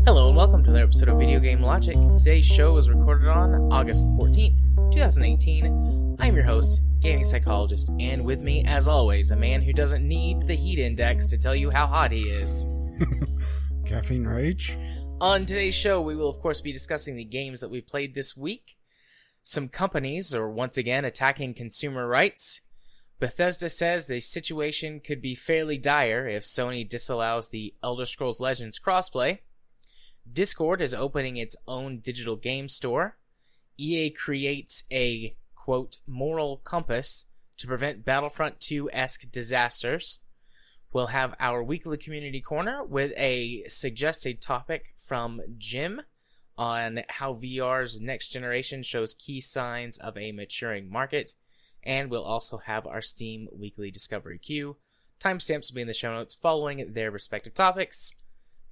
Hello and welcome to another episode of Video Game Logic. Today's show was recorded on August 14th, 2018. I'm your host, Gaming Psychologist, and with me, as always, a man who doesn't need the heat index to tell you how hot he is. Caffeine Rage. On today's show, we will of course be discussing the games that we played this week. Some companies are once again attacking consumer rights. Bethesda says the situation could be fairly dire if Sony disallows the Elder Scrolls Legends crossplay. Discord is opening its own digital game store. EA creates a, quote, moral compass to prevent Battlefront 2-esque disasters. We'll have our weekly community corner with a suggested topic from Jim on how VR's next generation shows key signs of a maturing market. And we'll also have our Steam weekly discovery queue. Timestamps will be in the show notes following their respective topics.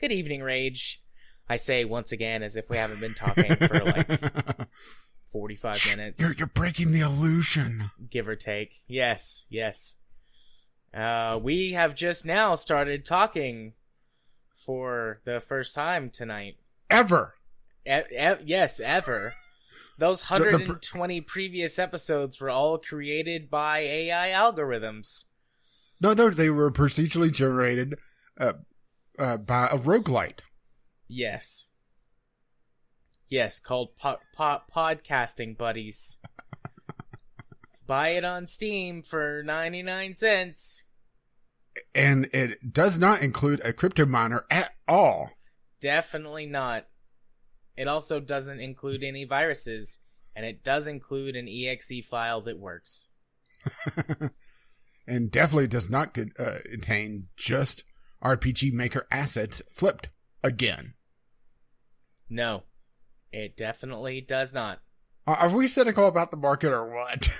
Good evening, Rage. I say once again as if we haven't been talking for like 45 minutes. You're breaking the illusion. Give or take. Yes. We have just now started talking for the first time tonight. Ever. Yes, ever. Those 120 previous episodes were all created by AI algorithms. No, they were procedurally generated by a roguelite. Yes, called Podcasting Buddies. Buy it on Steam for 99 cents. And it does not include a crypto miner at all. Definitely not. It also doesn't include any viruses, and it does include an exe file that works. And definitely does not contain just RPG Maker assets flipped again. No, it definitely does not. Are we cynical about the market or what?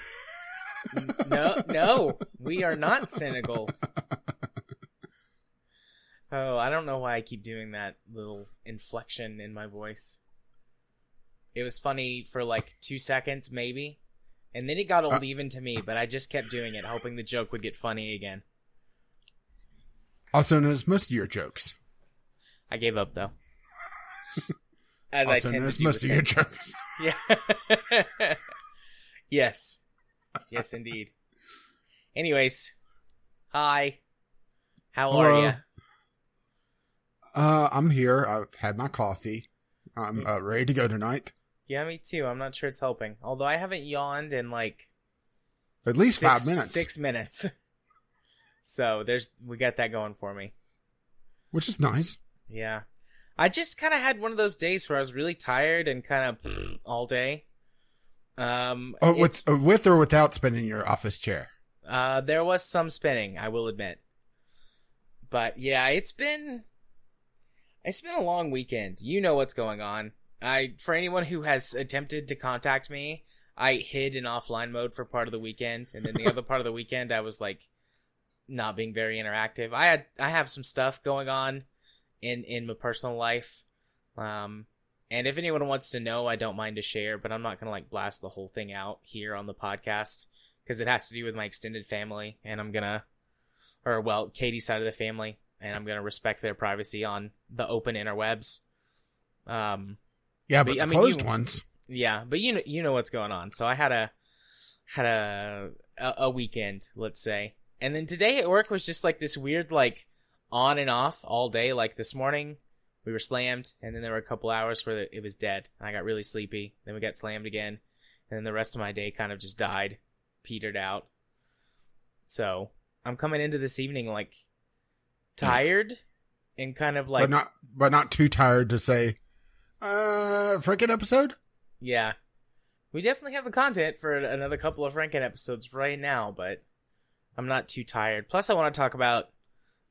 No, we are not cynical. Oh, I don't know why I keep doing that little inflection in my voice. It was funny for like 2 seconds, maybe. And then it got old even to me, but I just kept doing it, hoping the joke would get funny again. Also known as most of your jokes. I gave up, though. As also I tend known to as do most of your jokes. Yeah. Yes, indeed. Anyways, hi. How are you? I'm here. I've had my coffee. I'm ready to go tonight. Yeah, me too. I'm not sure it's helping. Although I haven't yawned in like at least 5 minutes. 6 minutes. So we got that going for me. Which is nice. Yeah. I just kind of had one of those days where I was really tired and kind of all day. With or without spinning your office chair? There was some spinning, I will admit. But yeah, it's been a long weekend. You know what's going on. For anyone who has attempted to contact me, I hid in offline mode for part of the weekend, and then the other part of the weekend I was like not being very interactive. I have some stuff going on in my personal life. And if anyone wants to know, I don't mind to share, but I'm not going to like blast the whole thing out here on the podcast because it has to do with my extended family, and Katie's side of the family, and I'm going to respect their privacy on the open interwebs. Yeah, but the closed ones. Yeah, but you know what's going on. So I had a weekend, let's say. And then today at work was just like this weird like on and off all day. Like this morning we were slammed, and then there were a couple hours where it was dead. And I got really sleepy. Then we got slammed again. And then the rest of my day kind of just died, petered out. So I'm coming into this evening like tired and kind of like but not too tired to say Franken episode? Yeah. We definitely have the content for another couple of Franken episodes right now, but I'm not too tired. Plus I want to talk about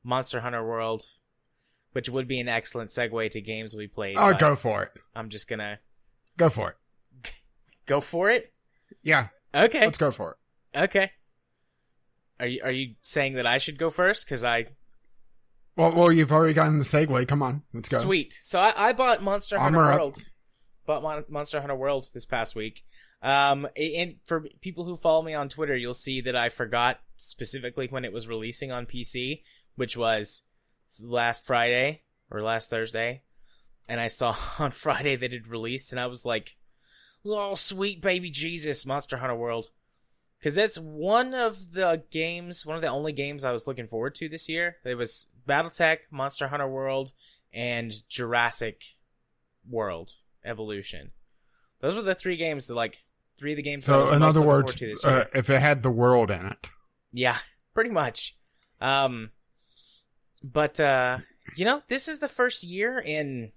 Monster Hunter World, which would be an excellent segue to games we played. Oh, go for it. I'm just gonna go for it. Go for it? Yeah. Okay. Let's go for it. Okay. Are you saying that I should go first? Because Well, you've already gotten the segue. Come on, let's go. Sweet. So I bought Monster Hunter World. bought Monster Hunter World this past week. And for people who follow me on Twitter, you'll see that I forgot specifically when it was releasing on PC, which was last Friday or last Thursday. And I saw on Friday that it released, and I was like, oh, sweet baby Jesus, Monster Hunter World. Because that's one of the only games I was looking forward to this year. It was Battletech, Monster Hunter World, and Jurassic World Evolution. Those were the three games that, three of the games that I was in most other looking words, forward to this year. if it had the world in it. Yeah, pretty much. But this is the first year in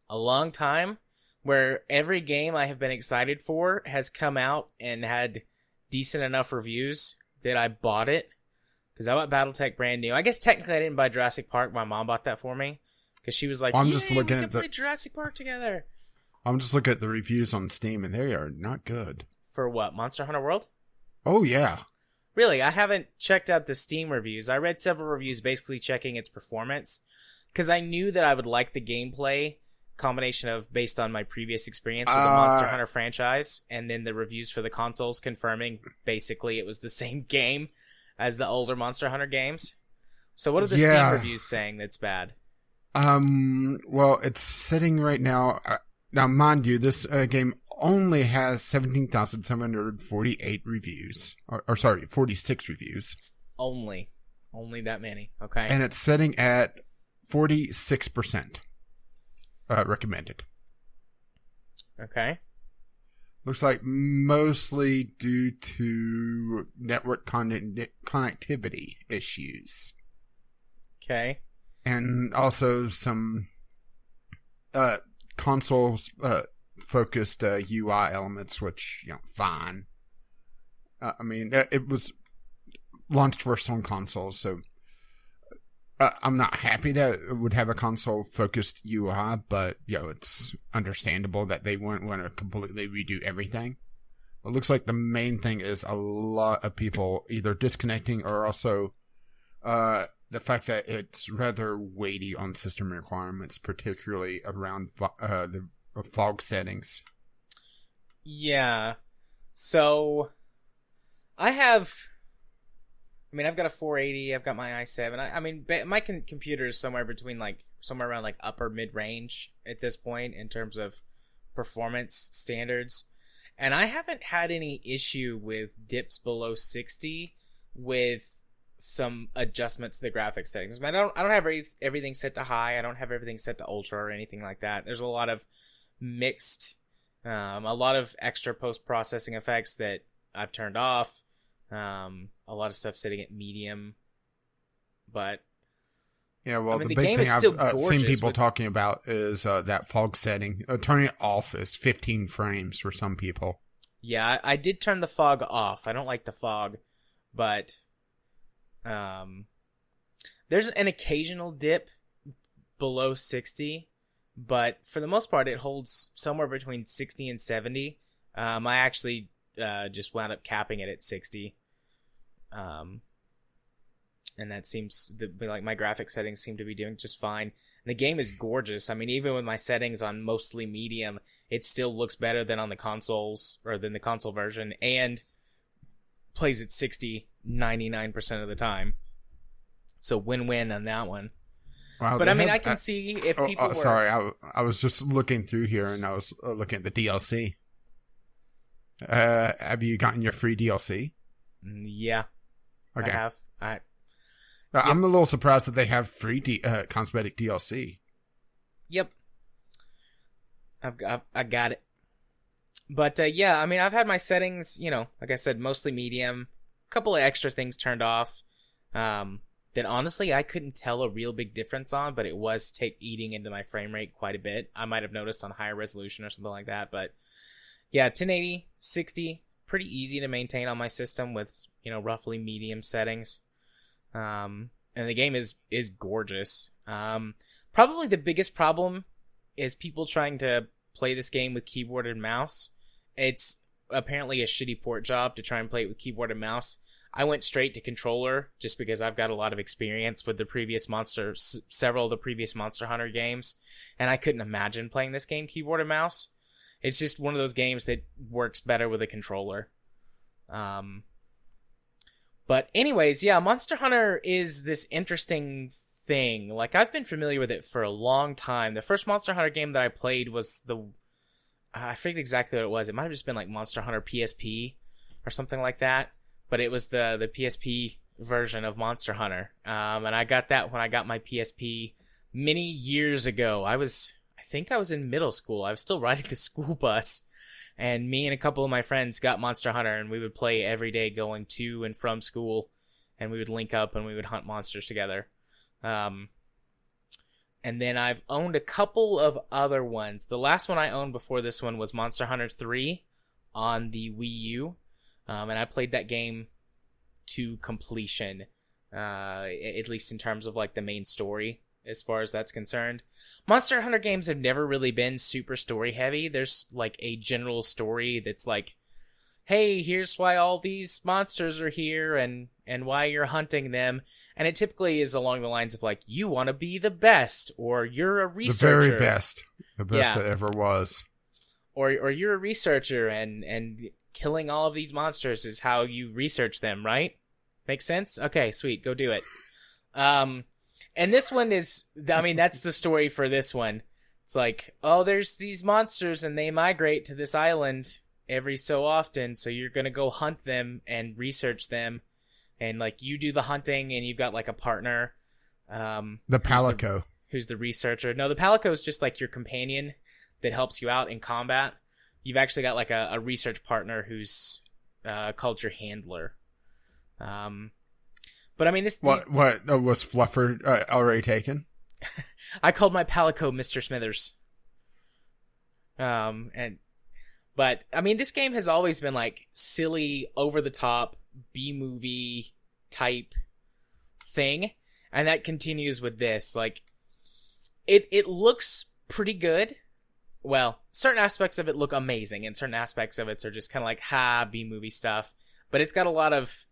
a long time where every game I have been excited for has come out and had decent enough reviews that I bought it. Because I bought Battletech brand new. I guess technically I didn't buy Jurassic Park. My mom bought that for me. Because she was like, I'm yeah, just we looking can at play Jurassic Park together. I'm just looking at the reviews on Steam, and they are not good. For what, Monster Hunter World? Oh, yeah. Really, I haven't checked out the Steam reviews. I read several reviews basically checking its performance. Because I knew that I would like the gameplay combination of based on my previous experience with the Monster Hunter franchise, and then the reviews for the consoles confirming basically it was the same game as the older Monster Hunter games. So what are the Steam reviews saying that's bad? Well, it's sitting right now. Now, mind you, this game only has 17,748 reviews. Or sorry, 46 reviews. Only that many. Okay. And it's sitting at 46%. Recommended. Okay. Looks like mostly due to network connectivity issues. Okay. And also some consoles focused UI elements, which, fine. I mean, it was launched first on consoles, so I'm not happy that it would have a console-focused UI, but, it's understandable that they wouldn't want to completely redo everything. It looks like the main thing is a lot of people either disconnecting or also the fact that it's rather weighty on system requirements, particularly around the fog settings. Yeah. So, I've got a 480. I've got my i7. My computer is somewhere around upper mid-range at this point in terms of performance standards. And I haven't had any issue with dips below 60 with some adjustments to the graphics settings. I don't have everything set to high. I don't have everything set to ultra or anything like that. There's a lot of mixed, a lot of extra post-processing effects that I've turned off. A lot of stuff sitting at medium, but the big thing I've seen people talking about is that fog setting. Turning it off is 15 frames for some people. Yeah, I did turn the fog off. I don't like the fog, but there's an occasional dip below 60, but for the most part, it holds somewhere between 60 and 70. I actually just wound up capping it at 60. And that seems my graphic settings seem to be doing just fine. And the game is gorgeous. I mean, even with my settings on mostly medium, it still looks better than on the consoles or than the console version, and plays at 60 99% of the time. So win-win on that one. Wow, but I can see if people were... Sorry, I was just looking through here and I was looking at the DLC. Have you gotten your free DLC? Yeah. Okay. I have. I'm a little surprised that they have free cosmetic DLC. Yep. I got it. But I've had my settings, like I said, mostly medium. A couple of extra things turned off. That honestly I couldn't tell a real big difference on, but it was eating into my frame rate quite a bit. I might have noticed on higher resolution or something like that, but yeah, 1080, 60, pretty easy to maintain on my system with, roughly medium settings. And the game is gorgeous. Probably the biggest problem is people trying to play this game with keyboard and mouse. It's apparently a shitty port job to try and play it with keyboard and mouse. I went straight to controller just because I've got a lot of experience with several of the previous Monster Hunter games, and I couldn't imagine playing this game keyboard and mouse. It's just one of those games that works better with a controller. But anyways, yeah, Monster Hunter is this interesting thing. Like, I've been familiar with it for a long time. The first Monster Hunter game that I played was I forget exactly what it was. It might have just been like Monster Hunter PSP or something like that. But it was the PSP version of Monster Hunter. And I got that when I got my PSP many years ago. I think I was in middle school. I was still riding the school bus. And me and a couple of my friends got Monster Hunter, and we would play every day going to and from school. And we would link up and we would hunt monsters together. And then I've owned a couple of other ones. The last one I owned before this one was Monster Hunter 3 on the Wii U. And I played that game to completion, at least in terms of like the main story, as far as that's concerned. Monster Hunter games have never really been super story heavy. There's like a general story that's like, hey, here's why all these monsters are here and why you're hunting them. And it typically is along the lines of like, you want to be the best, or you're a researcher. The very best. The best that ever was. Or you're a researcher and killing all of these monsters is how you research them, right? Make sense? Okay, sweet. Go do it. And this one is, I mean, that's the story for this one. It's like, oh, there's these monsters and they migrate to this island every so often. So you're going to go hunt them and research them. And like, you do the hunting and you've got like a partner. The Palico. Who's the researcher. No, the Palico is just like your companion that helps you out in combat. You've actually got like a research partner who's called your handler. But I mean, What was Fluffer already taken? I called my Palico Mr. Smithers. But I mean, this game has always been like silly, over the top, B-movie type thing, and that continues with this. Like, it looks pretty good. Well, certain aspects of it look amazing, and certain aspects of it are just kind of like, B-movie stuff. But it's got a lot of,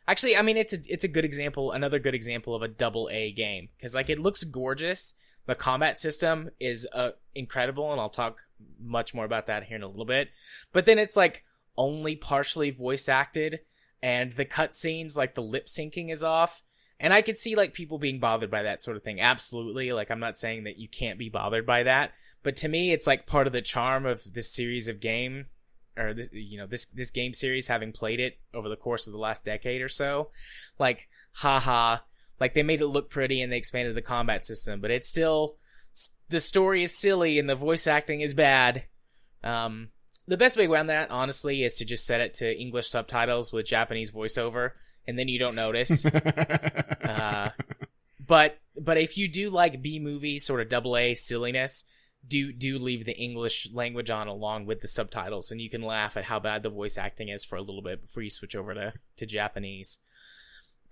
actually, I mean, it's a good example, another good example of a AA game. Because, like, it looks gorgeous. The combat system is incredible, and I'll talk much more about that here in a little bit. But then it's, like, only partially voice acted, and the cutscenes, like, the lip syncing is off. And I could see, like, people being bothered by that sort of thing. Absolutely. Like, I'm not saying that you can't be bothered by that. But to me, it's, like, part of the charm of this series of game, or, this game series, having played it over the course of the last decade or so. Like, haha. Like, they made it look pretty and they expanded the combat system. But it's still, the story is silly and the voice acting is bad. The best way around that, honestly, is to just set it to English subtitles with Japanese voiceover. And then you don't notice. But if you do like B-movie sort of AA silliness, do leave the English language on along with the subtitles, and you can laugh at how bad the voice acting is for a little bit before you switch over to Japanese.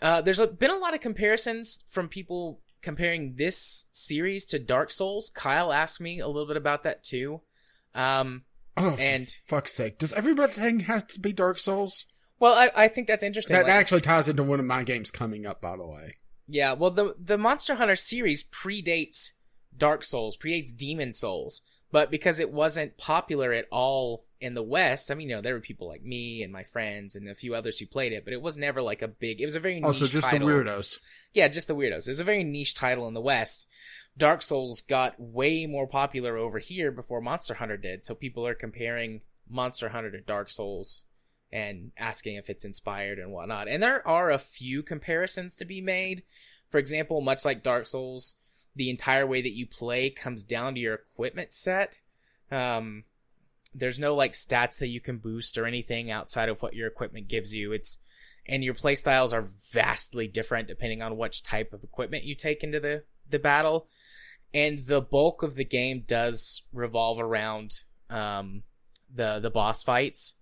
There's been a lot of comparisons from people comparing this series to Dark Souls. Kyle asked me a little bit about that too. And for fuck's sake, does everything have to be Dark Souls? Well, I think that's interesting. That actually ties into one of my games coming up, by the way. Yeah, well, the Monster Hunter series predates Dark Souls, predates Demon Souls, but because it wasn't popular at all in the West, I mean, there were people like me and my friends and a few others who played it, but it was never like it was a very niche title. Also, just the weirdos. Yeah, just the weirdos. It was a very niche title in the West. Dark Souls got way more popular over here before Monster Hunter did, so people are comparing Monster Hunter to Dark Souls and asking if it's inspired and whatnot. And there are a few comparisons to be made. For example, much like Dark Souls, the entire way that you play comes down to your equipment set. There's no like stats that you can boost or anything outside of what your equipment gives you. And your playstyles are vastly different depending on which type of equipment you take into the battle. And the bulk of the game does revolve around the boss fights.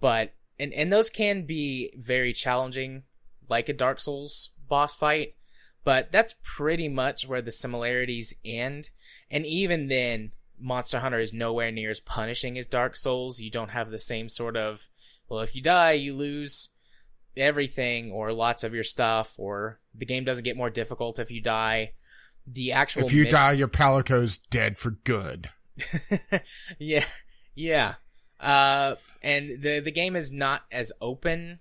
But and those can be very challenging, like a Dark Souls boss fight. But that's pretty much where the similarities end. And even then, Monster Hunter is nowhere near as punishing as Dark Souls. You don't have the same sort of, well, if you die, you lose everything or lots of your stuff, or the game doesn't get more difficult if you die. The actual if you die, your Palico's dead for good. yeah. And the game is not as open.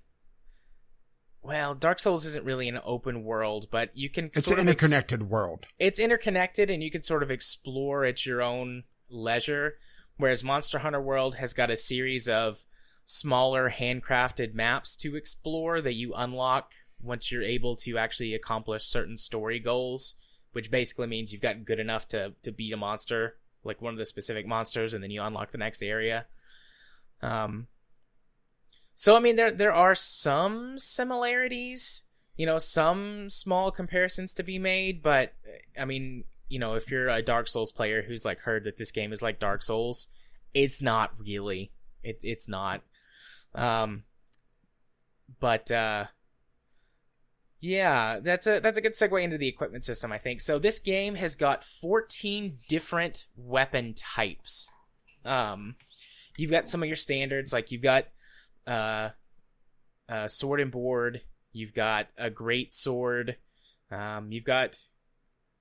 Well, Dark Souls isn't really an open world, but you can It's an interconnected world. It's interconnected, and you can sort of explore at your own leisure, whereas Monster Hunter World has got a series of smaller handcrafted maps to explore that you unlock once you're able to actually accomplish certain story goals, which basically means you've gotten good enough to beat a monster, like one of the specific monsters, and then you unlock the next area. So, I mean, there are some similarities, some small comparisons to be made, but, I mean, if you're a Dark Souls player who's, like, heard that this game is like Dark Souls, it's not really. It's not. Yeah, that's a good segue into the equipment system, I think. So this game has got 14 different weapon types. You've got some of your standards, like you've got sword and board, you've got a great sword, you've got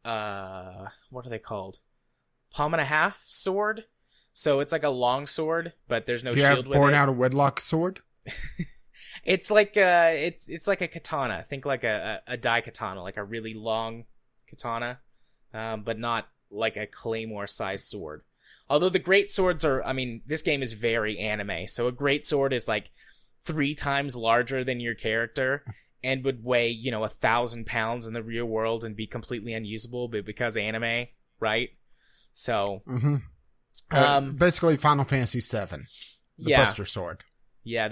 what are they called? Palm and a half sword. So it's like a long sword, but there's no shield with it. You have born out of wedlock sword? It's like it's like a katana. Think like a dai katana, like a really long katana, but not like a claymore-sized sword. Although the great swords are, I mean, this game is very anime, so a great sword is like 3 times larger than your character and would weigh, 1,000 pounds in the real world and be completely unusable, but because anime, right? So, basically Final Fantasy VII, the Buster Sword. Yeah,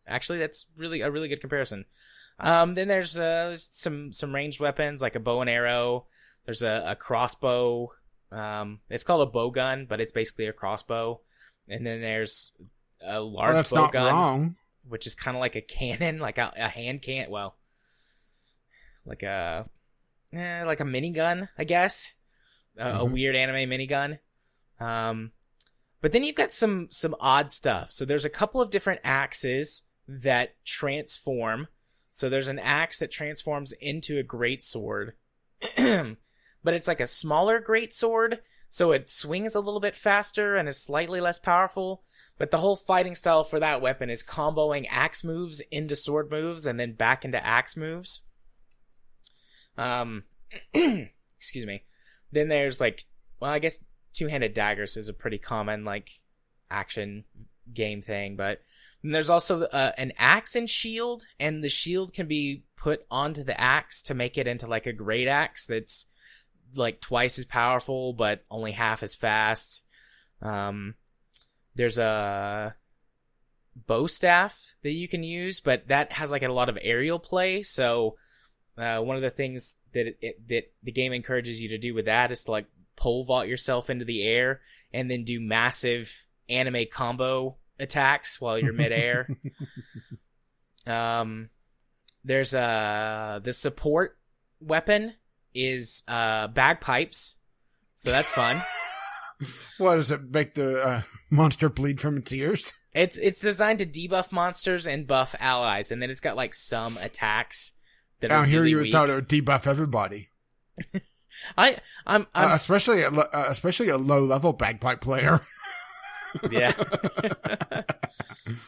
actually, that's a really good comparison. Then there's some ranged weapons like a bow and arrow. There's a crossbow. It's called a bow gun, but it's basically a crossbow. And then there's a large bow gun, wrong. Which is kind of like a cannon, like a hand cannon. Well, like a minigun, I guess. A weird anime minigun. But then you've got some odd stuff. So there's a couple of different axes that transform. So there's an axe that transforms into a greatsword. But it's like a smaller greatsword, so it swings a little bit faster and is slightly less powerful. But the whole fighting style for that weapon is comboing axe moves into sword moves and then back into axe moves. Excuse me. Then there's I guess two-handed daggers is a pretty common action game thing, but then there's also an axe and shield, and the shield can be put onto the axe to make it into like a great axe that's twice as powerful but only half as fast. There's a bow staff that you can use, but that has a lot of aerial play, so one of the things that the game encourages you to do with that is to pole vault yourself into the air and then do massive anime combo attacks while you're midair. There's the support weapon is bagpipes, so that's fun. What does it make the monster bleed from its ears? It's designed to debuff monsters and buff allies, and then it's got some attacks that are really weak. You thought it would debuff everybody. I'm especially a low level bagpipe player. Yeah.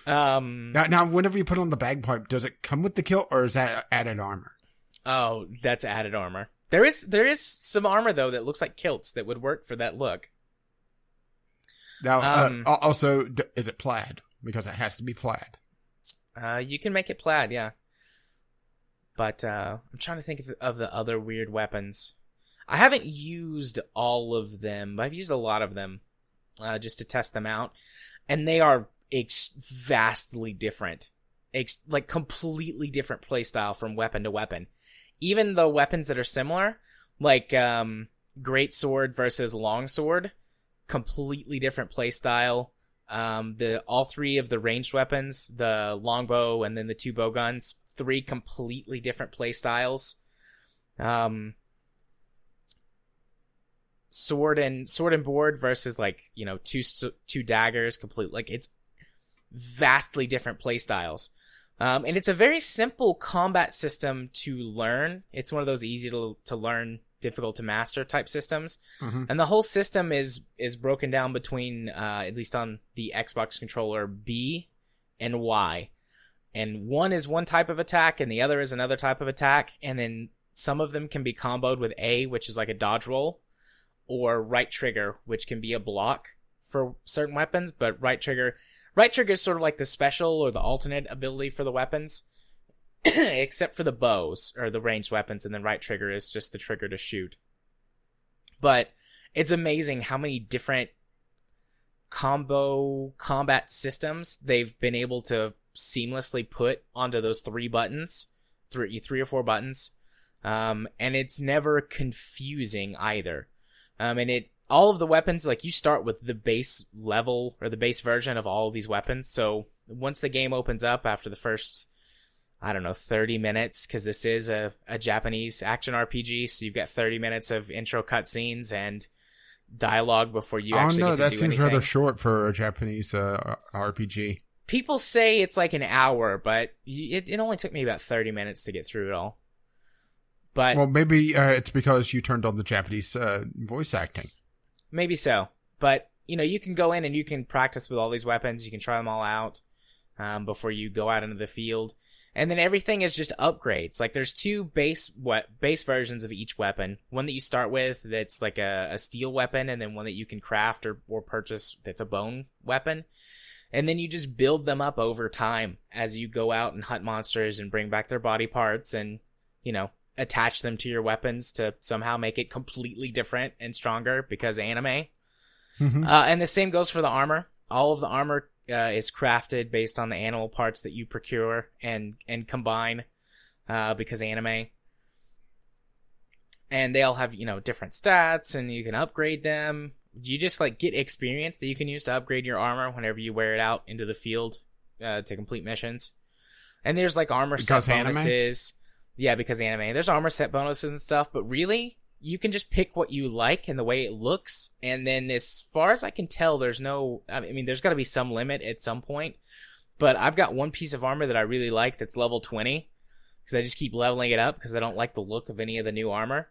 Now, whenever you put on the bagpipe, does it come with the kilt, or is that added armor? Oh, that's added armor. There is some armor though that looks like kilts that would work for that look. Now, also, is it plaid? Because it has to be plaid. You can make it plaid, yeah. But I'm trying to think of the other weird weapons. I haven't used all of them, but I've used a lot of them just to test them out. And they are vastly different. Completely different playstyle from weapon to weapon. Even the weapons that are similar, great sword versus long sword, completely different playstyle. All 3 of the ranged weapons, the longbow and then the 2 bow guns, 3 completely different playstyles. sword and board versus like, you know, two daggers, complete, like it's vastly different play styles. And it's a very simple combat system to learn. It's one of those easy to learn, difficult to master type systems. Mm-hmm. And the whole system is broken down between, at least on the Xbox controller, B and Y. And one is one type of attack and the other is another type of attack. And then some of them can be comboed with A, which is like a dodge roll, or right trigger, which can be a block for certain weapons. But right trigger is sort of like the special or the alternate ability for the weapons, except for the bows or the ranged weapons. And then right trigger is just the trigger to shoot. But it's amazing how many different combo combat systems they've been able to seamlessly put onto those three or four buttons. And it's never confusing either. And all of the weapons, like you start with the base level or the base version of all of these weapons. So once the game opens up after the first, 30 minutes, because this is a Japanese action RPG, so you've got 30 minutes of intro cutscenes and dialogue before you actually get to do anything. Oh no, that seems rather short for a Japanese RPG. People say it's like an hour, but it only took me about 30 minutes to get through it all. But well, maybe it's because you turned on the Japanese voice acting. Maybe so. But, you can go in and you can practice with all these weapons. You can try them all out before you go out into the field. And then everything is just upgrades. Like there's two base versions of each weapon. One that you start with that's like a steel weapon, and then one that you can craft or purchase that's a bone weapon. And then you just build them up over time as you go out and hunt monsters and bring back their body parts and, attach them to your weapons to somehow make it completely different and stronger because anime. Mm-hmm. And the same goes for the armor. All of the armor is crafted based on the animal parts that you procure and combine because anime. And they all have, different stats and you can upgrade them. You just get experience that you can use to upgrade your armor whenever you wear it out into the field to complete missions. And there's armor set bonuses. Yeah, because anime. There's armor set bonuses and stuff, but really, you can just pick what you like and the way it looks. And then as far as I can tell, there's there's got to be some limit at some point. But I've got one piece of armor that I really like that's level 20 because I just keep leveling it up because I don't like the look of any of the new armor.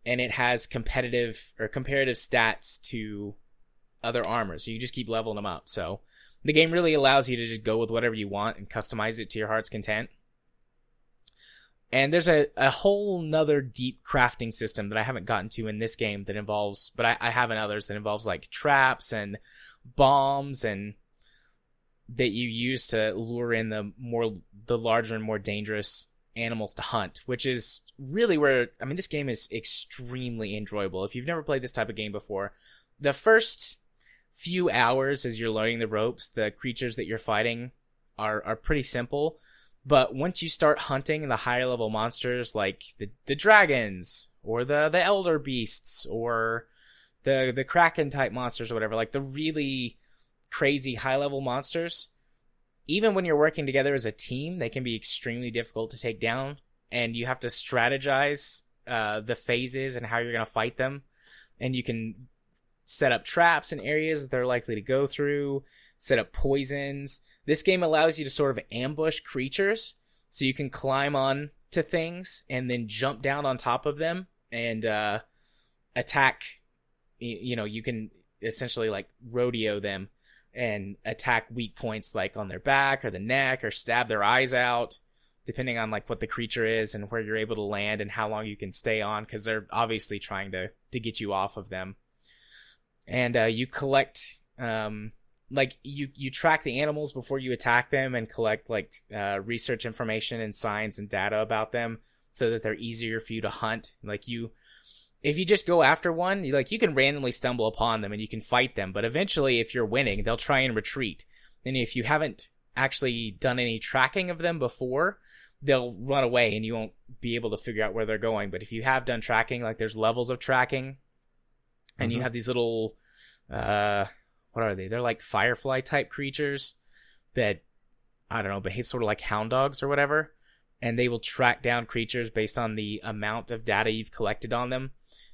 And it has competitive or comparative stats to other armor, so you just keep leveling them up. So the game really allows you to just go with whatever you want and customize it to your heart's content. And there's a whole nother deep crafting system that I haven't gotten to in this game that involves, but I have in others, that involves traps and bombs and that you use to lure in the larger and more dangerous animals to hunt, which is really where, this game is extremely enjoyable. If you've never played this type of game before, the first few hours as you're learning the ropes, the creatures that you're fighting are pretty simple. But once you start hunting the higher level monsters like the dragons or the elder beasts or the kraken type monsters or whatever, the really crazy high level monsters, even when you're working together as a team, they can be extremely difficult to take down, and you have to strategize the phases and how you're going to fight them. And you can set up traps in areas that they're likely to go through, set up poisons. This game allows you to sort of ambush creatures, so you can climb on to things and then jump down on top of them and attack. You can essentially rodeo them and attack weak points on their back or the neck, or stab their eyes out, depending on what the creature is and where you're able to land and how long you can stay on, because they're obviously trying to get you off of them. And you collect you track the animals before you attack them and collect research information and signs and data about them so that they're easier for you to hunt. If you just go after one, you can randomly stumble upon them and you can fight them, but eventually if you're winning, they'll try and retreat. And if you haven't actually done any tracking of them before, they'll run away and you won't be able to figure out where they're going. But if you have done tracking, there's levels of tracking, and you have these little what are they? They're firefly type creatures that, I don't know, behave sort of like hound dogs or whatever. And they will track down creatures based on the amount of data you've collected on them.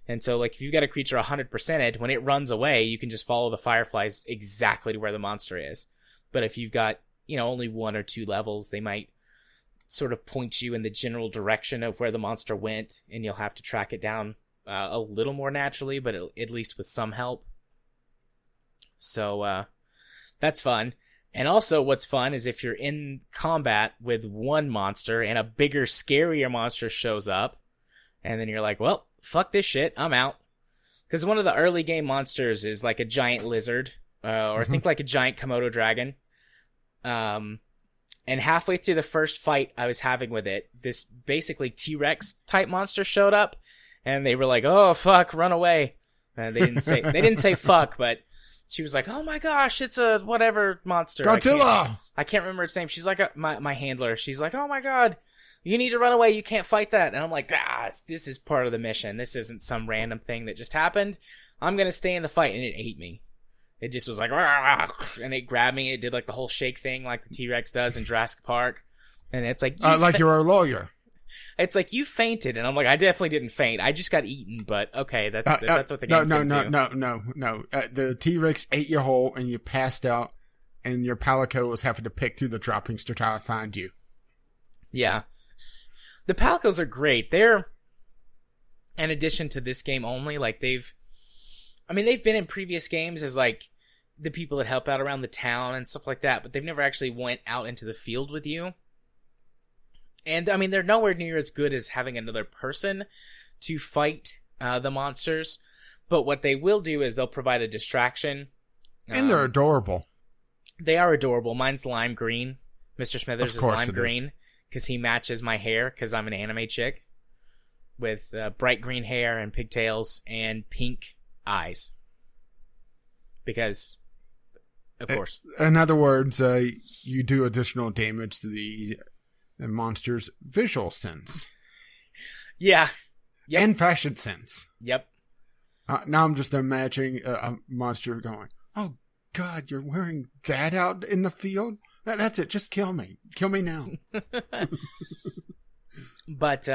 And so, like, if you've got a creature 100%ed, when it runs away, you can just follow the fireflies exactly to where the monster is. But if you've got, only 1 or 2 levels, they might sort of point you in the general direction of where the monster went, and you'll have to track it down a little more naturally, but at least with some help. So that's fun. And also what's fun is if you're in combat with one monster and a bigger, scarier monster shows up, and then you're like, well, fuck this shit, I'm out. Because one of the early game monsters is like a giant lizard, or think like a giant Komodo dragon. And halfway through the first fight I was having with it, this basically T-Rex type monster showed up, and they were like, oh, fuck, run away. They didn't say fuck, but she was like, oh my gosh, it's a whatever monster. Godzilla! I can't remember its name. She's like my handler. She's like, oh my god, you need to run away. You can't fight that. And I'm like, this is part of the mission. This isn't some random thing that just happened. I'm going to stay in the fight. And it ate me. It just was like, and it grabbed me. It did like the whole shake thing like the T-Rex does in Jurassic Park. And it's like, like you're a lawyer. It's like, you fainted. And I'm like, I definitely didn't faint. I just got eaten. But okay, that's what the game's going to do. No. The T-Rex ate your whole and you passed out. And your Palico was having to pick through the droppings to try to find you. Yeah. The Palicos are great. They're, in addition to this game only, like they've been in previous games as like the people that help out around the town and stuff like that, but they've never actually went out into the field with you. And I mean, they're nowhere near as good as having another person to fight the monsters. But what they will do is they'll provide a distraction. And they're adorable. They are adorable. Mine's lime green. Mr. Smithers is lime green because he matches my hair because I'm an anime chick with bright green hair and pigtails and pink eyes. Because, of course. In other words, you do additional damage to the monster's visual sense. Yeah. Yep. And fashion sense. Yep. Now I'm just imagining a monster going, oh, God, you're wearing that out in the field? That's it. Just kill me. Kill me now. But,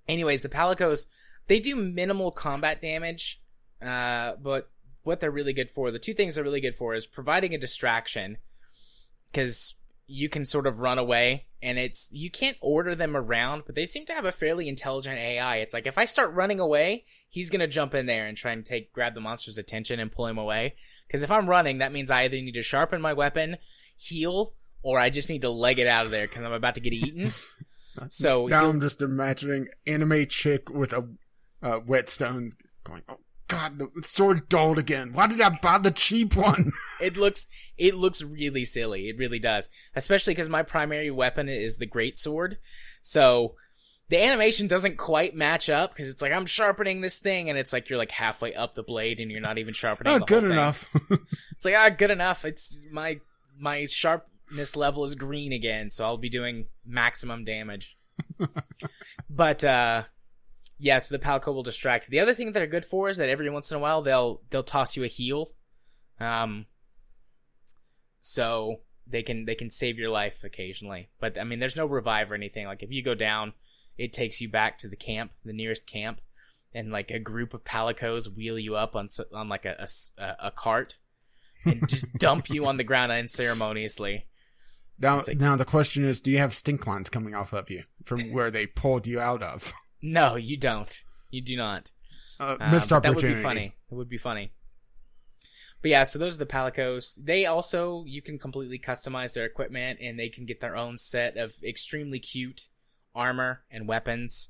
anyways, the Palicos, they do minimal combat damage, but what they're really good for, the two things they're really good for is providing a distraction, because you can sort of run away, and you can't order them around, but they seem to have a fairly intelligent AI. It's like, if I start running away, he's going to jump in there and try and grab the monster's attention and pull him away. Because if I'm running, that means I either need to sharpen my weapon, heal, or I just need to leg it out of there because I'm about to get eaten. So now I'm just imagining anime chick with a whetstone going, oh God, the sword's dulled again. Why did I buy the cheap one? It looks really silly. It really does. Especially because my primary weapon is the great sword. So the animation doesn't quite match up because it's like I'm sharpening this thing and it's like you're like halfway up the blade and you're not even sharpening the whole good thing. Enough. It's like, good enough. It's my sharpness level is green again, so I'll be doing maximum damage. But yeah, so the Palico will distract. The other thing that they're good for is that every once in a while they'll toss you a heal. So they can save your life occasionally. But I mean, there's no revive or anything. Like if you go down, it takes you back to the camp, the nearest camp, and like a group of Palicos wheel you up on like a cart and just dump you on the ground unceremoniously. Now the question is, do you have stink lines coming off of you from where they pulled you out of? No, you don't. You do not. Missed opportunity. That would be funny. It would be funny. But yeah, so those are the Palicos. They also, you can completely customize their equipment, and they can get their own set of extremely cute armor and weapons.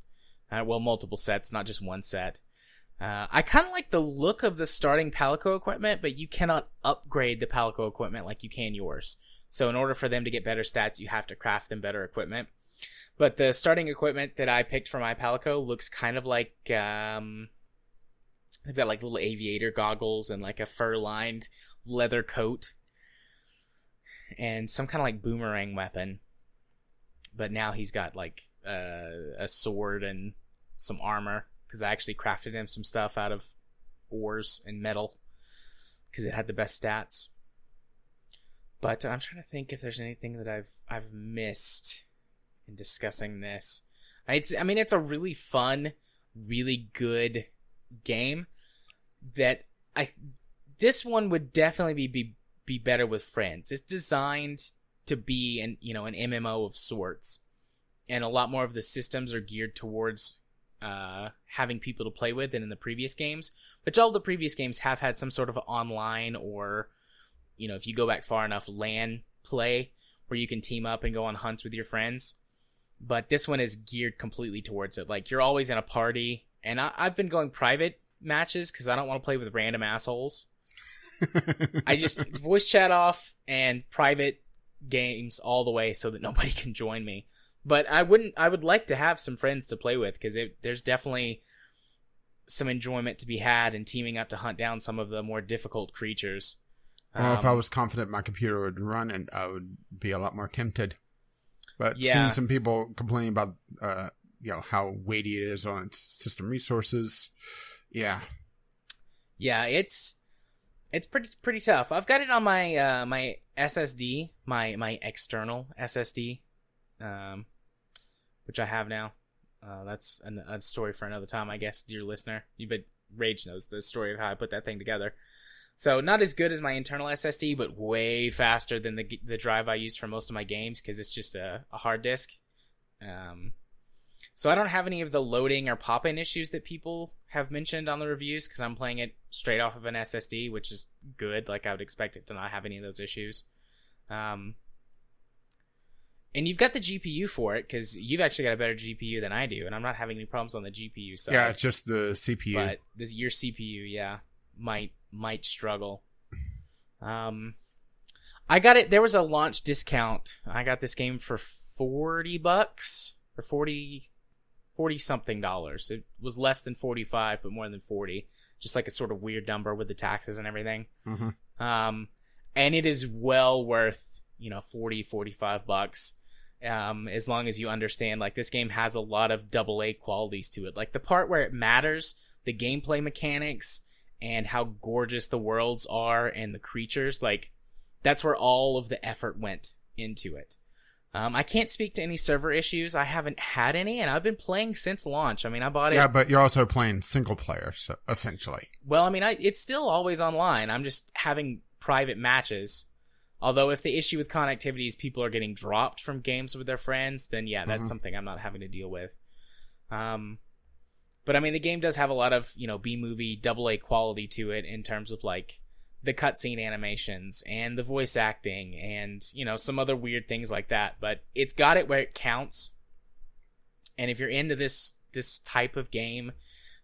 Well, multiple sets, not just one set. I kind of like the look of the starting Palico equipment, but you cannot upgrade the Palico equipment like you can yours. So in order for them to get better stats, you have to craft them better equipment. But the starting equipment that I picked for my Palico looks kind of like, they've got like little aviator goggles and like a fur-lined leather coat. And some kind of like boomerang weapon. But now he's got like a sword and some armor. Because I actually crafted him some stuff out of ores and metal. Because it had the best stats. But I'm trying to think if there's anything that I've missed in discussing this. It's a really fun really good game that this one would definitely be better with friends. It's designed to be an MMO of sorts, and a lot more of the systems are geared towards having people to play with than in the previous games, which all the previous games have had some sort of online, or if you go back far enough, LAN play where you can team up and go on hunts with your friends. But this one is geared completely towards it. Like, you're always in a party, and I've been going private matches because I don't want to play with random assholes. I just voice chat off and private games all the way so that nobody can join me. But I would like to have some friends to play with, because there's definitely some enjoyment to be had in teaming up to hunt down some of the more difficult creatures. Well, if I was confident my computer would run it, I would be a lot more tempted. But seeing some people complaining about how weighty it is on its system resources, yeah, it's pretty tough. I've got it on my my SSD, my external SSD, which I have now. That's a story for another time, I guess, dear listener. But Rage knows the story of how I put that thing together. So not as good as my internal SSD, but way faster than the drive I use for most of my games, because it's just a hard disk. So I don't have any of the loading or pop-in issues that people have mentioned on the reviews, because I'm playing it straight off of an SSD, which is good. Like, I would expect it to not have any of those issues. And you've got the GPU for it, because you've actually got a better GPU than I do, and I'm not having any problems on the GPU side. Yeah, it's just the CPU. But your CPU, yeah, might struggle. I got it. There was a launch discount. I got this game for $40 or 40 something dollars. It was less than 45, but more than 40. Just like a sort of weird number with the taxes and everything. Mm-hmm. And it is well worth, $40-45. As long as you understand, like, this game has a lot of AA qualities to it. Like, the part where it matters, the gameplay mechanics, and how gorgeous the worlds are and the creatures, like, that's where all of the effort went into it. I can't speak to any server issues. I haven't had any, and I've been playing since launch. I mean, I bought it. Yeah, but you're also playing single player, so essentially. Well, I mean, it's still always online. I'm just having private matches. Although, if the issue with connectivity is people are getting dropped from games with their friends, then yeah, that's something I'm not having to deal with. But I mean, the game does have a lot of, B-movie AA quality to it, in terms of, like, the cutscene animations and the voice acting and, some other weird things like that. But it's got it where it counts. And if you're into this type of game,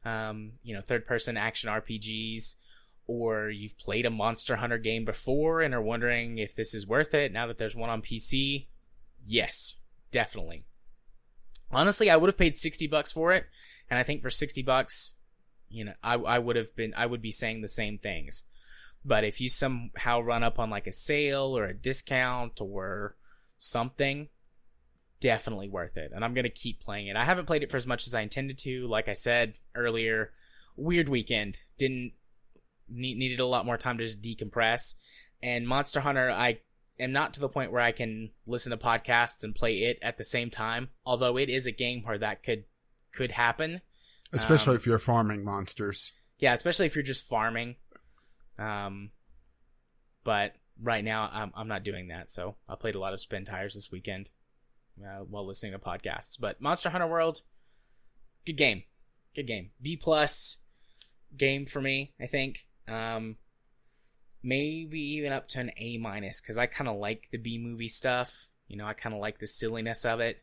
third-person action RPGs, or you've played a Monster Hunter game before and are wondering if this is worth it now that there's one on PC, yes, definitely. Honestly, I would have paid $60 for it. And I think for $60, I would be saying the same things. But if you somehow run up on, like, a sale or a discount or something, definitely worth it. And I'm going to keep playing it. I haven't played it for as much as I intended to. Like I said earlier, weird weekend. Needed a lot more time to just decompress. And Monster Hunter, I am not to the point where I can listen to podcasts and play it at the same time. Although it is a game where that could happen. Especially if you're farming monsters. Yeah, especially if you're just farming. But right now I'm not doing that, so I played a lot of Spin Tires this weekend while listening to podcasts. But Monster Hunter World, good game. B+ game for me, I think. Maybe even up to an A-, because I kind of like the B-movie stuff. I kind of like the silliness of it.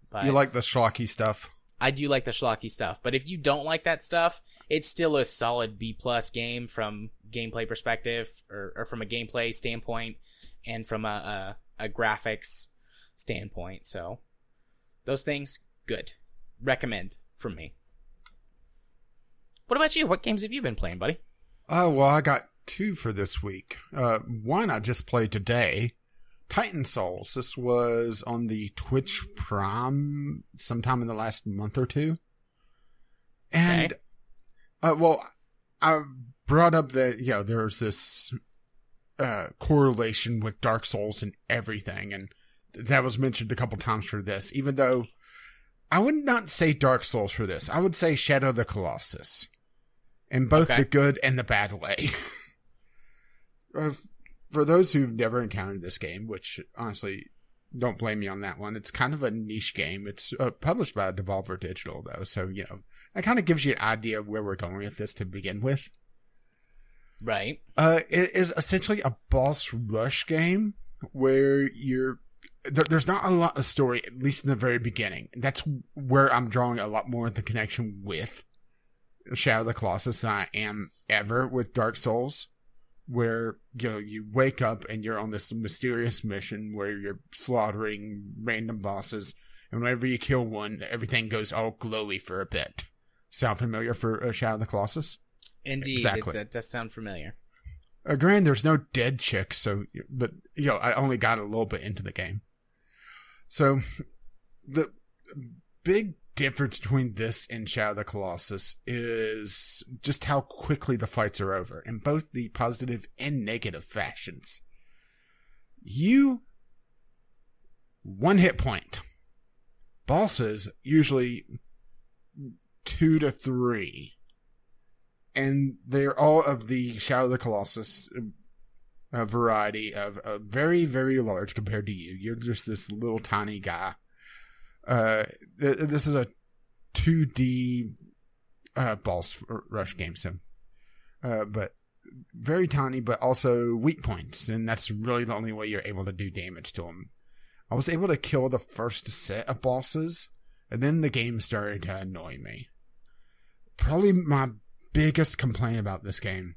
But you like the schlocky stuff. I do like the schlocky stuff, but if you don't like that stuff, it's still a solid B+ game from gameplay perspective, or from a gameplay standpoint, and from a graphics standpoint. So those things, good. Recommend from me. What about you? What games have you been playing, buddy? Well, I got 2 for this week. One I just played today. Titan Souls. This was on the Twitch Prime sometime in the last month or two. And, I brought up that, there's this correlation with Dark Souls and everything. And that was mentioned a couple times for this. Even though I would not say Dark Souls for this. I would say Shadow of the Colossus. In both the good and the bad way. For those who've never encountered this game, which honestly, don't blame me on that one. It's kind of a niche game. It's published by Devolver Digital, though. So, that kind of gives you an idea of where we're going with this to begin with. Right. It is essentially a boss rush game where there's not a lot of story, at least in the very beginning. That's where I'm drawing a lot more of the connection with Shadow of the Colossus than I am ever with Dark Souls, where, you wake up and you're on this mysterious mission where you're slaughtering random bosses, and whenever you kill one, everything goes all glowy for a bit. Sound familiar for Shadow of the Colossus? Indeed, exactly. That does sound familiar. Granted, there's no dead chicks, but I only got a little bit into the game. So, the big difference between this and Shadow of the Colossus is just how quickly the fights are over, in both the positive and negative fashions. One hit point. Bosses, usually 2 to 3. And they're all of the Shadow of the Colossus variety of very, very large compared to you. You're just this little tiny guy. This is a 2D boss rush game, so but very tiny, but also weak points, and that's really the only way you're able to do damage to them. I was able to kill the first set of bosses, and then the game started to annoy me. Probably my biggest complaint about this game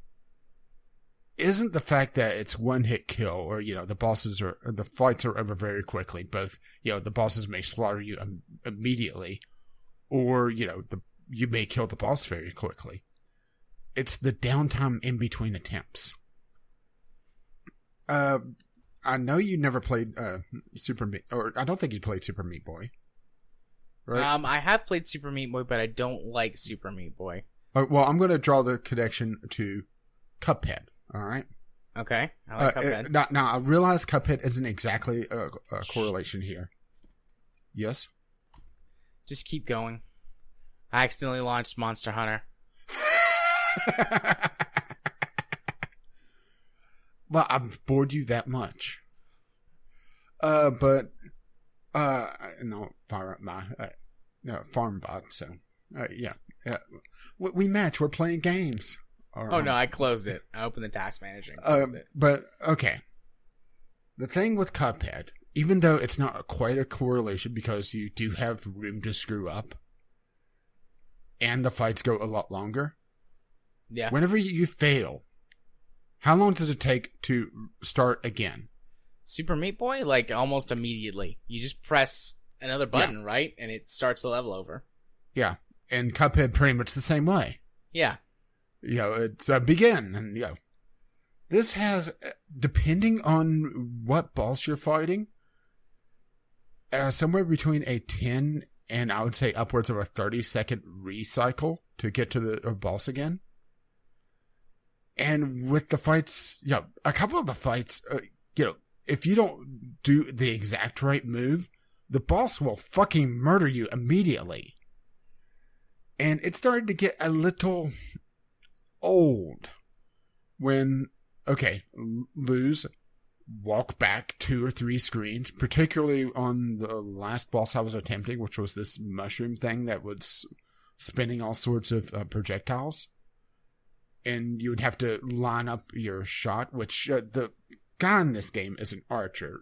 isn't the fact that it's one hit kill, or the fights are over very quickly. Both the bosses may slaughter you immediately, or you may kill the boss very quickly. It's the downtime in between attempts. I know you never played Super Meat, or I don't think you played Super Meat Boy. Right? I have played Super Meat Boy, but I don't like Super Meat Boy. Well, I'm going to draw the connection to Cuphead. All right. Okay. I like Cuphead. Now, I realize Cuphead isn't exactly a correlation here. Yes? Just keep going. I accidentally launched Monster Hunter. Well, I've bored you that much. But no, fire up my farm bot, so, yeah. We match. We're playing games. No, I closed it. I opened the task manager and closed it. But, okay. The thing with Cuphead, even though it's not quite a correlation because you do have room to screw up, and the fights go a lot longer. Yeah. Whenever you fail, how long does it take to start again? Super Meat Boy? Like, almost immediately. You just press another button, right? And it starts the level over. Yeah. And Cuphead pretty much the same way. Yeah. It's begin, and this has, depending on what boss you're fighting, somewhere between a 10 and I would say upwards of a 30-second recycle to get to the boss again. And with the fights, a couple of the fights, if you don't do the exact right move, the boss will fucking murder you immediately. And it started to get a little old when, lose, walk back 2 or 3 screens, particularly on the last boss I was attempting, which was this mushroom thing that was spinning all sorts of projectiles. And you would have to line up your shot, which the guy in this game is an archer.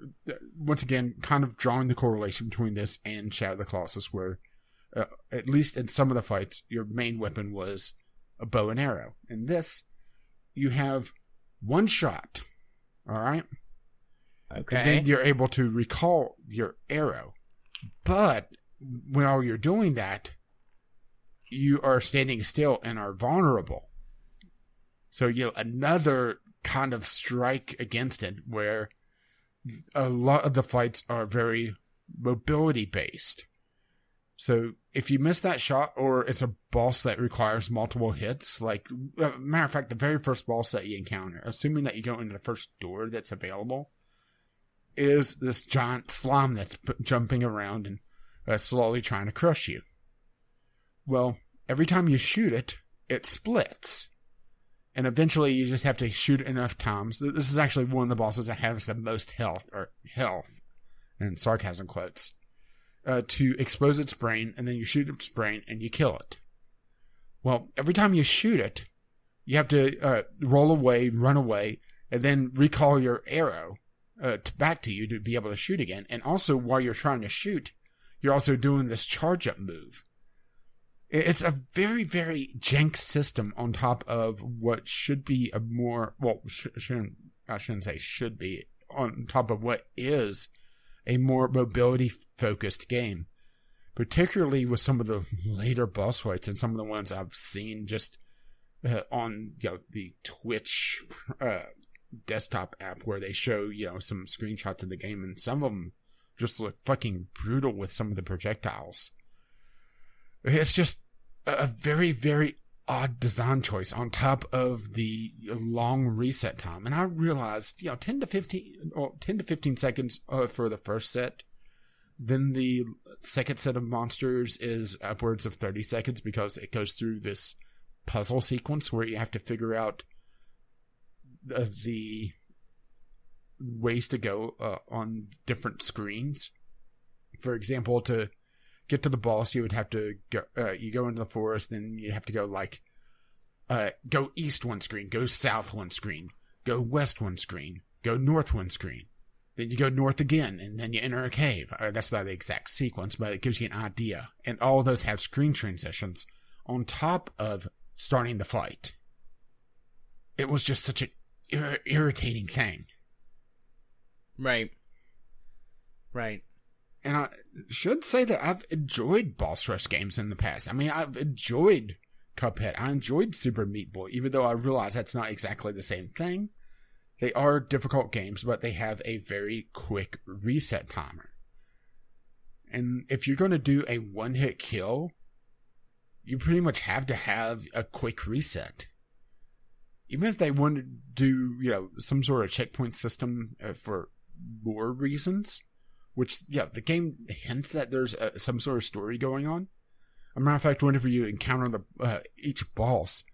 Once again, kind of drawing the correlation between this and Shadow of the Colossus, where at least in some of the fights, your main weapon was a bow and arrow. In this, you have one shot, all right? Okay. And then you're able to recall your arrow. But while you're doing that, you are standing still and are vulnerable. So, another kind of strike against it where a lot of the fights are very mobility-based. So, if you miss that shot, or it's a boss that requires multiple hits, like, matter of fact, the very first boss that you encounter, assuming that you go into the first door that's available, is this giant slime that's jumping around, and slowly trying to crush you. Well, every time you shoot it, it splits. And eventually you just have to shoot it enough times. This is actually one of the bosses that has the most health, and sarcasm quotes, to expose its brain, and then you shoot its brain and you kill it. Well, every time you shoot it, you have to roll away, run away, and then recall your arrow back to you to be able to shoot again. And also, while you're trying to shoot, you're also doing this charge-up move. It's a very, very jank system on top of what should be a more... Well, I shouldn't say should be. On top of what is a more mobility-focused game. Particularly with some of the later boss fights and some of the ones I've seen just on the Twitch desktop app where they show some screenshots of the game, and some of them just look fucking brutal with some of the projectiles. It's just a very, very odd design choice on top of the long reset time. And I realized 10 to 15 seconds for the first set. Then the second set of monsters is upwards of 30 seconds because it goes through this puzzle sequence where you have to figure out the ways to go on different screens. For example, to get to the boss, you would have to go, you go into the forest, then you have to go go east one screen, go south one screen, go west one screen, go north one screen. Then you go north again, and then you enter a cave. That's not the exact sequence, but it gives you an idea. And all of those have screen transitions on top of starting the fight. It was just such an irritating thing. Right. And I should say that I've enjoyed boss rush games in the past. I mean, I've enjoyed Cuphead. I enjoyed Super Meat Boy, even though I realize that's not exactly the same thing. They are difficult games, but they have a very quick reset timer. And if you're going to do a one-hit kill, you pretty much have to have a quick reset. Even if they want to do, some sort of checkpoint system for more reasons, which, the game hints that there's some sort of story going on. As a matter of fact, whenever you encounter each boss,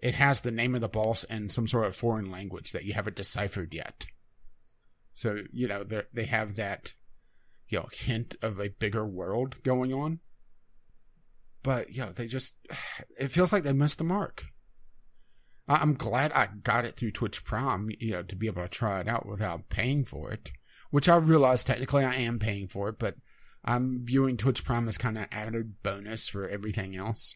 it has the name of the boss and some sort of foreign language that you haven't deciphered yet. So, they have that, hint of a bigger world going on. But, it feels like they missed the mark. I'm glad I got it through Twitch Prime, to be able to try it out without paying for it. Which I realize technically I am paying for it, but I'm viewing Twitch Prime as kind of added bonus for everything else.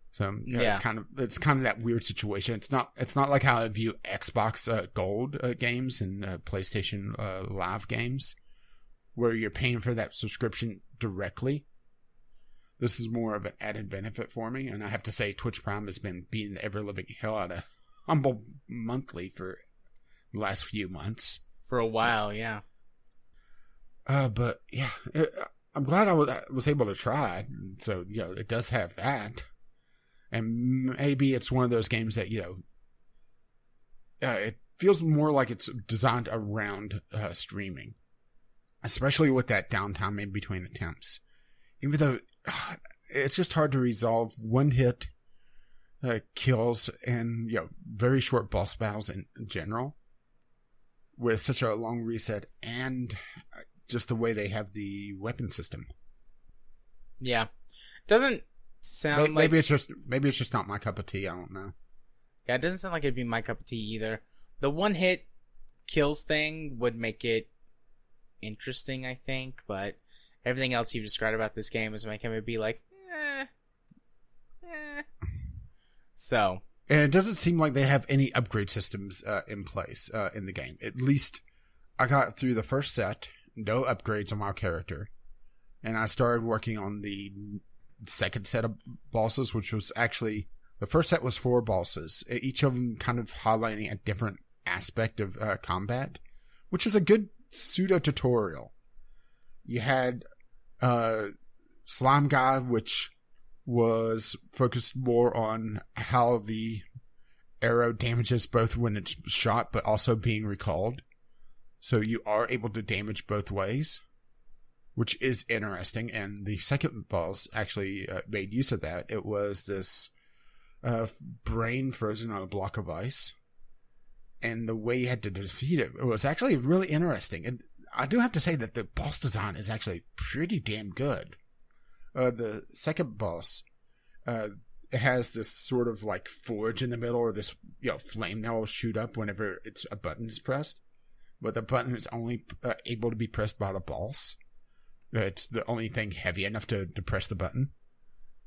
So it's kind of that weird situation. It's not like how I view Xbox Gold games and PlayStation Live games, where you're paying for that subscription directly. This is more of an added benefit for me, and I have to say Twitch Prime has been beating the ever-living hell out of Humble Monthly for the last few months. For a while, yeah. But yeah, I'm glad I was able to try it. So, it does have that. And maybe it's one of those games that, it feels more like it's designed around streaming. Especially with that downtime in between attempts. Even though it's just hard to resolve one-hit kills and, very short boss battles in general. With such a long reset and just the way they have the weapon system. Yeah. Doesn't sound maybe it's just not my cup of tea. I don't know. Yeah, it doesn't sound like it'd be my cup of tea either. The one hit kills thing would make it interesting, I think, but everything else you've described about this game is making me be like, So. And it doesn't seem like they have any upgrade systems in place in the game. At least I got through the first set, no upgrades on my character. And I started working on the second set of bosses, which was actually... The first set was 4 bosses, each of them kind of highlighting a different aspect of combat, which is a good pseudo-tutorial. You had Slime Guy, which was focused more on how the arrow damages both when it's shot but also being recalled. So you are able to damage both ways. which is interesting. And the second boss actually made use of that. It was this brain frozen on a block of ice. And the way you had to defeat it was actually really interesting. And I do have to say that the boss design is actually pretty damn good. The second boss, it has this sort of like forge in the middle, or this flame that will shoot up whenever a button is pressed. But the button is only able to be pressed by the boss. It's the only thing heavy enough to press the button.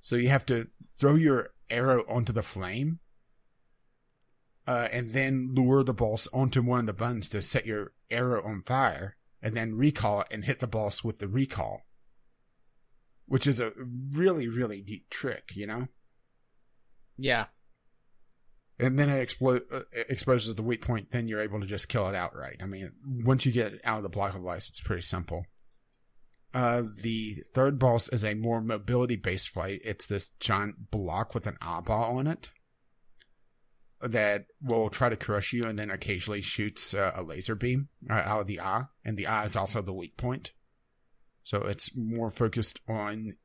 So you have to throw your arrow onto the flame, and then lure the boss onto one of the buttons to set your arrow on fire, and then recall it and hit the boss with the recall. Which is a really, really neat trick, Yeah. And then it exposes the weak point, then you're able to just kill it outright. I mean, once you get it out of the block of ice, it's pretty simple. The third boss is a more mobility-based fight. It's this giant block with an eyeball on it that will try to crush you and then occasionally shoots a laser beam out of the eye. And the eye is also the weak point. So it's more focused on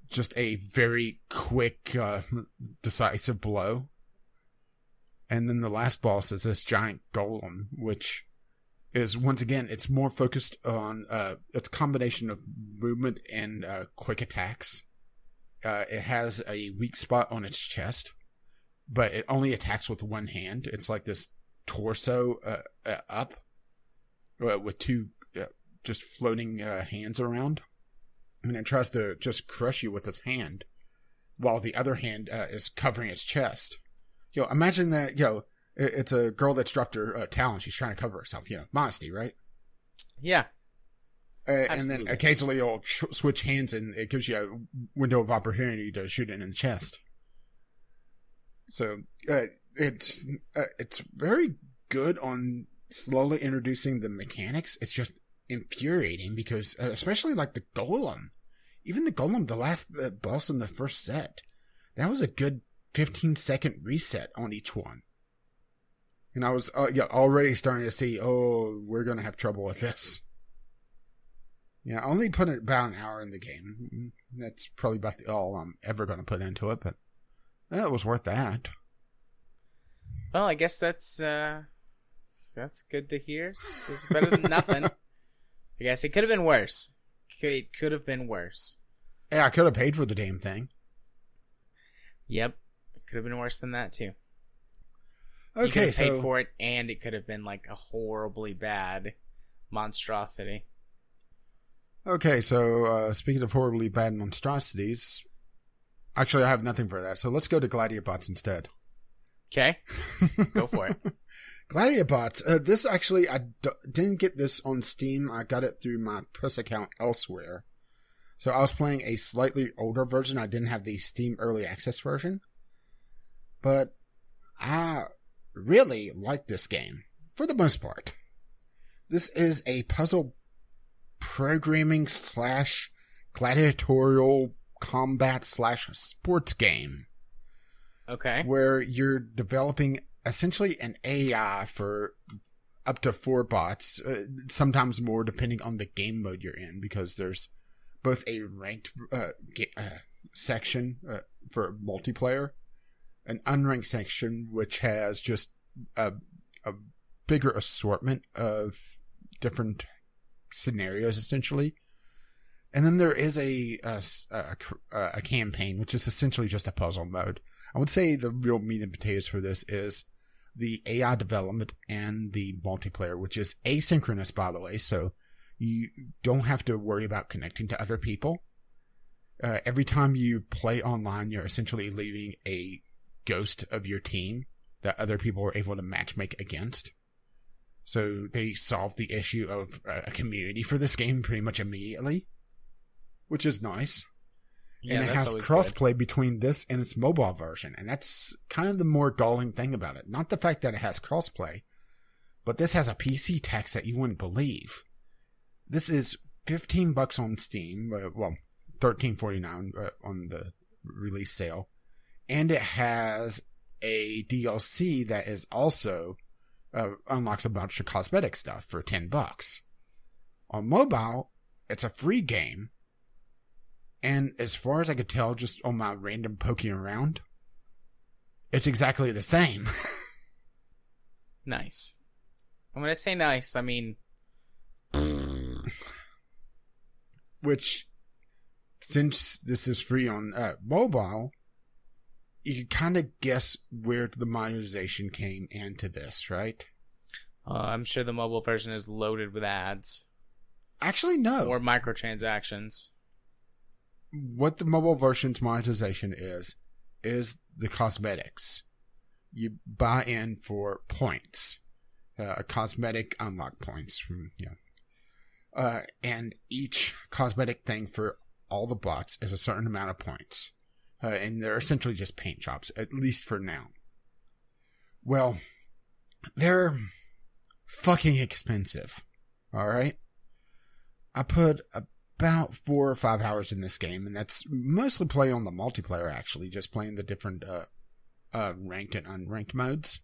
just a very quick, decisive blow. And then the last boss is this giant golem, which is, once again, it's more focused on its combination of movement and quick attacks. It has a weak spot on its chest, but it only attacks with one hand. It's like this torso up with two just floating hands around. And it tries to just crush you with its hand, while the other hand is covering its chest. Imagine that, it's a girl that's dropped her talent. She's trying to cover herself, modesty, right? Yeah. And then occasionally you'll switch hands and it gives you a window of opportunity to shoot it in the chest. So it's very good on slowly introducing the mechanics. It's just infuriating because, especially like the golem, even the golem, the last boss in the first set, that was a good 15-second reset on each one. And I was already starting to see, we're going to have trouble with this. Yeah, I only put about an hour in the game. That's probably about all I'm ever going to put into it, but it was worth that. Well, I guess that's good to hear. It's better than nothing. I guess it could have been worse. It could have been worse. Yeah, I could have paid for the damn thing. Yep. It could have been worse than that, too. Okay, you could have paid for it, and it could have been like a horribly bad monstrosity. Okay, so speaking of horribly bad monstrosities, actually I have nothing for that, so let's go to Gladiabots instead. Okay, go for it. Gladiabots, this actually, I didn't get this on Steam, I got it through my press account elsewhere. So I was playing a slightly older version, I didn't have the Steam Early Access version. But I really like this game, for the most part. This is a puzzle programming / gladiatorial combat / sports game. Okay. Where you're developing essentially an AI for up to 4 bots, sometimes more depending on the game mode you're in, because there's both a ranked section for multiplayer, an unranked section which has just a bigger assortment of different scenarios, essentially. And then there is a campaign, which is essentially just a puzzle mode. I would say the real meat and potatoes for this is the AI development and the multiplayer, which is asynchronous, by the way, so you don't have to worry about connecting to other people. Every time you play online, you're essentially leaving a ghost of your team that other people are able to matchmake against. So they solve the issue of a community for this game pretty much immediately, which is nice. Yeah, and it has crossplay between this and its mobile version, and that's kind of the more galling thing about it. Not the fact that it has crossplay, but this has a PC tax that you wouldn't believe. This is $15 on Steam, well, $13.49 on the release sale, and it has a DLC that is also unlocks a bunch of cosmetic stuff for $10. On mobile, it's a free game. And as far as I could tell, just on my random poking around, it's exactly the same. Nice. When I say nice, I mean... Which, since this is free on mobile, you can kind of guess where the monetization came into this, right? I'm sure the mobile version is loaded with ads. Actually, no. Or microtransactions. What the mobile version's monetization is the cosmetics. You buy in for points. Cosmetic unlock points. And each cosmetic thing for all the bots is a certain amount of points. And they're essentially just paint jobs, at least for now. Well, they're fucking expensive. Alright? I put about 4 or 5 hours in this game, and that's mostly playing on the multiplayer, actually, just playing the different ranked and unranked modes.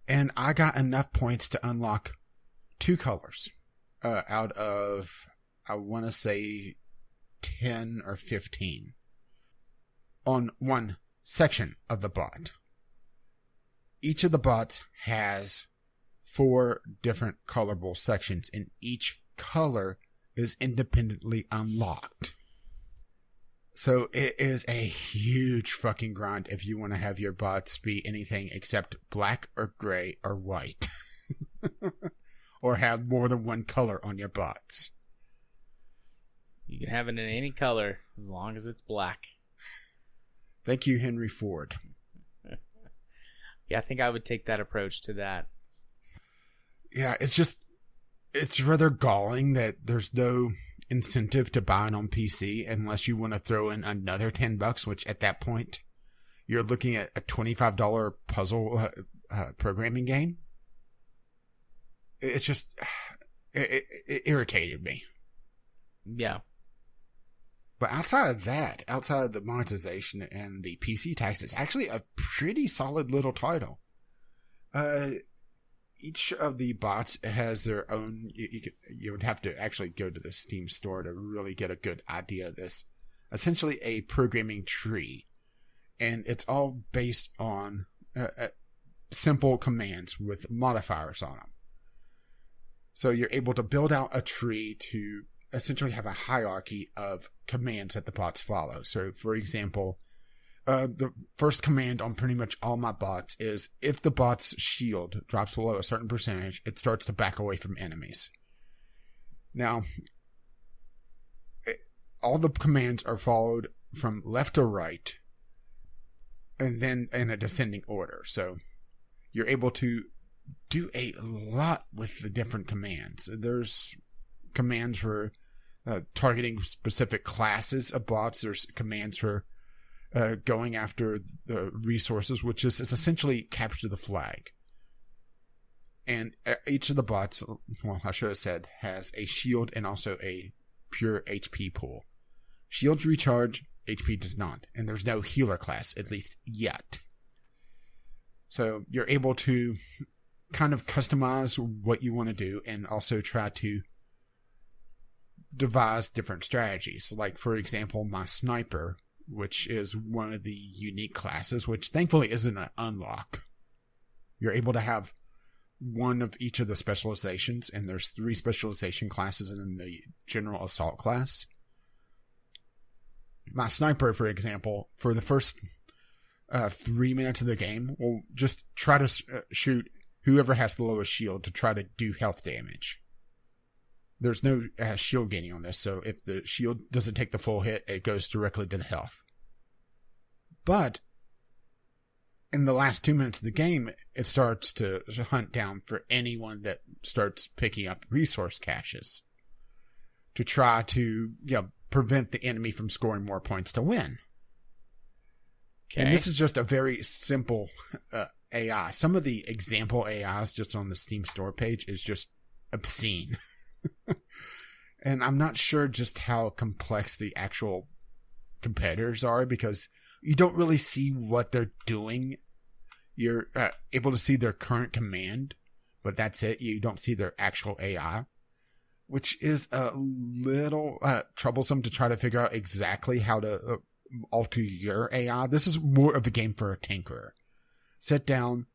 And I got enough points to unlock 2 colors out of, I want to say, 10 or 15 on one section of the bot. Each of the bots has 4 different colorable sections, and each color is independently unlocked. So it is a huge fucking grind if you want to have your bots be anything except black or gray or white. Or have more than one color on your bots. You can have it in any color as long as it's black. Thank you, Henry Ford. Yeah, I think I would take that approach to that. Yeah, it's rather galling that there's no incentive to buy it on PC unless you want to throw in another $10, which at that point, you're looking at a $25 puzzle programming game. It's just, it irritated me. Yeah. But outside of that, outside of the monetization and the PC tax, it's actually a pretty solid little title. Each of the bots has their own, you would have to actually go to the Steam store to really get a good idea of this. Essentially a programming tree. And it's all based on simple commands with modifiers on them. So you're able to build out a tree to essentially have a hierarchy of commands that the bots follow. So, for example, the first command on pretty much all my bots is if the bot's shield drops below a certain percentage, it starts to back away from enemies. Now, all the commands are followed from left to right and then in a descending order. So you're able to do a lot with the different commands. There's commands for targeting specific classes of bots. There's commands for going after the resources, which is essentially capture the flag. And each of the bots, well, I should have said, has a shield and also a pure HP pool. Shields recharge, HP does not. And there's no healer class, at least yet. So you're able to kind of customize what you want to do and also try to devise different strategies. Like, for example, my sniper, which is one of the unique classes, which thankfully isn't an unlock. You're able to have one of each of the specializations, and there's 3 specialization classes in the general assault class. My sniper, for example, for the first 3 minutes of the game, will just try to shoot whoever has the lowest shield to try to do health damage. There's no shield gaining on this, so if the shield doesn't take the full hit, it goes directly to the health. But in the last 2 minutes of the game, it starts to hunt down for anyone that starts picking up resource caches to try to prevent the enemy from scoring more points to win. Okay. And this is just a very simple AI. Some of the example AIs just on the Steam store page is just obscene. And I'm not sure just how complex the actual competitors are because you don't really see what they're doing. You're able to see their current command, but that's it. You don't see their actual AI. which is a little troublesome to try to figure out exactly how to alter your AI. This is more of a game for a tinkerer. Sit down,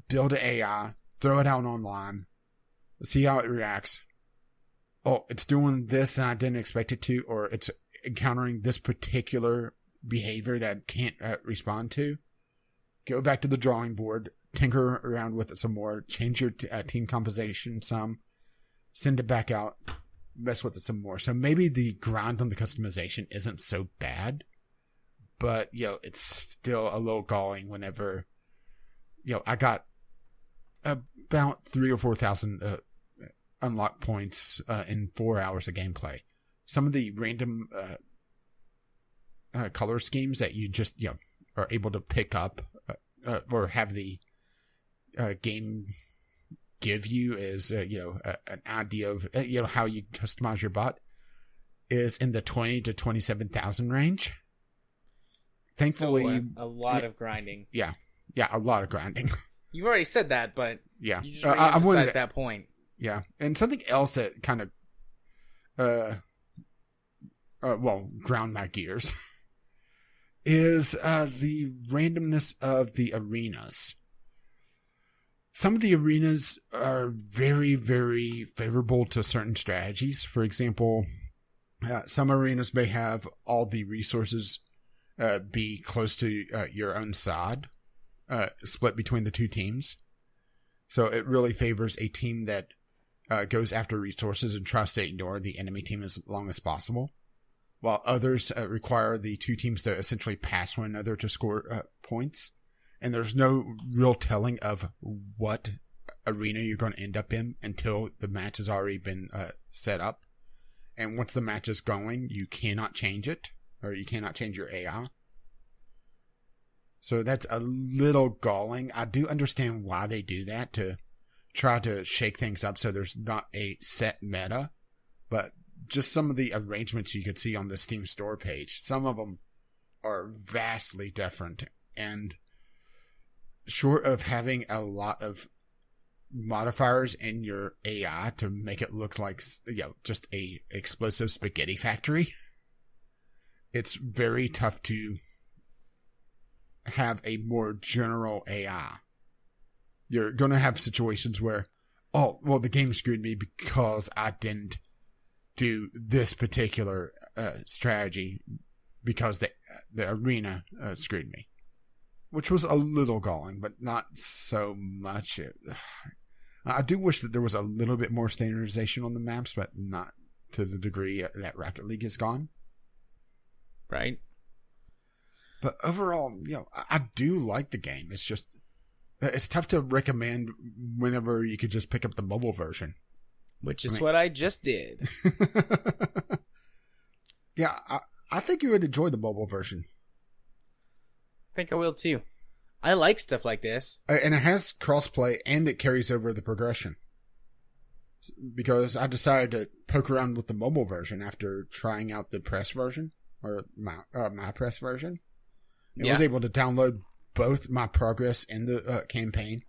build an AI, throw it out online, see how it reacts. Oh, it's doing this and I didn't expect it to, or it's encountering this particular behavior that it can't respond to. Go back to the drawing board, tinker around with it some more, change your team composition some, send it back out, mess with it some more. So maybe the grind on the customization isn't so bad, but, it's still a little galling whenever, I got about 3,000 or 4,000 unlock points in 4 hours of gameplay. Some of the random color schemes that you just, are able to pick up or have the game give you as, an idea of, how you customize your bot is in the 20 to 27,000 range. Thankfully, so a lot of grinding. Yeah, a lot of grinding. You've already said that, but yeah, you just re-emphasize that point. Yeah, and something else that kind of, ground my gears is the randomness of the arenas. Some of the arenas are very, very favorable to certain strategies. For example, some arenas may have all the resources be close to your own side, split between the two teams. So it really favors a team that goes after resources and tries to ignore the enemy team as long as possible, while others require the two teams to essentially pass one another to score points. And there's no real telling of what arena you're going to end up in until the match has already been set up. And once the match is going, you cannot change it, or you cannot change your AI. So that's a little galling. I do understand why they do that, to try to shake things up so there's not a set meta. But just some of the arrangements you could see on the Steam store page, some of them are vastly different. And short of having a lot of modifiers in your AI to make it look like, just a explosive spaghetti factory, it's very tough to have a more general AI. You're going to have situations where, the game screwed me because I didn't do this particular strategy because the arena screwed me. Which was a little galling, but not so much. I do wish that there was a little bit more standardization on the maps, but not to the degree that Rocket League has gone. Right. But overall, I do like the game. It's just, it's tough to recommend whenever you could just pick up the mobile version. Which is what I just did. Yeah, I think you would enjoy the mobile version. I think I will too. I like stuff like this. And it has crossplay, and it carries over the progression. Because I decided to poke around with the mobile version after trying out the press version, or my press version. I was able to download both my progress in the campaign,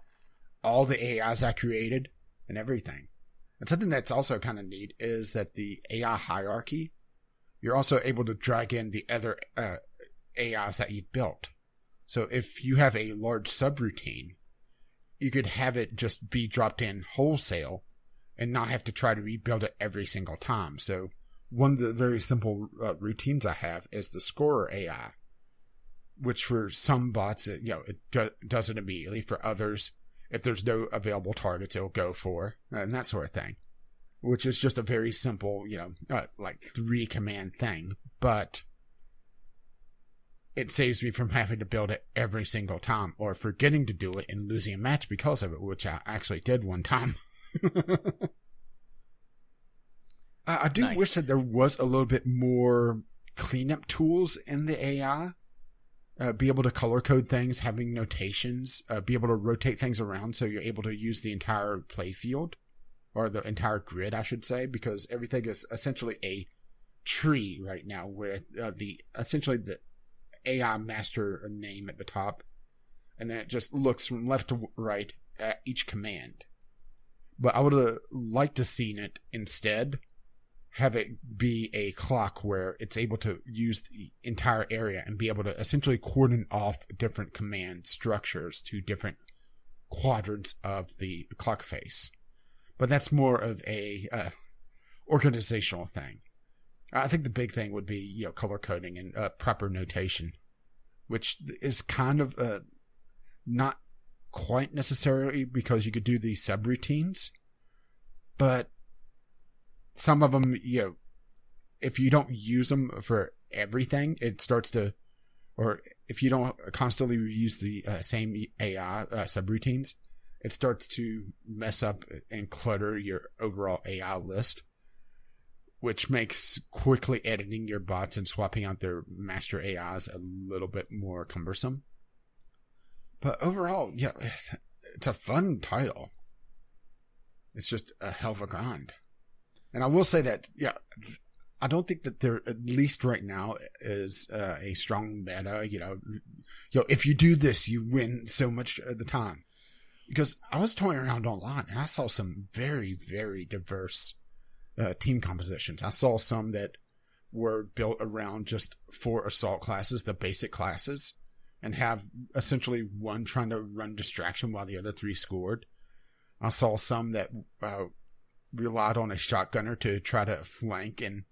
all the AIs I created, and everything. And something that's also kind of neat is that the AI hierarchy, you're also able to drag in the other AIs that you've built. So if you have a large subroutine, you could have it just be dropped in wholesale and not have to try to rebuild it every single time. So one of the very simple routines I have is the scorer AI, which for some bots, it does it immediately. For others, if there's no available targets, it'll go for, and that sort of thing, which is just a very simple, 3-command thing. But it saves me from having to build it every single time, or forgetting to do it and losing a match because of it, which I actually did one time. I do wish that there was a little bit more cleanup tools in the AI. Be able to color code things, having notations, be able to rotate things around so you're able to use the entire playfield, or the entire grid, I should say, because everything is essentially a tree right now, where essentially the AI master name at the top, and then it just looks from left to right at each command. But I would have liked to seen it instead have it be a clock where it's able to use the entire area and be able to essentially cordon off different command structures to different quadrants of the clock face. But that's more of a organizational thing. I think the big thing would be, color coding and proper notation, which is kind of not quite necessary because you could do these subroutines, but some of them, if you don't use them for everything, it starts to, or if you don't constantly use the same AI subroutines, it starts to mess up and clutter your overall AI list, which makes quickly editing your bots and swapping out their master AIs a little bit more cumbersome. But overall, it's a fun title. It's just a hell of a grind. And I will say that, I don't think that there, at least right now, is a strong meta. If you do this, you win so much of the time. Because I was toying around online and I saw some very, very diverse team compositions. I saw some that were built around just 4 assault classes, the basic classes, and have essentially one trying to run distraction while the other 3 scored. I saw some that relied on a shotgunner to try to flank and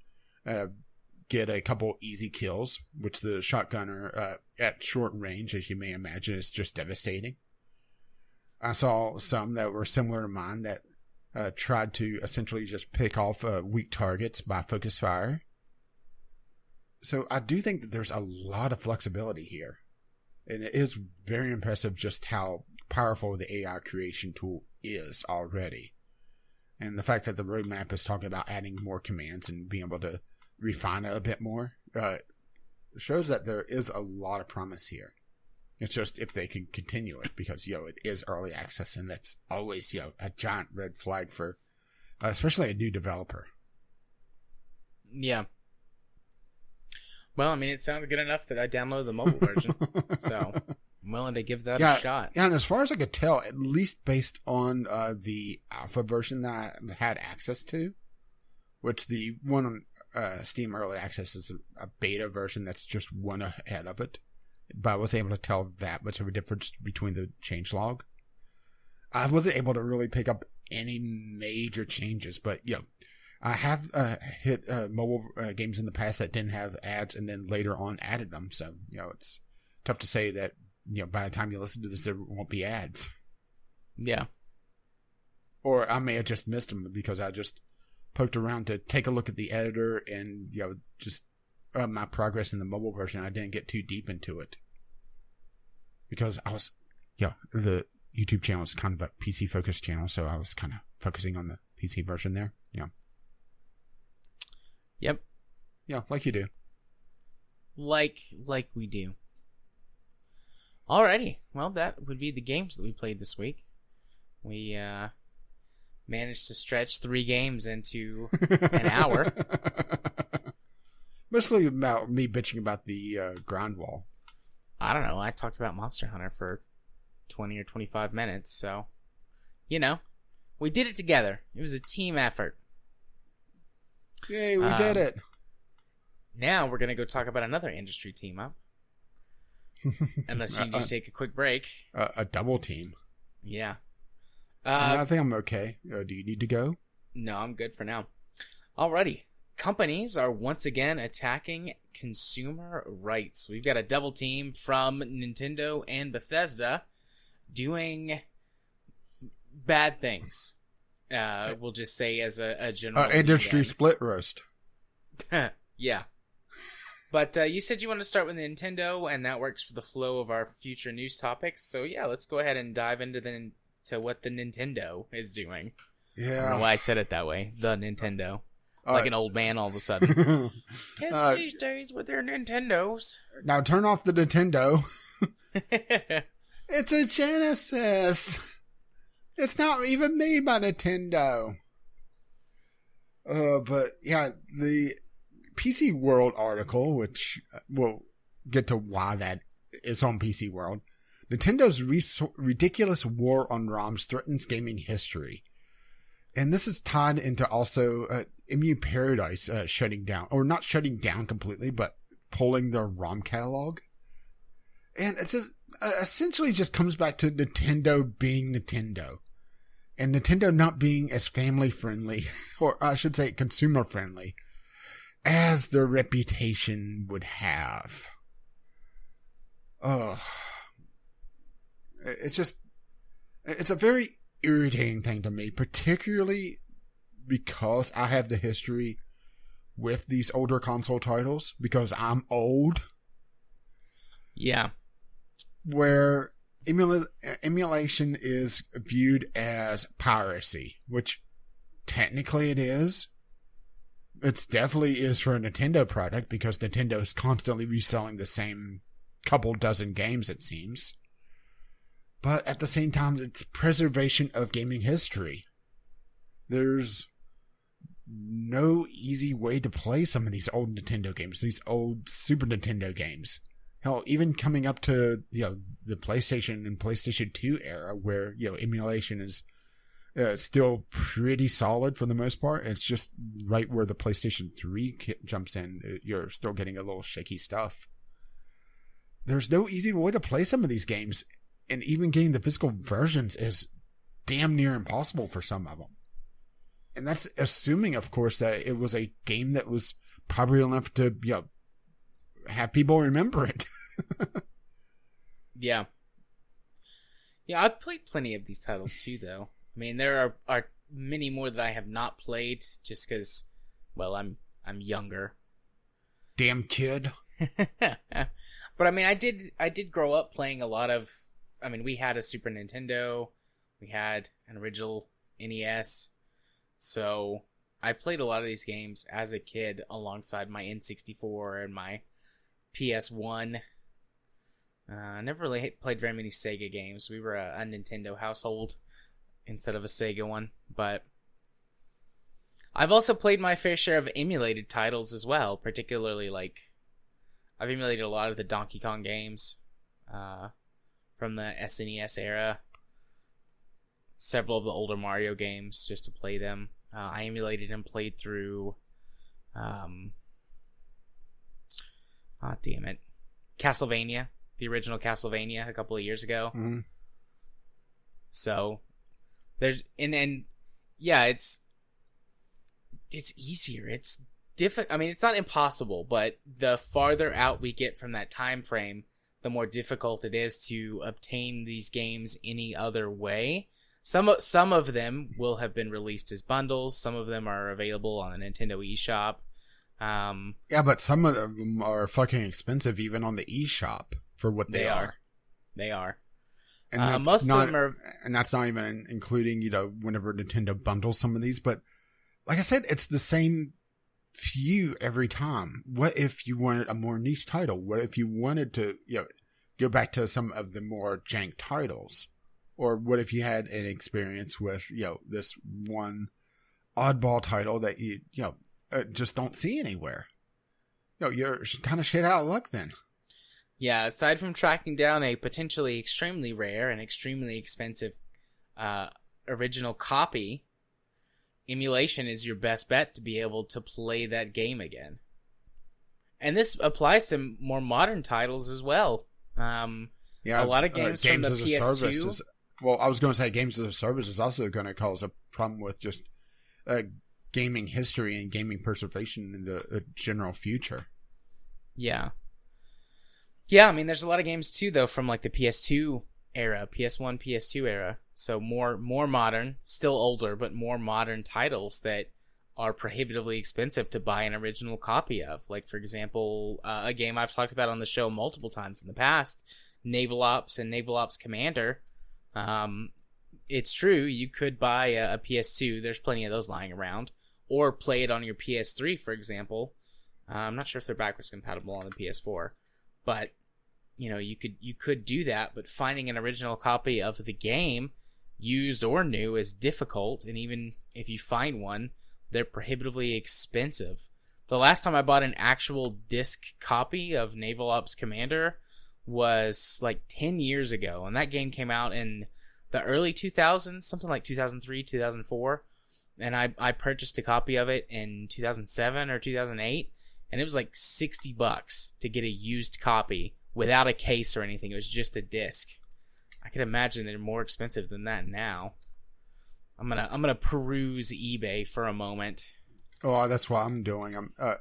get a couple easy kills, which the shotgunner at short range, as you may imagine, is just devastating. I saw some that were similar to mine that tried to essentially just pick off weak targets by focus fire. So I do think that there's a lot of flexibility here. And it is very impressive just how powerful the AI creation tool is already. And the fact that the roadmap is talking about adding more commands and being able to refine it a bit more shows that there is a lot of promise here. It's just if they can continue it, because, it is early access, and that's always, a giant red flag for especially a new developer. Yeah. Well, I mean, it sounded good enough that I downloaded the mobile version, so I'm willing to give that a shot. Yeah, and as far as I could tell, at least based on the alpha version that I had access to, which the one on Steam Early Access is a beta version that's just one ahead of it, but I was able to tell that much of a difference between the changelog. I wasn't able to really pick up any major changes, but, I have hit mobile games in the past that didn't have ads and then later on added them. So, it's tough to say that, by the time you listen to this, there won't be ads. Yeah. Or I may have just missed them because I just poked around to take a look at the editor and, just my progress in the mobile version. I didn't get too deep into it because I was, the YouTube channel is kind of a PC focused channel. So I was kind of focusing on the PC version there. Yep. Yeah, like you do. Like we do. Alrighty. Well, that would be the games that we played this week. We managed to stretch 3 games into an hour. Mostly about me bitching about the ground wall. I don't know. I talked about Monster Hunter for 20 or 25 minutes, so, we did it together. It was a team effort. Yay, we did it. Now we're going to go talk about another industry team up. Unless you need to take a quick break. A double team. Yeah. I think I'm okay. Do you need to go? No, I'm good for now. Alrighty. Companies are once again attacking consumer rights. We've got a double team from Nintendo and Bethesda doing bad things. We'll just say as a general industry split roast. Yeah. But you said you want to start with Nintendo, and that works for the flow of our future news topics. So yeah, let's go ahead and dive into what the Nintendo is doing. Yeah. I don't know why I said it that way. The Nintendo. Like an old man all of a sudden. Kids these days with their Nintendos. Now turn off the Nintendo. It's a Genesis. It's not even made by Nintendo. But yeah, the PC World article, which we'll get to why that is on PC World. Nintendo's ridiculous war on ROMs threatens gaming history. And this is tied into also Emu Paradise shutting down, or not shutting down completely, but pulling their ROM catalog. And it just essentially just comes back to Nintendo being Nintendo. And Nintendo not being as family friendly, or I should say consumer friendly, as their reputation would have. Oh. It's a very irritating thing to me, particularly because I have the history with these older console titles, because I'm old. Yeah. Where emulation is viewed as piracy, which technically it is. It definitely is for a Nintendo product, because Nintendo is constantly reselling the same couple dozen games, it seems. But at the same time, it's preservation of gaming history. There's no easy way to play some of these old Nintendo games, these old Super Nintendo games. Hell, even coming up to, the PlayStation and PlayStation 2 era, where, emulation is still pretty solid for the most part. It's just right where the PlayStation 3 jumps in, you're still getting a little shaky stuff. There's no easy way to play some of these games, and even getting the physical versions is damn near impossible for some of them. And that's assuming, of course, that it was a game that was popular enough to, have people remember it. Yeah. Yeah, I've played plenty of these titles too, though. I mean, there are many more that I have not played, just because, well, I'm younger. Damn kid. But I mean, I did grow up playing a lot of. I mean, we had a Super Nintendo, we had an original NES, so I played a lot of these games as a kid alongside my N64 and my PS1. I never really played very many Sega games. We were a Nintendo household instead of a Sega one, but I've also played my fair share of emulated titles as well, particularly I've emulated a lot of the Donkey Kong games from the SNES era, several of the older Mario games just to play them. I emulated and played through Castlevania, the original Castlevania, a couple of years ago. Mm-hmm. So there's yeah, it's easier. It's difficult. I mean, it's not impossible, but the farther out we get from that time frame, the more difficult it is to obtain these games any other way. Some of them will have been released as bundles. Some of them are available on the Nintendo eShop. Yeah, but some of them are fucking expensive, even on the eShop for what they are. They are. And that's most not, of them are. And that's not even including, whenever Nintendo bundles some of these. But like I said, it's the same few every time. What if you wanted a more niche title? What if you wanted to, go back to some of the more jank titles? Or what if you had an experience with, this one oddball title that you just don't see anywhere? You're kind of shit out of luck then. Yeah, aside from tracking down a potentially extremely rare and extremely expensive original copy, emulation is your best bet to be able to play that game again. And this applies to more modern titles as well. Yeah, a lot of games from the PS2. Well, I was going to say games as a service is also going to cause a problem with just gaming history and gaming preservation in the general future. Yeah. Yeah, I mean, there's a lot of games too, though, from the PS2 era, PS1, PS2 era. So more modern, still older, but more modern titles that are prohibitively expensive to buy an original copy of. Like, for example, a game I've talked about on the show multiple times in the past, Naval Ops and Naval Ops Commander. It's true, you could buy a PS2. There's plenty of those lying around. Or play it on your PS3, for example. I'm not sure if they're backwards compatible on the PS4. But, you could do that, but finding an original copy of the game, used or new, is difficult. And even if you find one, they're prohibitively expensive. The last time I bought an actual disc copy of Naval Ops Commander was 10 years ago. And that game came out in the early 2000s, something like 2003, 2004. and I purchased a copy of it in 2007 or 2008, and it was like $60 to get a used copy without a case or anything. It was just a disc. I can imagine they're more expensive than that now. I'm gonna peruse eBay for a moment. Oh, that's what I'm doing. I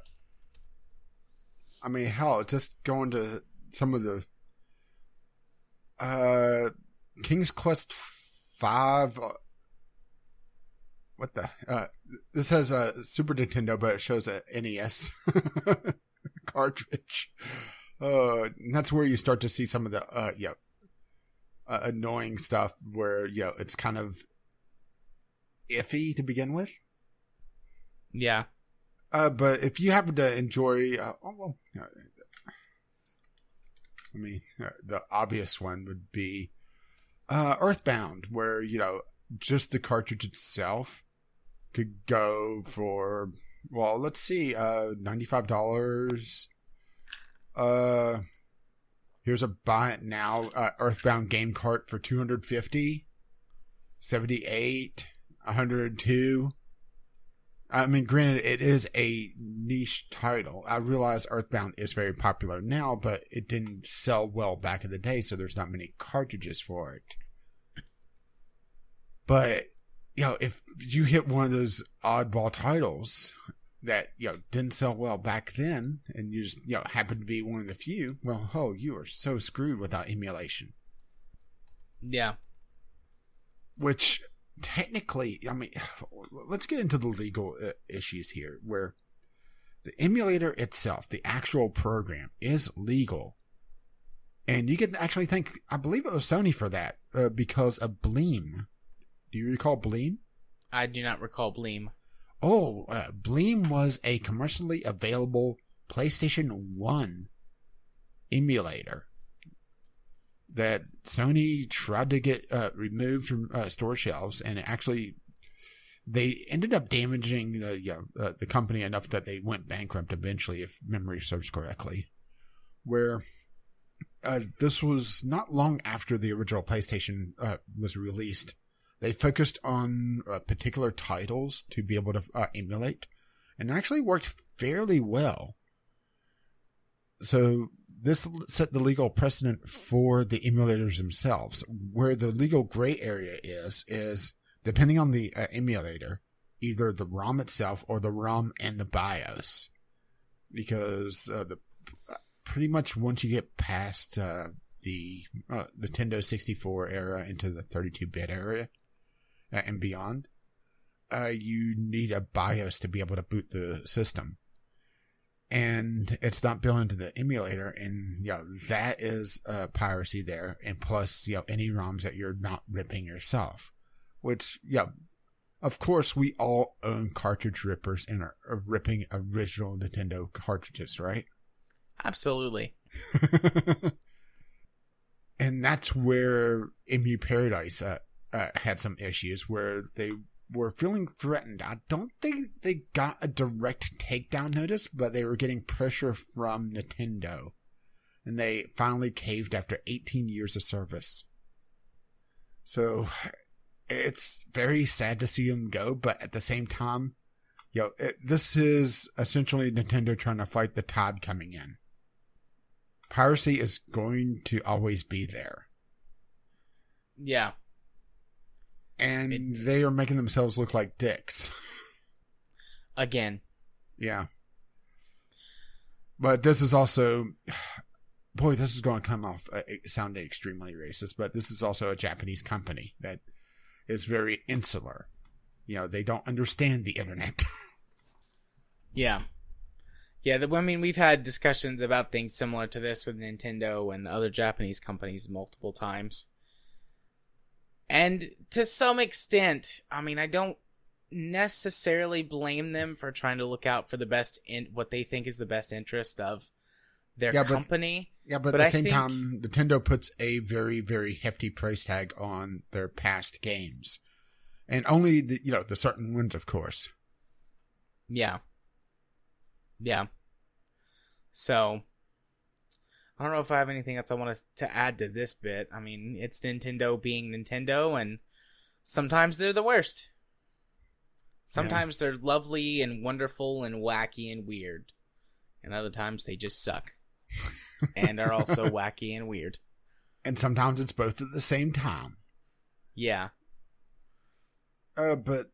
mean, hell, just going to some of the King's Quest 5. What the? This has a Super Nintendo, but it shows a NES cartridge. And that's where you start to see some of the annoying stuff where it's kind of iffy to begin with. Yeah. But if you happen to enjoy, the obvious one would be Earthbound, where just the cartridge itself could go for, well, let's see, $95. Here's a buy it now Earthbound game cart for $250, $78, $102. I mean, granted, it is a niche title. I realize Earthbound is very popular now, but it didn't sell well back in the day, so there's not many cartridges for it. But, if you hit one of those oddball titles that, didn't sell well back then, and you just, happen to be one of the few, well, you are so screwed without emulation. Yeah. Which, technically, I mean, let's get into the legal issues here, where the emulator itself, the actual program, is legal. And you can actually thank, I believe it was Sony for that, because of Bleem. Do you recall Bleem? I do not recall Bleem. Oh, Bleem was a commercially available PlayStation 1 emulator that Sony tried to get removed from store shelves, and they ended up damaging the company enough that they went bankrupt eventually, if memory serves correctly. Where this was not long after the original PlayStation was released. They focused on particular titles to be able to emulate, and actually worked fairly well. So this set the legal precedent for the emulators themselves. Where the legal gray area is depending on the emulator, either the ROM itself or the ROM and the BIOS. Because pretty much once you get past the Nintendo 64 era into the 32-bit area and beyond, you need a BIOS to be able to boot the system. And it's not built into the emulator, and that is piracy there. And plus, any ROMs that you're not ripping yourself, which of course we all own cartridge rippers and are ripping original Nintendo cartridges, right? Absolutely. And that's where Emu Paradise had some issues where they were feeling threatened. I don't think they got a direct takedown notice, but they were getting pressure from Nintendo. And they finally caved after 18 years of service. So it's very sad to see them go, but at the same time, this is essentially Nintendo trying to fight the tide coming in. Piracy is going to always be there. Yeah. And they are making themselves look like dicks. Again. Yeah. But this is also... Boy, this is going to come off sounding extremely racist, but this is also a Japanese company that is very insular. They don't understand the internet. Yeah. Yeah, I mean, we've had discussions about things similar to this with Nintendo and other Japanese companies multiple times. And to some extent, I mean, I don't necessarily blame them for trying to look out for the best in what they think is the best interest of their company. But at the same time, Nintendo puts a very, very hefty price tag on their past games. And only the certain ones, of course. Yeah. Yeah. So, I don't know if I have anything else I want to add to this bit. I mean, it's Nintendo being Nintendo, and sometimes they're the worst. Sometimes they're lovely and wonderful and wacky and weird. And other times they just suck. And are also wacky and weird. And sometimes it's both at the same time. Yeah. But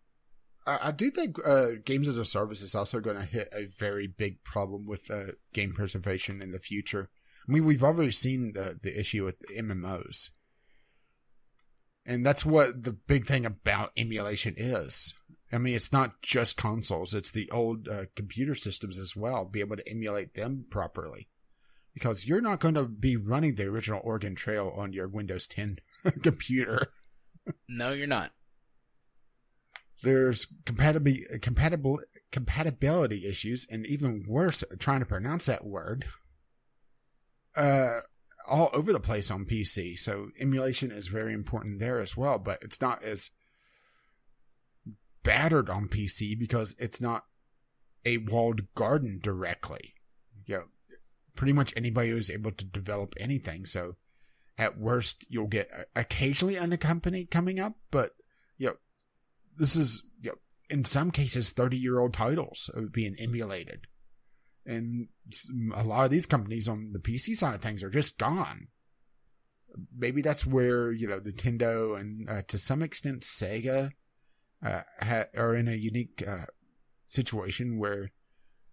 I do think games as a service is also going to hit a very big problem with game preservation in the future. I mean, we've already seen the issue with MMOs. And that's what the big thing about emulation is. I mean, it's not just consoles. It's the old computer systems as well. Be able to emulate them properly. Because you're not going to be running the original Oregon Trail on your Windows 10 computer. No, you're not. There's compatibility issues, and even worse, trying to pronounce that word, all over the place on PC. So emulation is very important there as well, but it's not as battered on PC because it's not a walled garden directly. You know, pretty much anybody is able to develop anything. So at worst, you'll get occasionally an company coming up, but this is, in some cases, 30-year-old titles being emulated. And a lot of these companies on the PC side of things are just gone. Maybe that's where, Nintendo and to some extent Sega are in a unique situation where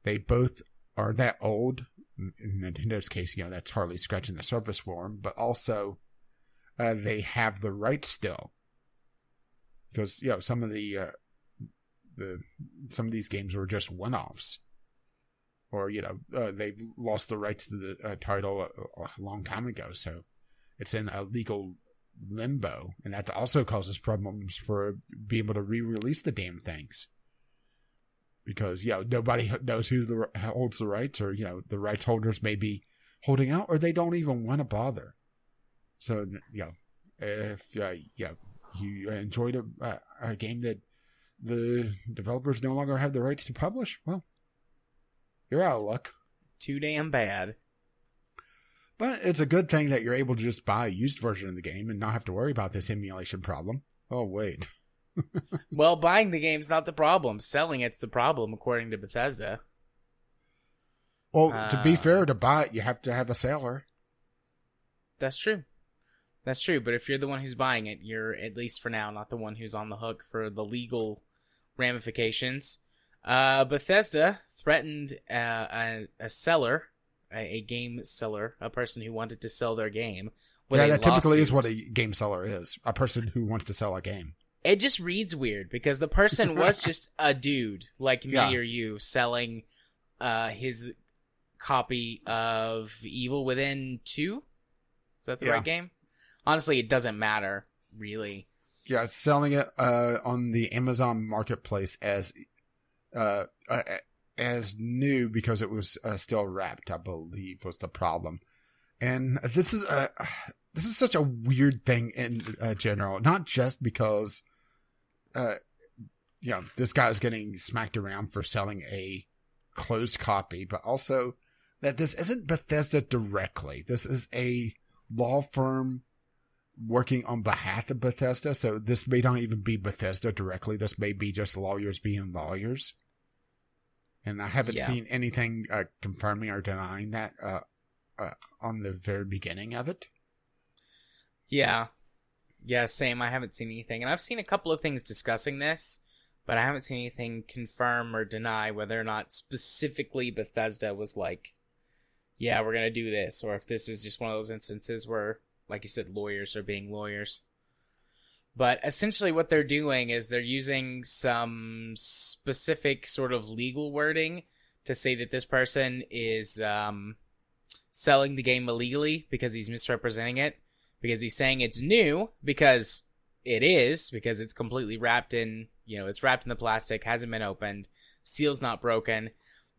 they both are that old. In Nintendo's case, that's hardly scratching the surface for them, but also they have the rights still. Because some of some of these games were just one-offs, or they lost the rights to the title a long time ago, so it's in a legal limbo, and that also causes problems for being able to re-release the damn things. Because nobody knows who holds the rights, or the rights holders may be holding out, or they don't even want to bother. So if you enjoyed a game that the developers no longer have the rights to publish, well, you're out of luck. Too damn bad. But it's a good thing that you're able to just buy a used version of the game and not have to worry about this emulation problem. Oh, wait. Well, buying the game's not the problem. Selling it's the problem, according to Bethesda. Well, to be fair, to buy it, you have to have a seller. That's true. That's true, but if you're the one who's buying it, you're, at least for now, not the one who's on the hook for the legal ramifications. Bethesda threatened a seller, a game seller, a person who wanted to sell their game. With that typically is what a game seller is, a person who wants to sell a game. It just reads weird, because the person was just a dude, like me or you, selling his copy of Evil Within 2? Is that the right game? Honestly, it doesn't matter, really. Yeah, it's selling it on the Amazon Marketplace as new because it was still wrapped, I believe, was the problem. And this is such a weird thing in general, not just because this guy is getting smacked around for selling a closed copy, but also that this isn't Bethesda directly. This is a law firm working on behalf of Bethesda, so this may not even be Bethesda directly. This may be just lawyers being lawyers. And I haven't seen anything confirming or denying that on the very beginning of it. Yeah, same. I haven't seen anything. And I've seen a couple of things discussing this, but I haven't seen anything confirm or deny whether or not specifically Bethesda was like, yeah, we're going to do this, or if this is just one of those instances where, like you said, lawyers are being lawyers. But essentially what they're doing is they're using some specific sort of legal wording to say that this person is selling the game illegally because he's misrepresenting it, because he's saying it's new, because it is, because it's completely wrapped in, it's wrapped in the plastic, hasn't been opened, seal's not broken,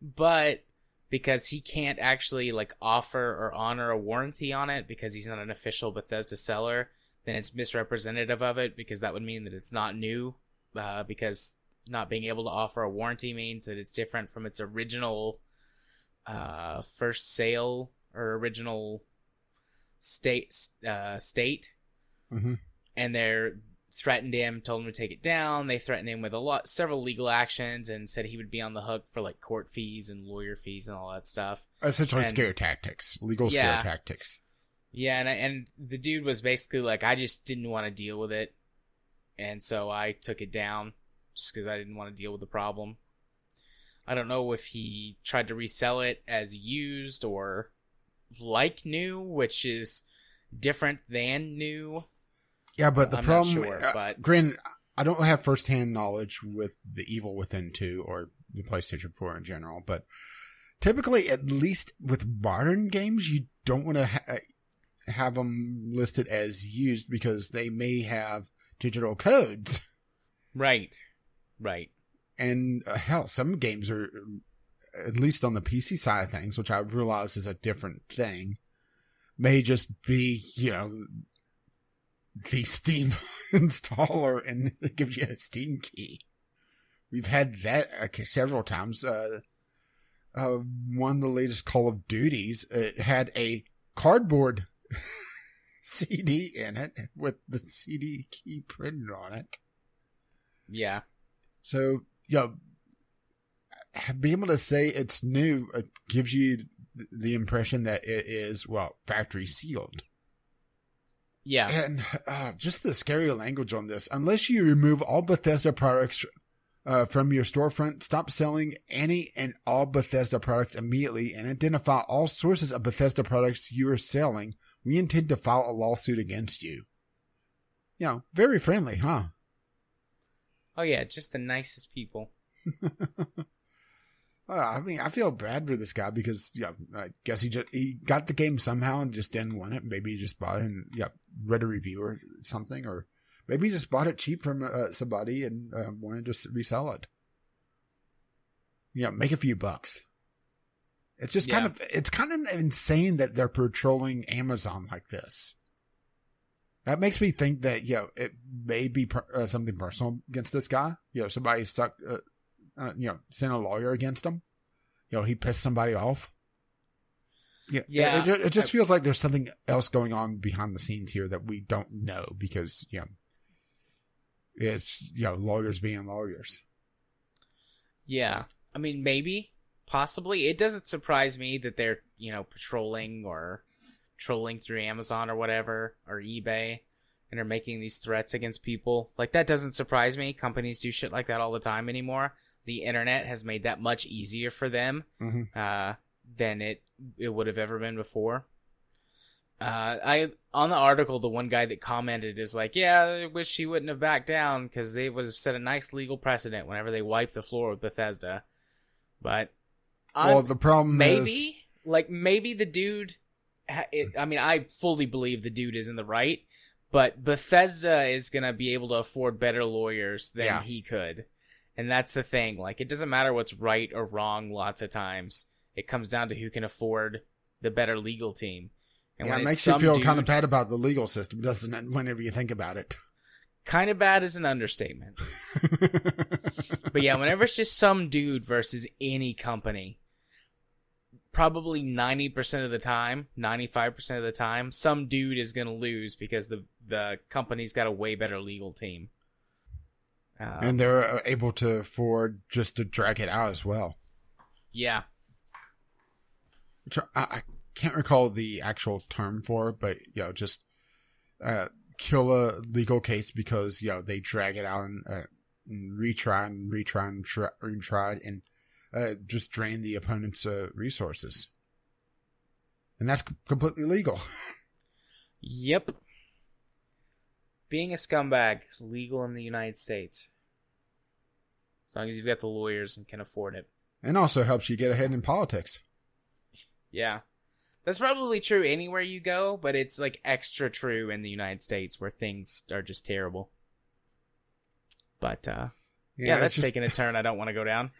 but because he can't actually offer or honor a warranty on it because he's not an official Bethesda seller, then it's misrepresentative of it, because that would mean that it's not new, because not being able to offer a warranty means that it's different from its original first sale or original state. Mm-hmm. And they're threatened him, told him to take it down. They threatened him with several legal actions and said he would be on the hook for like court fees and lawyer fees and all that stuff. Essentially scare tactics, legal scare tactics. Yeah, and the dude was basically like, I just didn't want to deal with it, and so I took it down just because I didn't want to deal with the problem. I don't know if he tried to resell it as used or like new, which is different than new. Yeah, but the I'm problem, not sure, but granted, I don't have firsthand knowledge with the Evil Within 2 or the PlayStation 4 in general, but typically, at least with modern games, you don't want to have them listed as used because they may have digital codes. Right. And hell, some games are, at least on the PC side of things, which I realize is a different thing, may just be, the Steam installer, and it gives you a Steam key. We've had that several times. One of the latest Call of Duties, it had a cardboard CD in it with the CD key printed on it. Yeah. So, being able to say it's new gives you the impression that it is, factory sealed. Yeah. And just the scary language on this. Unless you remove all Bethesda products from your storefront, stop selling any and all Bethesda products immediately, and identify all sources of Bethesda products you are selling, we intend to file a lawsuit against you. Very friendly, huh? Oh, yeah, just the nicest people. I feel bad for this guy because, I guess he got the game somehow and just didn't want it. Maybe he just bought it and, read a review or something. Or maybe he just bought it cheap from somebody and wanted to resell it. Make a few bucks. It's just kind of insane that they're patrolling Amazon like this. That makes me think that, it may be something personal against this guy. Somebody sent a lawyer against him. He pissed somebody off. Yeah. It just feels like there's something else going on behind the scenes here that we don't know because, it's, lawyers being lawyers. Yeah. I mean, maybe, possibly. It doesn't surprise me that they're, patrolling or trolling through Amazon or whatever, or eBay, and are making these threats against people. Like, that doesn't surprise me. Companies do shit like that all the time anymore. The internet has made that much easier for them than it would have ever been before. On the article, the one guy that commented is like, yeah, I wish he wouldn't have backed down because they would have set a nice legal precedent whenever they wipe the floor with Bethesda. But the problem is... maybe the dude... I fully believe the dude is in the right, but Bethesda is going to be able to afford better lawyers than he could. And that's the thing. Like, it doesn't matter what's right or wrong lots of times. It comes down to who can afford the better legal team. And it makes you feel kind of bad about the legal system, doesn't it, whenever you think about it? Kind of bad is an understatement. But yeah, whenever it's just some dude versus any company, probably 90% of the time, 95% of the time, some dude is going to lose because the company's got a way better legal team. And they're able to afford just to drag it out as well. Yeah. Which I can't recall the actual term for it, but, just kill a legal case because, they drag it out and retry and just drain the opponent's resources. And that's completely legal. Yep. Being a scumbag is legal in the United States. As long as you've got the lawyers and can afford it. And also helps you get ahead in politics. Yeah. That's probably true anywhere you go, but it's like extra true in the United States where things are just terrible. But, that's just... taking a turn I don't want to go down.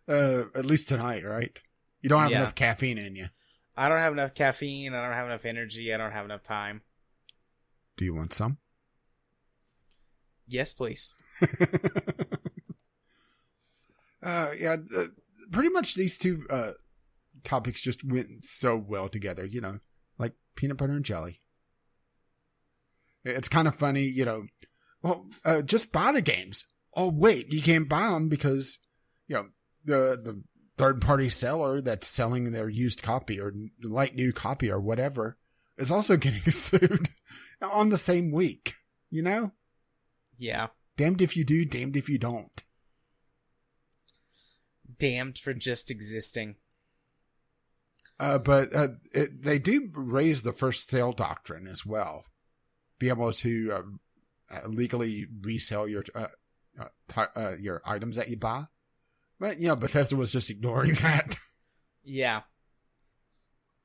At least tonight, right? You don't have enough caffeine in you. I don't have enough caffeine. I don't have enough energy. I don't have enough time. Do you want some? Yes, please. Pretty much these two topics just went so well together, like peanut butter and jelly. It's kind of funny, you know. Well, just buy the games. Oh, wait, you can't buy them because, you know, the third-party seller that's selling their used copy or light new copy or whatever is also getting sued on the same week, you know? Yeah. Damned if you do, damned if you don't. Damned for just existing. But they do raise the first sale doctrine as well. Be able to legally resell your items that you buy. But, you know, Bethesda was just ignoring that. Yeah.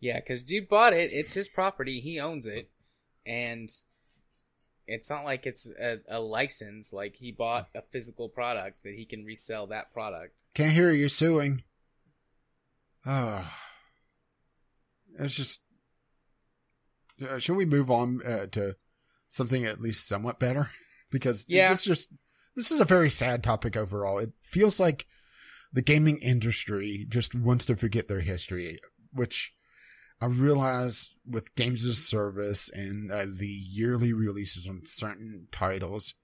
Yeah, because dude bought it. It's his property. He owns it. And it's not like it's a license. Like, he bought a physical product that he can resell that product. Can't hear you suing. It's just... should we move on to something at least somewhat better? Because this is a very sad topic overall. It feels like the gaming industry just wants to forget their history, which I realize with games as a service and the yearly releases on certain titles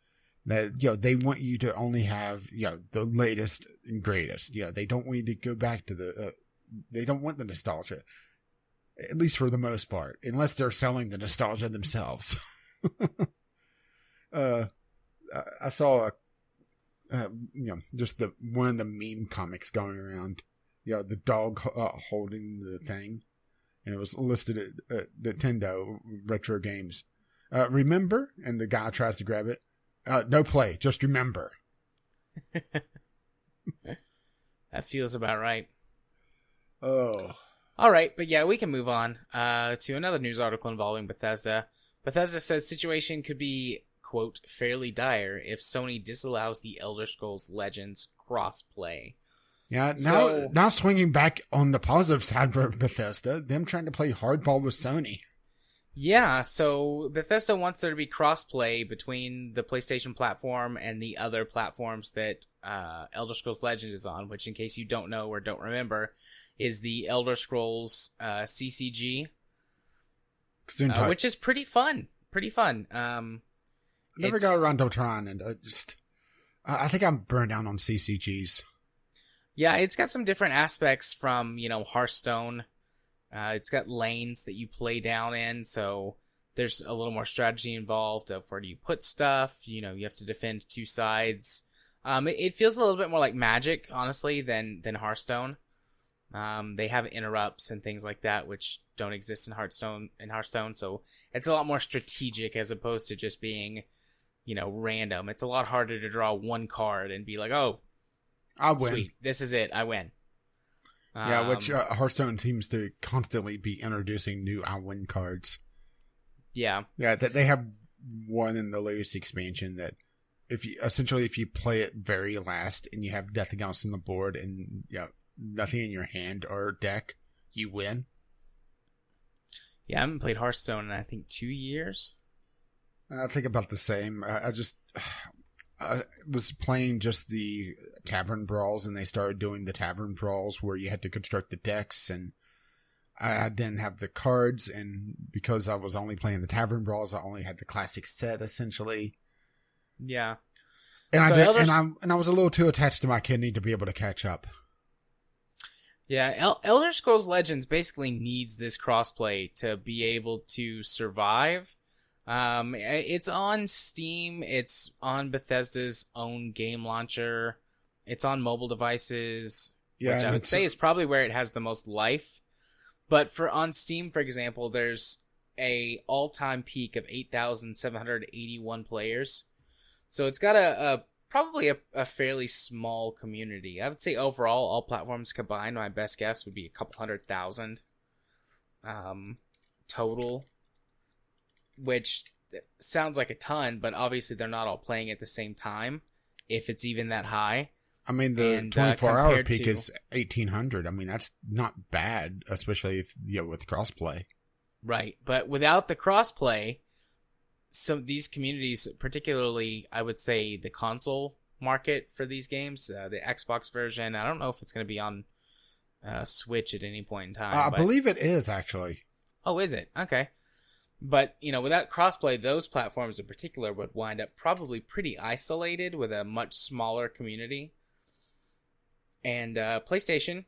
that, you know, they want you to only have, you know, the latest and greatest. Yeah, they don't want you to go back to they don't want the nostalgia, at least for the most part, unless they're selling the nostalgia themselves. I saw you know, just one of the meme comics going around, you know, the dog holding the thing, and it was listed at Nintendo Retro Games. Remember? And the guy tries to grab it. No play, just remember. That feels about right. Oh. All right, but yeah, we can move on to another news article involving Bethesda. Bethesda says situation could be, quote, fairly dire if Sony disallows the Elder Scrolls Legends crossplay. Yeah, now swinging back on the positive side for Bethesda, them trying to play hardball with Sony. Yeah, so Bethesda wants there to be crossplay between the PlayStation platform and the other platforms that Elder Scrolls Legends is on, which, in case you don't know or don't remember, is the Elder Scrolls CCG, which is pretty fun. Never got around to trying, and I think I'm burned down on CCGs. Yeah, it's got some different aspects from, you know, Hearthstone. It's got lanes that you play down in, so there's a little more strategy involved of where do you put stuff. You know, you have to defend two sides. It feels a little bit more like Magic, honestly, than Hearthstone. They have interrupts and things like that, which don't exist in Hearthstone, so it's a lot more strategic as opposed to just being, you know, random. It's a lot harder to draw one card and be like, oh, I win. Sweet, this is it, I win. Yeah, which Hearthstone seems to constantly be introducing new I win cards. Yeah. Yeah, that they have one in the latest expansion that if you play it very last and you have nothing else on the board and, you know, nothing in your hand or deck, you win. Yeah, I haven't played Hearthstone in, I think, 2 years. I think about the same. I was playing just the Tavern Brawls, and they started doing the Tavern Brawls where you had to construct the decks, and I didn't have the cards, and because I was only playing the Tavern Brawls, I only had the classic set, essentially. Yeah. And I was a little too attached to my kidney to be able to catch up. Yeah, Elder Scrolls Legends basically needs this crossplay to be able to survive. It's on Steam, it's on Bethesda's own game launcher, it's on mobile devices, which I would say is probably where it has the most life. But on Steam, for example, there's a all-time peak of 8,781 players. So it's got probably a fairly small community. I would say overall, all platforms combined, my best guess would be a couple 100,000 total, which sounds like a ton, but obviously they're not all playing at the same time, if it's even that high. I mean, the 24-hour peak is 1,800. I mean, that's not bad, especially if, you know, with crossplay. Right, but without the crossplay, some of these communities, particularly, I would say the console market for these games, the Xbox version, I don't know if it's going to be on Switch at any point in time. I believe it is, actually. Oh, is it? Okay. But, without crossplay, those platforms in particular would wind up probably pretty isolated with a much smaller community. And PlayStation,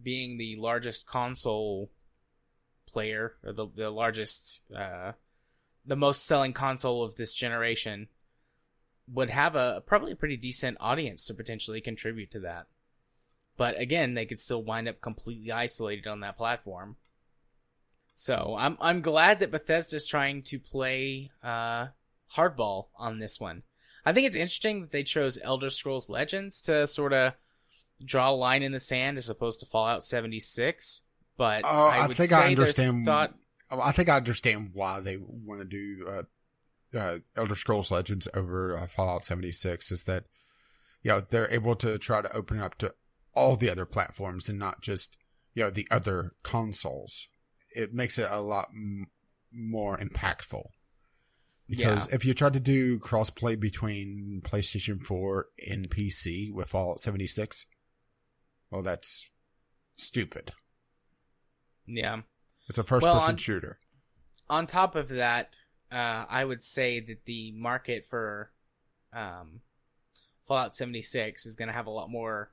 being the largest console player, or the largest, the most selling console of this generation, would have probably a pretty decent audience to potentially contribute to that. But again, they could still wind up completely isolated on that platform. So I'm glad that Bethesda's trying to play hardball on this one. I think it's interesting that they chose Elder Scrolls Legends to sort of draw a line in the sand as opposed to Fallout 76. But I think I understand. I think I understand why they want to do Elder Scrolls Legends over Fallout 76. Is that they're able to try to open up to all the other platforms and not just the other consoles. It makes it a lot more impactful. Because if you try to do crossplay between PlayStation 4 and PC with Fallout 76, well, that's stupid. Yeah. It's a first-person shooter. On top of that, I would say that the market for Fallout 76 is going to have a lot more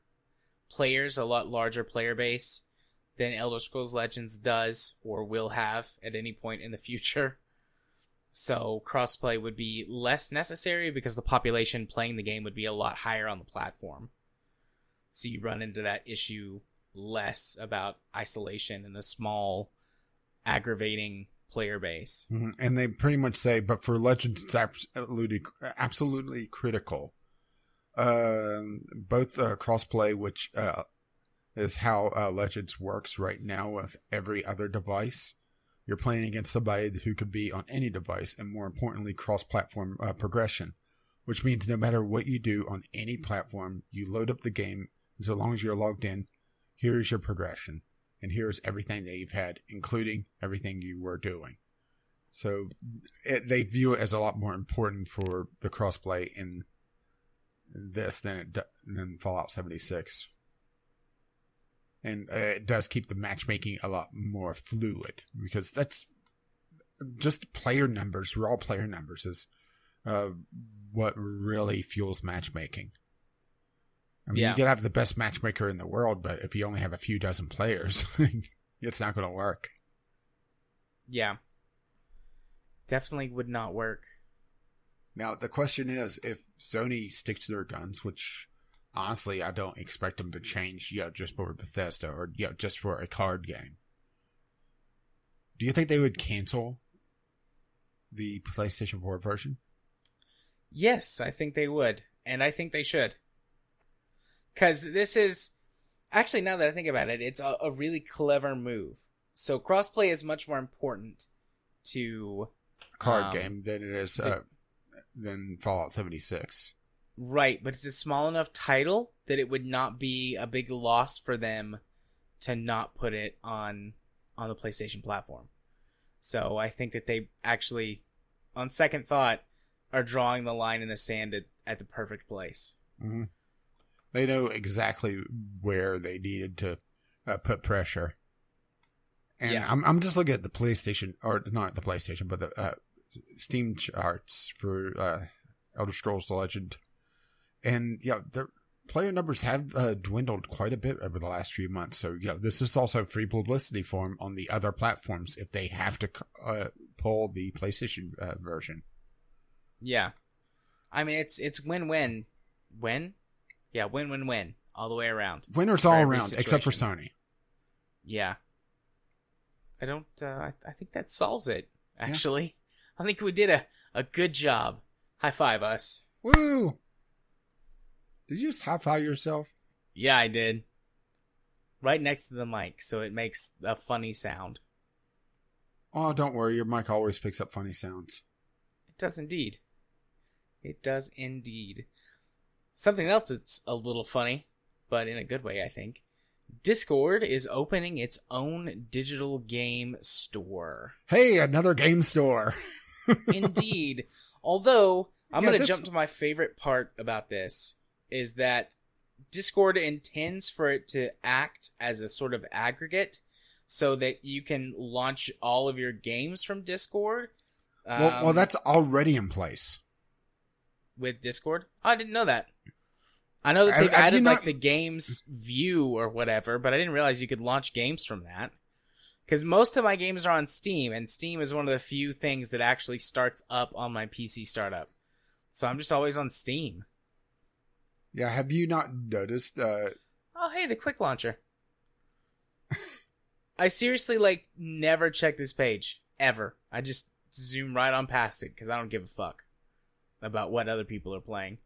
players, a lot larger player base than Elder Scrolls Legends does or will have at any point in the future. So crossplay would be less necessary because the population playing the game would be a lot higher on the platform. So you run into that issue less about isolation and a small, aggravating player base. Mm-hmm. And they pretty much say, but for Legends, it's absolutely critical. Both crossplay, which is how Legends works right now with every other device. You're playing against somebody who could be on any device, and more importantly, cross-platform progression, which means no matter what you do on any platform, you load up the game, and so long as you're logged in, here's your progression, and here's everything that you've had, including everything you were doing. So they view it as a lot more important for the crossplay in this than Fallout 76. And it does keep the matchmaking a lot more fluid, because that's just player numbers, raw player numbers is what really fuels matchmaking. I mean, you can have the best matchmaker in the world, but if you only have a few dozen players, it's not going to work. Yeah. Definitely would not work. Now, the question is, if Sony sticks to their guns, which honestly, I don't expect them to change, just for Bethesda or, just for a card game. Do you think they would cancel the PlayStation 4 version? Yes, I think they would. And I think they should. Because this is... Actually, now that I think about it, it's a really clever move. So crossplay is much more important to... card game than it is than Fallout 76. Right, but it's a small enough title that it would not be a big loss for them to not put it on the PlayStation platform. So I think that they actually, on second thought, are drawing the line in the sand at the perfect place. Mm-hmm. They know exactly where they needed to put pressure. And I'm just looking at the PlayStation, or not the PlayStation, but the Steam charts for Elder Scrolls Legend. And, their player numbers have dwindled quite a bit over the last few months. So, this is also free publicity for them on the other platforms if they have to pull the PlayStation version. Yeah. I mean, it's win-win. Win? Yeah, win-win-win. All the way around. Winners all around, except for Sony. Yeah. I don't, I think that solves it, actually. Yeah. I think we did a good job. High five us. Woo! Did you just high-five yourself? Yeah, I did. Right next to the mic, so it makes a funny sound. Oh, don't worry. Your mic always picks up funny sounds. It does indeed. It does indeed. Something else that's a little funny, but in a good way, I think. Discord is opening its own digital game store. Hey, another game store. Indeed. Although, I'm going to jump to my favorite part about this. Is that Discord intends for it to act as a sort of aggregate so that you can launch all of your games from Discord, Well, that's already in place. With Discord? Oh, I didn't know that. I know that they've added like the games view or whatever, but I didn't realize you could launch games from that. Because most of my games are on Steam, and Steam is one of the few things that actually starts up on my PC startup. So I'm just always on Steam. Yeah, have you not noticed? Oh, hey, the quick launcher. I seriously, like, never check this page. Ever. I just zoom right on past it, because I don't give a fuck about what other people are playing.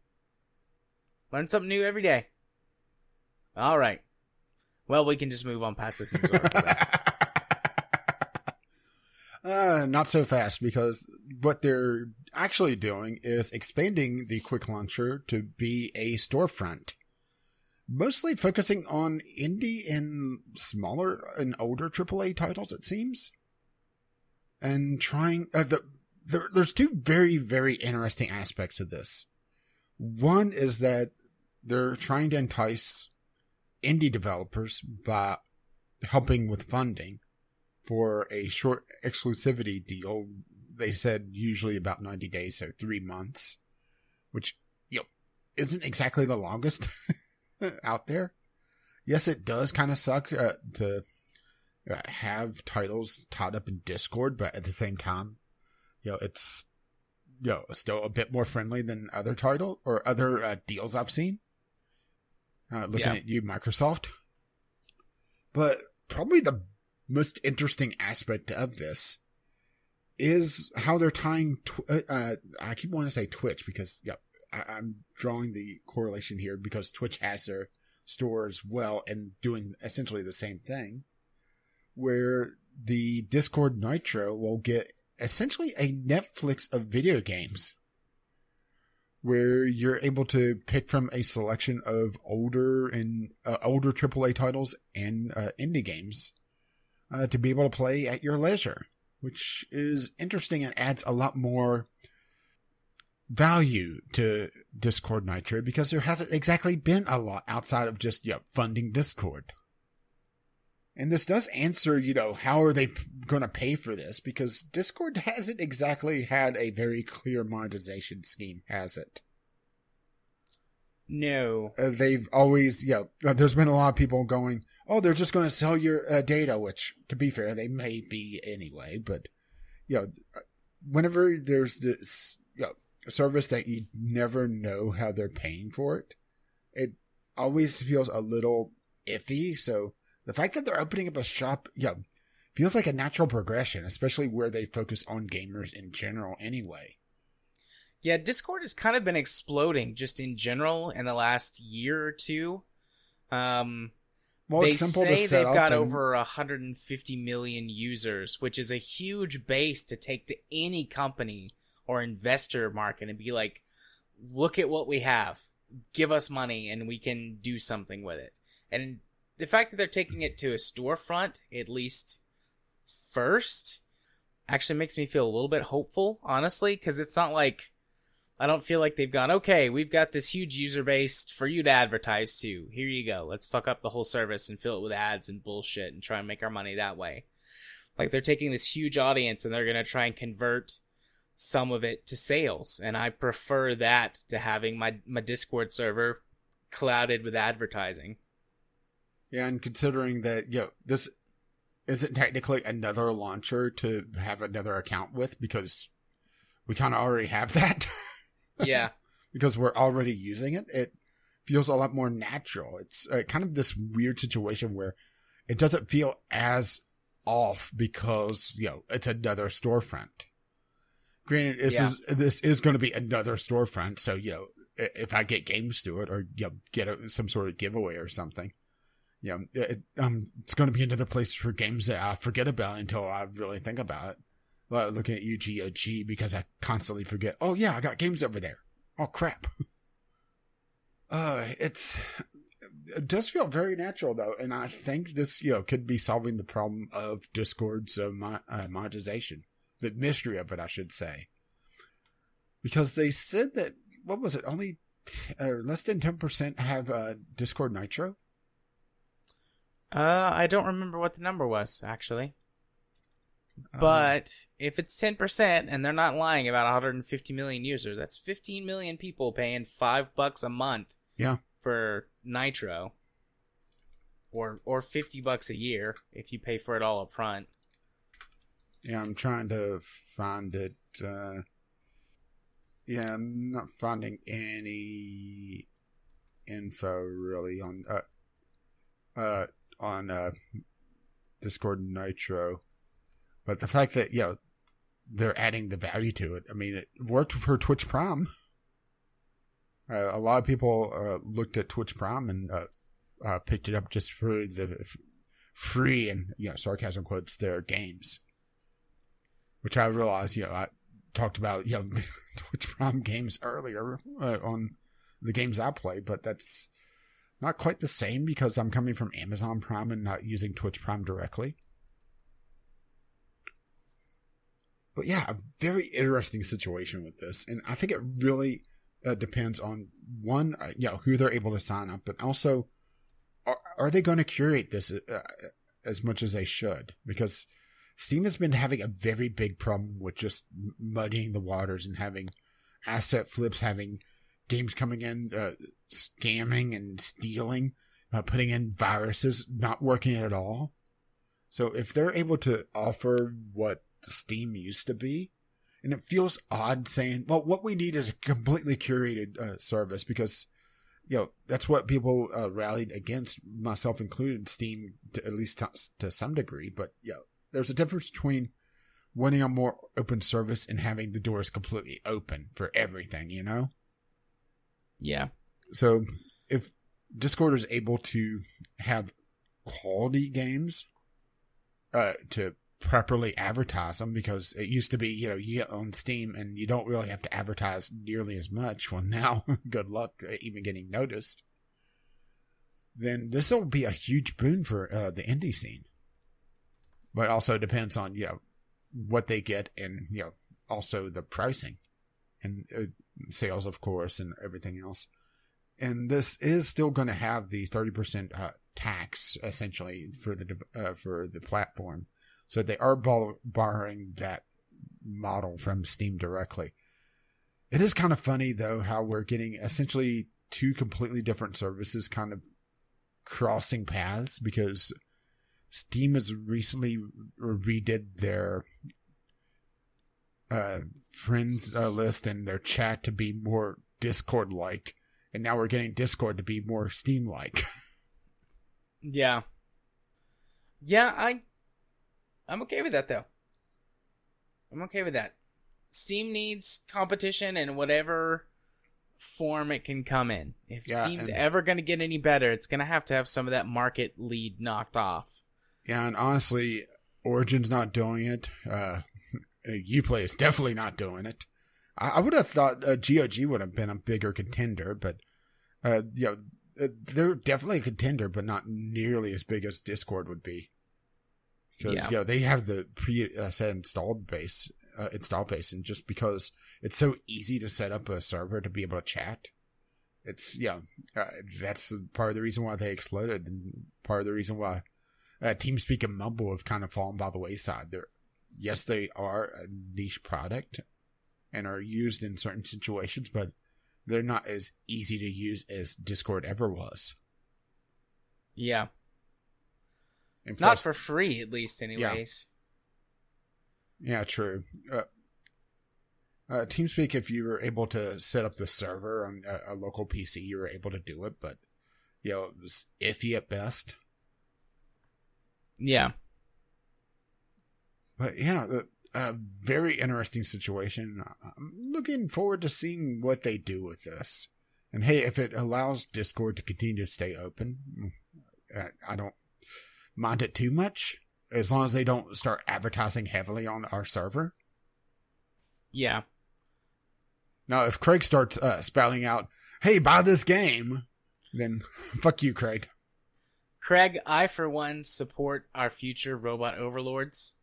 Learn something new every day. All right. Well, we can just move on past this news article. Not so fast, because what they're actually doing is expanding the quick launcher to be a storefront. Mostly focusing on indie and smaller and older AAA titles, it seems. And trying... there's two very, very interesting aspects of this. One is that they're trying to entice indie developers by helping with funding for a short exclusivity deal. They said usually about 90 days, so 3 months, which, isn't exactly the longest out there. Yes, it does kind of suck to have titles tied up in Discord, but at the same time, it's still a bit more friendly than other title or other deals I've seen. Looking at you, Microsoft. But probably the most interesting aspect of this is how they're tying... I keep wanting to say Twitch because, I'm drawing the correlation here because Twitch has their store as well and doing essentially the same thing, where the Discord Nitro will get essentially a Netflix of video games, where you're able to pick from a selection of older AAA titles and indie games to be able to play at your leisure, which is interesting and adds a lot more value to Discord Nitro because there hasn't exactly been a lot outside of just funding Discord. And this does answer, how are they going to pay for this? Because Discord hasn't exactly had a very clear monetization scheme, has it? No. They've always, there's been a lot of people going, oh, they're just going to sell your data, which, to be fair, they may be anyway. But, whenever there's this, a service that you never know how they're paying for it, it always feels a little iffy. So the fact that they're opening up a shop, feels like a natural progression, especially where they focus on gamers in general anyway. Yeah, Discord has kind of been exploding just in general in the last year or two. They say they've got over 150 million users, which is a huge base to take to any company or investor market and be like, look at what we have. Give us money and we can do something with it. And the fact that they're taking it to a storefront, at least first, actually makes me feel a little bit hopeful, honestly, because it's not like... I don't feel like they've gone, okay, we've got this huge user base for you to advertise to. Here you go. Let's fuck up the whole service and fill it with ads and bullshit and try and make our money that way. Like, they're taking this huge audience and they're going to try and convert some of it to sales. And I prefer that to having my Discord server clouded with advertising. Yeah, and considering that, this isn't technically another launcher to have another account with because we kind of already have that. Yeah. Because we're already using it. It feels a lot more natural. It's kind of this weird situation where it doesn't feel as off because, it's another storefront. Granted, this is going to be another storefront. So, if I get games through it or, get some sort of giveaway or something, it's going to be another place for games that I forget about until I really think about it. Looking at you, GOG, because I constantly forget, oh yeah, I got games over there. Oh crap. It does feel very natural though, and I think this, could be solving the problem of Discord's monetization. The mystery of it, I should say. Because they said that, what was it, only less than 10% have Discord Nitro? I don't remember what the number was, actually. But if it's 10%, and they're not lying about 150 million users, that's 15 million people paying $5 a month. Yeah. For Nitro. Or $50 a year if you pay for it all up front. Yeah, I'm trying to find it. Yeah, I'm not finding any info really on Discord Nitro. But the fact that, they're adding the value to it. I mean, it worked for Twitch Prime. A lot of people looked at Twitch Prime and picked it up just for the free and, sarcasm quotes, their games. Which I realized, I talked about, Twitch Prime games earlier on the games I play, but that's not quite the same because I'm coming from Amazon Prime and not using Twitch Prime directly. But yeah, a very interesting situation with this. And I think it really depends on, one, who they're able to sign up, but also, are they going to curate this as much as they should? Because Steam has been having a very big problem with just muddying the waters and having asset flips, having games coming in, scamming and stealing, putting in viruses, not working at all. So if they're able to offer what Steam used to be, and it feels odd saying, well, what we need is a completely curated service, because that's what people rallied against, myself included, Steam, at least to some degree. But there's a difference between wanting a more open service and having the doors completely open for everything, Yeah. So if Discord is able to have quality games to properly advertise them, because it used to be, you get on Steam and you don't really have to advertise nearly as much. Well, now, good luck even getting noticed. Then this will be a huge boon for the indie scene. But also it depends on, what they get and, also the pricing and sales, of course, and everything else. And this is still going to have the 30% tax, essentially, for the platform. So they are borrowing that model from Steam directly. It is kind of funny, though, how we're getting essentially two completely different services kind of crossing paths, because Steam has recently redid their friends list and their chat to be more Discord-like. And now we're getting Discord to be more Steam-like. Yeah. Yeah, I'm okay with that, though. I'm okay with that. Steam needs competition in whatever form it can come in. If Steam's ever going to get any better, it's going to have some of that market lead knocked off. Yeah, and honestly, Origin's not doing it. Uplay is definitely not doing it. I would have thought GOG would have been a bigger contender, but they're definitely a contender, but not nearly as big as Discord would be. Because they have the pre-set install base, and just because it's so easy to set up a server to be able to chat, it's that's part of the reason why they exploded, and part of the reason why TeamSpeak and Mumble have kind of fallen by the wayside. They are a niche product and are used in certain situations, but they're not as easy to use as Discord ever was. Yeah. And not for free, at least, anyways. Yeah, true. TeamSpeak, if you were able to set up the server on a local PC, you were able to do it, but it was iffy at best. Yeah. But a very interesting situation. I'm looking forward to seeing what they do with this. And hey, if it allows Discord to continue to stay open, I don't mind it too much, as long as they don't start advertising heavily on our server. Yeah. Now, if Craig starts spouting out, hey, buy this game, then fuck you, Craig. Craig, I, for one, support our future robot overlords.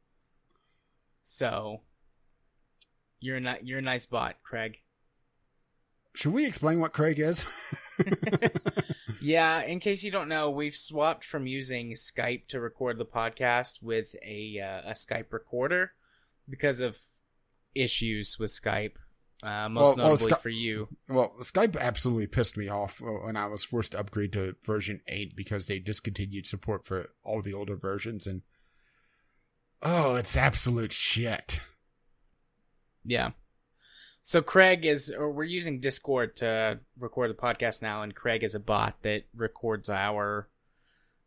So, you're a nice bot, Craig. Should we explain what Craig is? Yeah, in case you don't know, we've swapped from using Skype to record the podcast with a Skype recorder because of issues with Skype, most notably for you. Well, Skype absolutely pissed me off when I was forced to upgrade to version 8 because they discontinued support for all the older versions, and it's absolute shit. Yeah. So we're using Discord to record the podcast now, and Craig is a bot that records our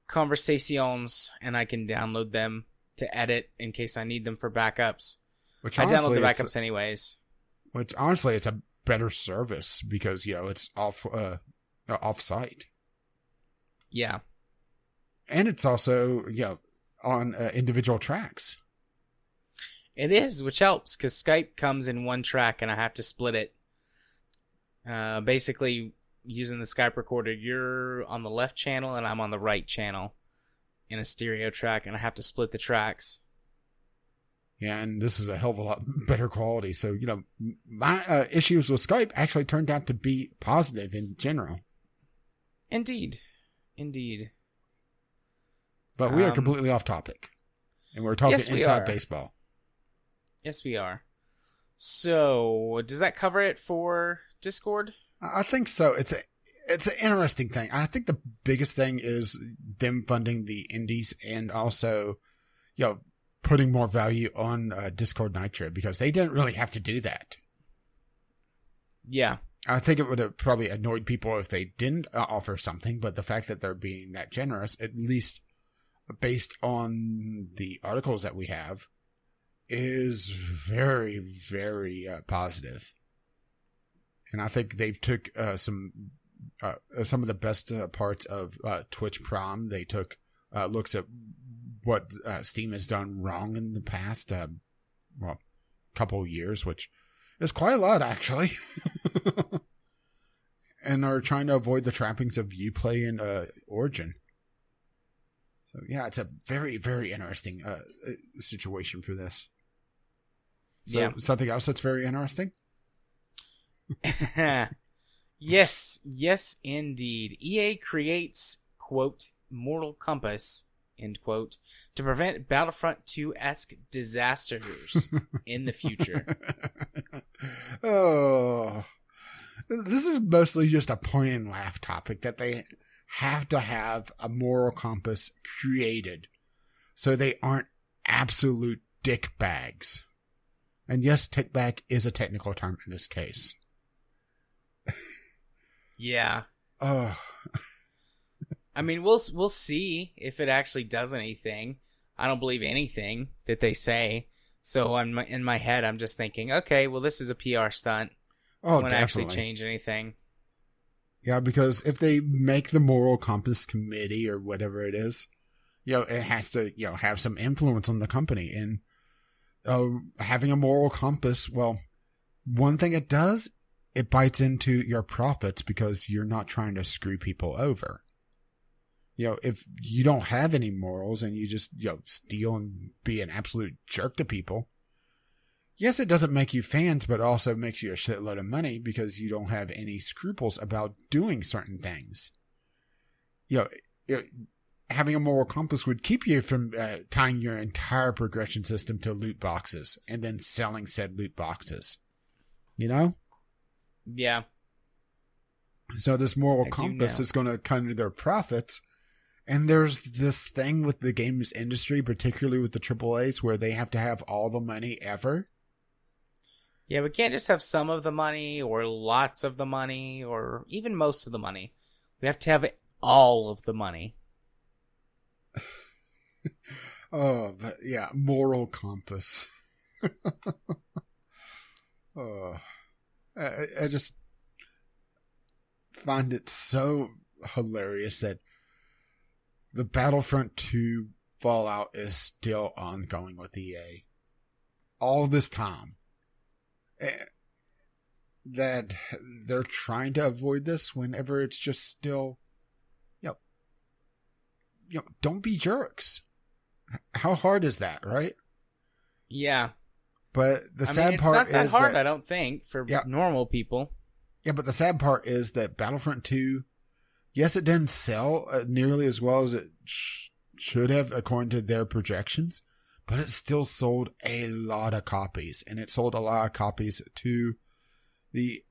conversations, and I can download them to edit in case I need them for backups. Which I honestly, download the backups anyways. Which honestly, it's a better service because, it's off-site. Yeah. And it's also, on individual tracks. It is, which helps, because Skype comes in one track, and I have to split it. Basically, using the Skype recorder, you're on the left channel, and I'm on the right channel in a stereo track, and I have to split the tracks. Yeah, and this is a hell of a lot better quality. So, my issues with Skype actually turned out to be positive in general. Indeed. But we are completely off topic. And we're talking inside baseball. Yes, we are. So, does that cover it for Discord? I think so. It's an interesting thing. I think the biggest thing is them funding the indies and also, putting more value on Discord Nitro because they didn't really have to do that. Yeah. I think it would have probably annoyed people if they didn't offer something, but the fact that they're being that generous, at least based on the articles that we have, is very, very positive. And I think they've took some of the best parts of Twitch Prime. They took looks at what Steam has done wrong in the past, couple of years, which is quite a lot, actually. And are trying to avoid the trappings of Uplay and Origin. So, yeah, it's a very, very interesting situation for this. So, something else that's very interesting? Yes, indeed. EA creates, quote, Mortal Compass, end quote, to prevent Battlefront 2-esque disasters in the future. Oh, this is mostly just a point and laugh topic that they have to have a moral compass created so they aren't absolute dick bags. And yes, tick bag is a technical term in this case. Yeah. Oh. I mean, we'll see if it actually does anything. I don't believe anything that they say. So in my head, I'm just thinking, okay, well, this is a PR stunt. Oh, won't definitely. Actually change anything. Yeah, because if they make the moral compass committee or whatever it is, it has to, have some influence on the company. And having a moral compass, well, one thing it does, it bites into your profits because you're not trying to screw people over. If you don't have any morals and you just, steal and be an absolute jerk to people, yes, it doesn't make you fans, but it also makes you a shitload of money because you don't have any scruples about doing certain things. Having a moral compass would keep you from tying your entire progression system to loot boxes and then selling said loot boxes. Yeah. So this moral compass is going to come to their profits. And there's this thing with the games industry, particularly with the AAAs, where they have to have all the money ever. Yeah, we can't just have some of the money or lots of the money or even most of the money. We have to have all of the money. Oh, but yeah, moral compass. Oh, I just find it so hilarious that the Battlefront 2 fallout is still ongoing with EA. All this time. That they're trying to avoid this whenever it's just still, don't be jerks. How hard is that, right? Yeah. But the sad part is it's not that hard, I don't think, for normal people. Yeah, but the sad part is that Battlefront 2, yes, it didn't sell nearly as well as it should have according to their projections, but it still sold a lot of copies, and it sold a lot of copies to the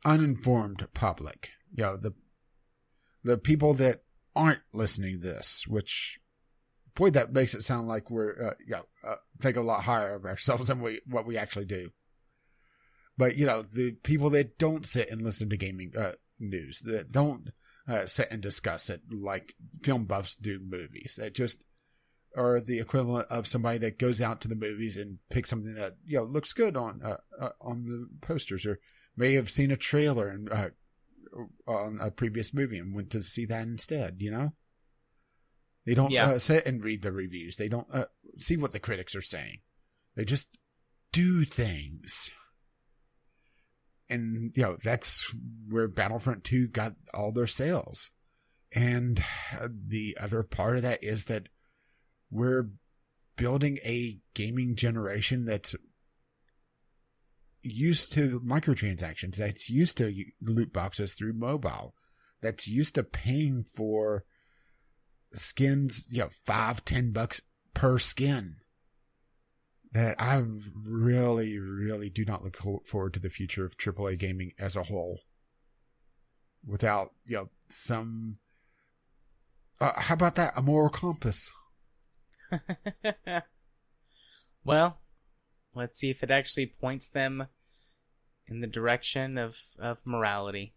uninformed public. The people that aren't listening to this, which, boy, that makes it sound like we're think a lot higher of ourselves than what we actually do. But the people that don't sit and listen to gaming news, that don't sit and discuss it like film buffs do movies, that just are the equivalent of somebody that goes out to the movies and picks something that looks good on the posters, or may have seen a trailer and on a previous movie and went to see that instead. They don't sit and read the reviews. They don't see what the critics are saying. They just do things. And, that's where Battlefront 2 got all their sales. And the other part of that is that we're building a gaming generation that's used to microtransactions, that's used to loot boxes through mobile, that's used to paying for skins, $5-10 per skin. That I really, really do not look forward to the future of AAA gaming as a whole without, some, how about that? A moral compass. Well, let's see if it actually points them in the direction of morality.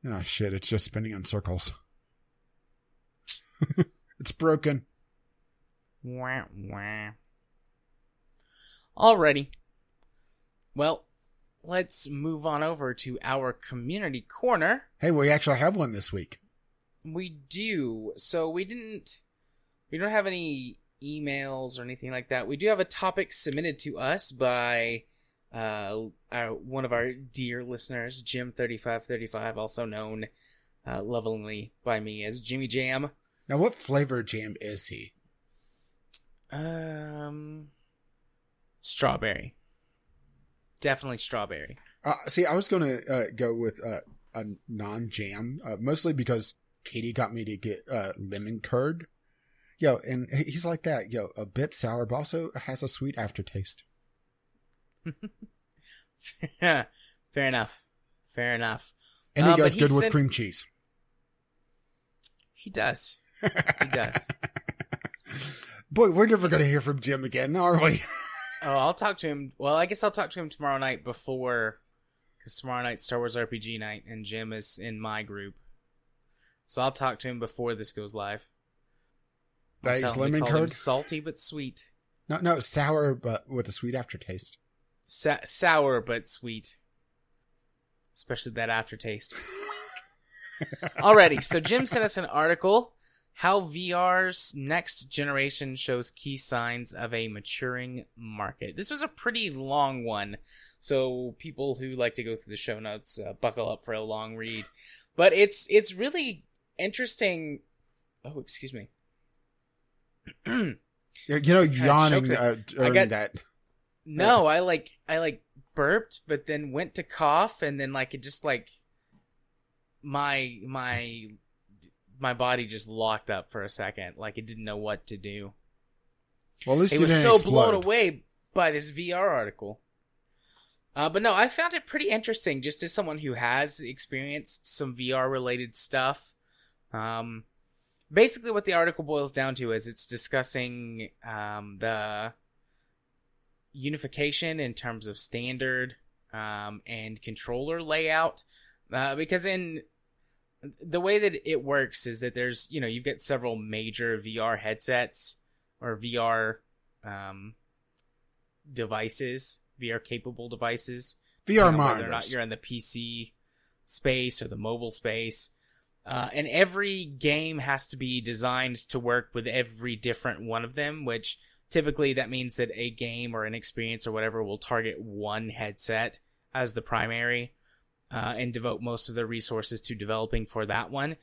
Oh, shit. It's just spinning in circles. It's broken. Wah, wah. Alrighty. Well, let's move on over to our community corner. Hey, we actually have one this week. We do. So we don't have any emails or anything like that. We do have a topic submitted to us by one of our dear listeners, Jim3535, also known lovingly by me as Jimmy Jam. Now, what flavor jam is he? Strawberry. Definitely strawberry. See, I was going to go with a non-jam, mostly because Katie got me to get lemon curd. And he's like that. A bit sour, but also has a sweet aftertaste. Fair enough. And he goes good with cream cheese. He does. He does. Boy, we're never going to hear from Jim again, are we? Oh, I'll talk to him. Well, I guess I'll talk to him tomorrow night because tomorrow night's Star Wars RPG night, and Jim is in my group. So I'll talk to him before this goes live. That is lemon curd? Salty but sweet. No, sour but with a sweet aftertaste. Sour but sweet. Especially that aftertaste. Alrighty, so Jim sent us an article. How VR's next generation shows key signs of a maturing market. This was a pretty long one, so people who like to go through the show notes, buckle up for a long read. But it's really interesting. Oh, excuse me. Yawning during that. No, I burped, but then went to cough, and then it just my body just locked up for a second. It didn't know what to do. Well, at least it was so blown away by this VR article. But no, I found it pretty interesting just as someone who has experienced some VR related stuff. Basically what the article boils down to is it's discussing the unification in terms of standard and controller layout. Because in the way that it works is that there's, you've got several major VR headsets or VR devices, VR capable devices. VR monitors. Whether or not you're in the PC space or the mobile space. And every game has to be designed to work with every different one of them, which typically that means that a game or an experience or whatever will target one headset as the primary. And devote most of their resources to developing for that one.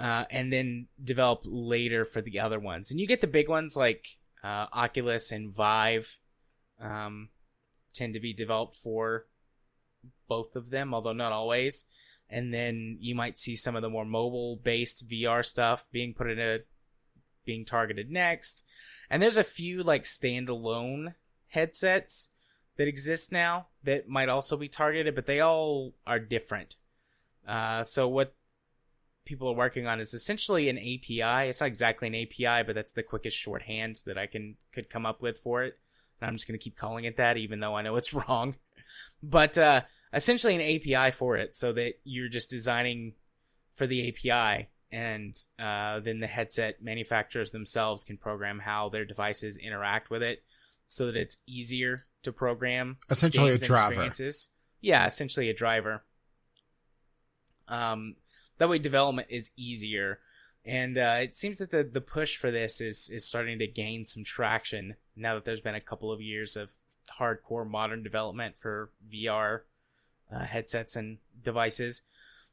And then develop later for the other ones. And you get the big ones like Oculus and Vive tend to be developed for both of them, although not always. And then you might see some of the more mobile-based VR stuff being targeted next. And there's a few like standalone headsets that exist now that might also be targeted, but they all are different. So what people are working on is essentially an API. It's not exactly an API, but that's the quickest shorthand that I could come up with for it. And I'm just going to keep calling it that, even though I know it's wrong. But essentially an API for it, so that you're just designing for the API, and then the headset manufacturers themselves can program how their devices interact with it, so that it's easier to program. Essentially a driver. Experiences. Yeah, essentially a driver. That way development is easier. And it seems that the push for this is starting to gain some traction now that there's been a couple of years of hardcore modern development for VR headsets and devices.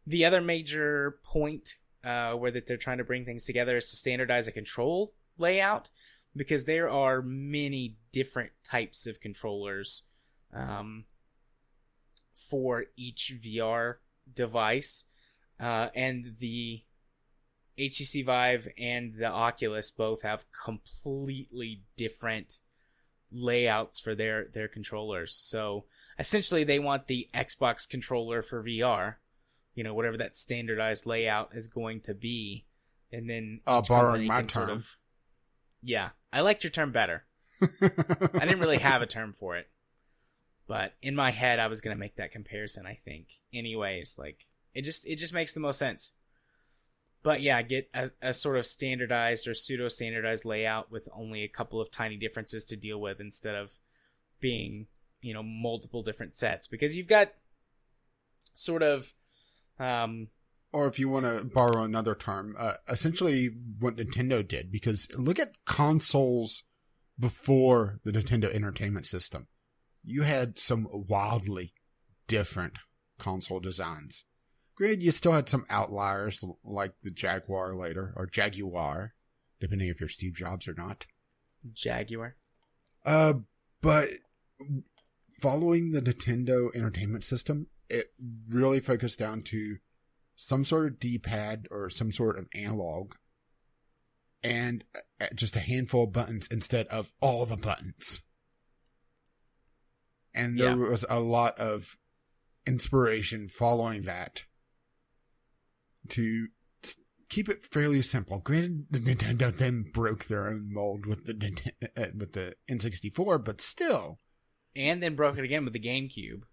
The other major point where that they're trying to bring things together is to standardize a control layout, because there are many different types of controllers for each VR device. And the HTC Vive and the Oculus both have completely different layouts for their controllers. So essentially they want the Xbox controller for VR, whatever that standardized layout is going to be. And then borrowing my term. Yeah, I liked your term better. I didn't really have a term for it, but in my head I was going to make that comparison, I think. Anyways, like it just makes the most sense. But yeah, get a sort of standardized or pseudo-standardized layout with only a couple of tiny differences to deal with, instead of being, multiple different sets. Because you've got sort of... or if you want to borrow another term, essentially what Nintendo did. Because look at consoles before the Nintendo Entertainment System. You had some wildly different console designs. Granted, you still had some outliers like the Jaguar later, or Jaguar, depending if you're Steve Jobs or not. Jaguar. But following the Nintendo Entertainment System, it really focused down to some sort of D-pad or some sort of analog, and just a handful of buttons instead of all the buttons. And there was a lot of inspiration following that to keep it fairly simple. Granted, Nintendo then broke their own mold with the N64, but still. And then broke it again with the GameCube.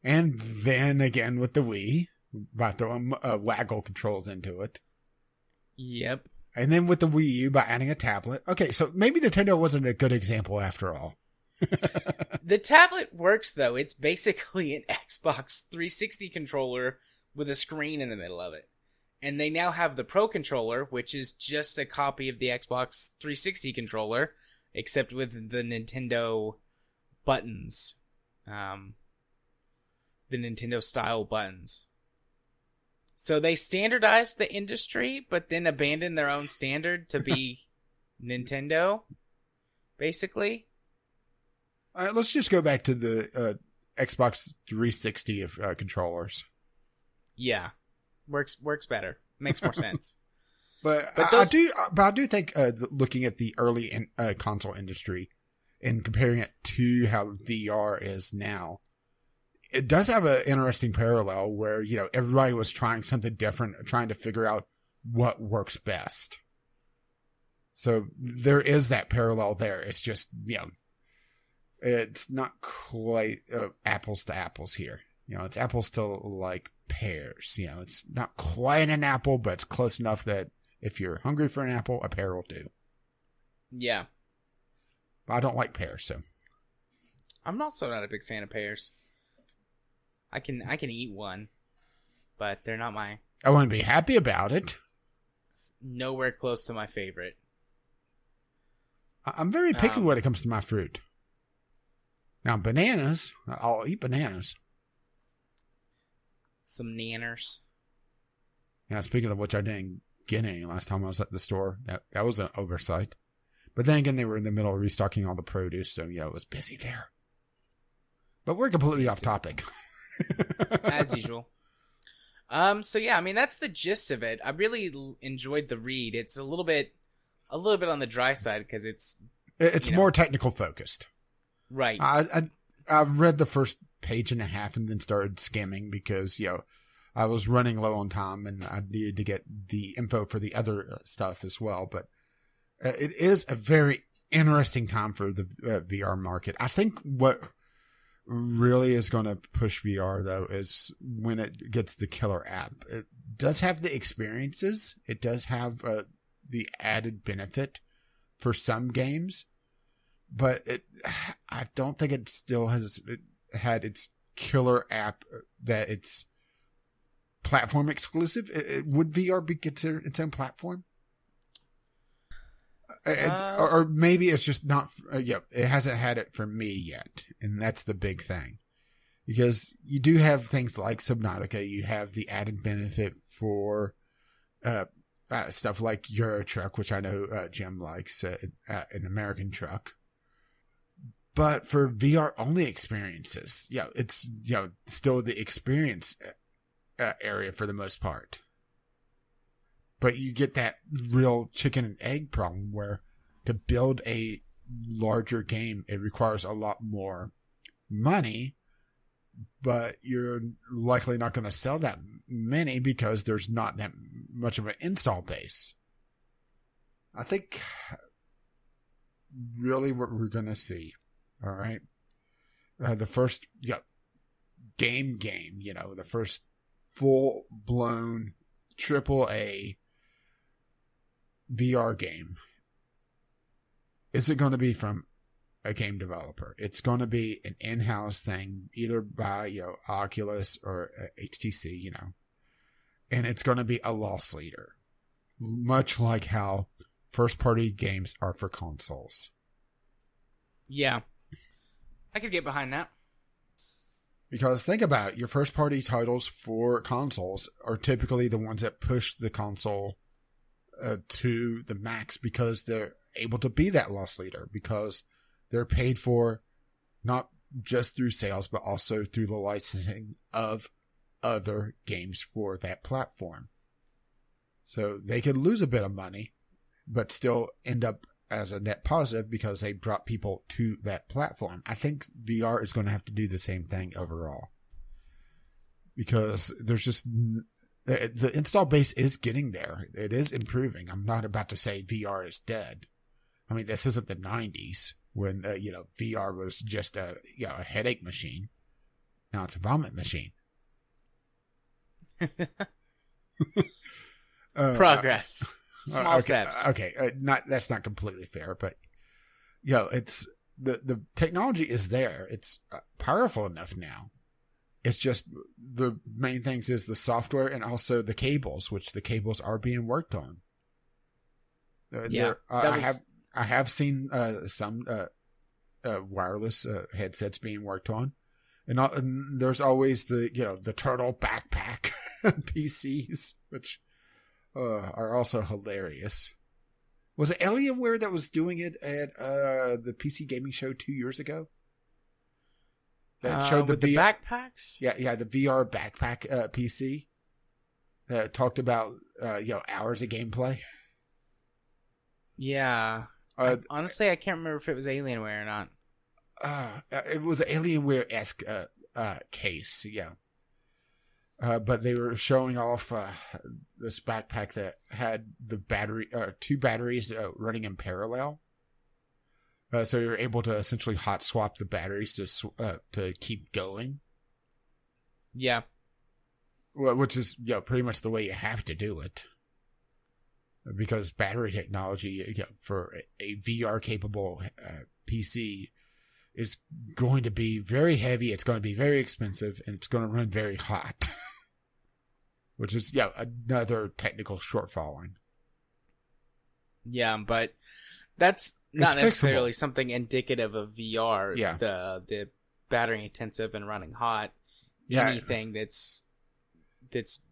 And then again with the Wii, by throwing waggle controls into it. Yep. And then with the Wii U by adding a tablet. Okay, so maybe Nintendo wasn't a good example after all. The tablet works, though. It's basically an Xbox 360 controller with a screen in the middle of it. And they now have the Pro Controller, which is just a copy of the Xbox 360 controller, except with the Nintendo buttons. The Nintendo style buttons. So they standardized the industry, but then abandoned their own standard to be Nintendo, basically. Let's just go back to the Xbox 360 of controllers. Yeah, works better. Makes more sense. But I do think looking at the early console industry and comparing it to how VR is now, it does have an interesting parallel where everybody was trying something different, trying to figure out what works best. So there is that parallel there. It's just it's not quite apples to apples here. It's apples to like pears. It's not quite an apple, but it's close enough that if you're hungry for an apple, a pear will do. Yeah. But I don't like pears, so. I'm also not a big fan of pears. I can eat one, but they're not my... I wouldn't be happy about it. Nowhere close to my favorite. I'm very picky when it comes to my fruit. Now, bananas, I'll eat bananas. Some nanners. Yeah, speaking of which, I didn't get any last time I was at the store. That was an oversight. But then again, they were in the middle of restocking all the produce, so it was busy there. But we're completely off topic. As usual. So yeah, I mean, that's the gist of it. I really enjoyed the read. It's a little bit on the dry side because it's more technical focused. Right. I read the first page and a half and then started skimming because, I was running low on time and I needed to get the info for the other stuff as well. But it is a very interesting time for the VR market. I think what really is going to push VR, though, is when it gets the killer app. It does have the experiences. It does have the added benefit for some games. But I don't think it still has had its killer app that it's platform exclusive. Would VR be considered its own platform? Or maybe it's just not. It hasn't had it for me yet, and that's the big thing. Because you do have things like Subnautica. You have the added benefit for stuff like Euro Truck, which I know Jim likes, an American truck. But for VR only experiences, it's still the experience area for the most part. But you get that real chicken and egg problem where to build a larger game, it requires a lot more money, but you're likely not going to sell that many because there's not that much of an install base. I think really what we're going to see. All right. The first game, the first full-blown AAA VR game. Is it going to be from a game developer? It's going to be an in-house thing, either by Oculus or HTC, and it's going to be a loss leader, much like how first-party games are for consoles. Yeah. I could get behind that. Because think about it, your first-party titles for consoles are typically the ones that push the console to the max because they're able to be that loss leader, because they're paid for not just through sales, but also through the licensing of other games for that platform. So they could lose a bit of money, but still end up as a net positive because they brought people to that platform. I think VR is going to have to do the same thing overall. Because there's just... The install base is getting there. It is improving. I'm not about to say VR is dead. I mean, this isn't the 90s when, VR was just a headache machine. Now it's a vomit machine. Progress. Small steps. Okay, that's not completely fair, but it's the technology is there. It's powerful enough now. It's just the main things is the software and also the cables, which the cables are being worked on. I have seen some wireless headsets being worked on, and there's always the turtle backpack PCs, which are also hilarious. Was it Alienware that was doing it at the PC gaming show 2 years ago? That showed the backpacks? Yeah, the VR backpack PC that talked about hours of gameplay. Yeah. Honestly, I can't remember if it was Alienware or not. It was an Alienware-esque case, yeah. But they were showing off this backpack that had the two batteries running in parallel. So you're able to essentially hot swap the batteries to keep going. Yeah. Which is pretty much the way you have to do it. Because battery technology for a VR capable PC is going to be very heavy. It's going to be very expensive, and it's going to run very hot. Which is another technical shortfalling. Yeah, but that's not It's necessarily fixable. something indicative of VR. Yeah. The battery intensive and running hot. Yeah. Anything that's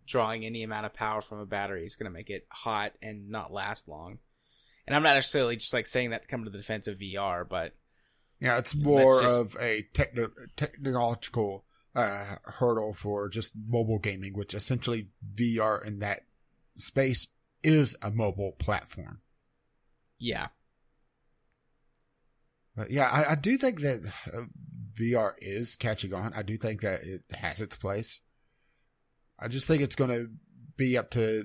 drawing any amount of power from a battery is going to make it hot and not last long. And I'm not necessarily just saying that to come to the defense of VR, but Yeah, it's more just... of a technological hurdle for just mobile gaming, which essentially VR in that space is a mobile platform. Yeah. But yeah, I do think that VR is catching on. I do think that it has its place. I just think it's going to be up to,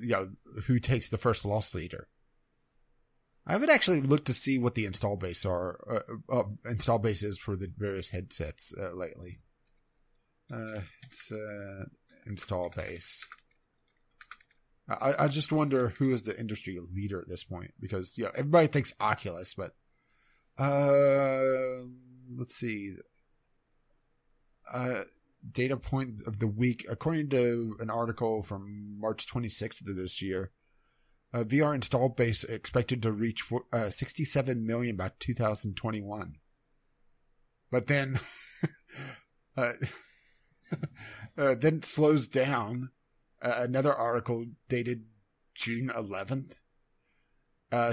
who takes the first loss leader. I haven't actually looked to see what the install base is for the various headsets lately. It's install base. I just wonder who is the industry leader at this point, because everybody thinks Oculus, but let's see. Data point of the week, according to an article from March 26th of this year, VR install base expected to reach 67 million by 2021. But then, then it slows down. Another article dated June 11th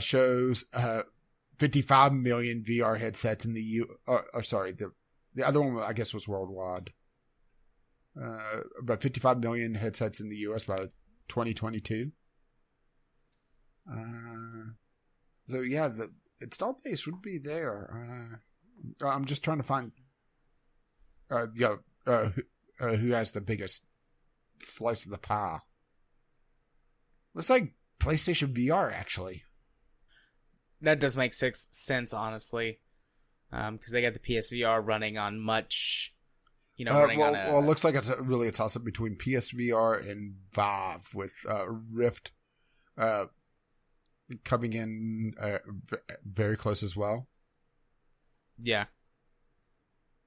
shows 55 million VR headsets in the the other one I guess was worldwide. About 55 million headsets in the US by 2022. So yeah, the install base would be there. I'm just trying to find who has the biggest slice of the pie. Looks like PlayStation VR, actually. That does make sense, honestly, because they got the PSVR running on much, running on a... Well, it looks like it's really a toss-up between PSVR and Vive, with Rift coming in very close as well. Yeah.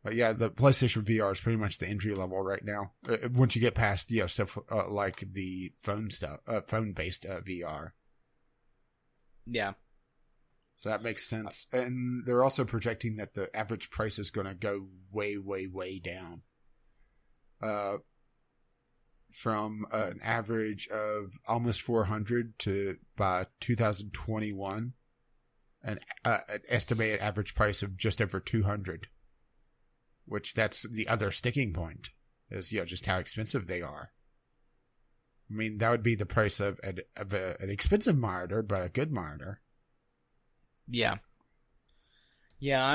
But yeah, the PlayStation VR is pretty much the entry level right now. Once you get past, stuff like the phone-based VR. Yeah. So that makes sense. And they're also projecting that the average price is going to go way, way, way down. From an average of almost 400 to by 2021, an estimated average price of just over 200. Which that's the other sticking point, is just how expensive they are. I mean, that would be the price of an expensive monitor, but a good monitor. Yeah. Yeah,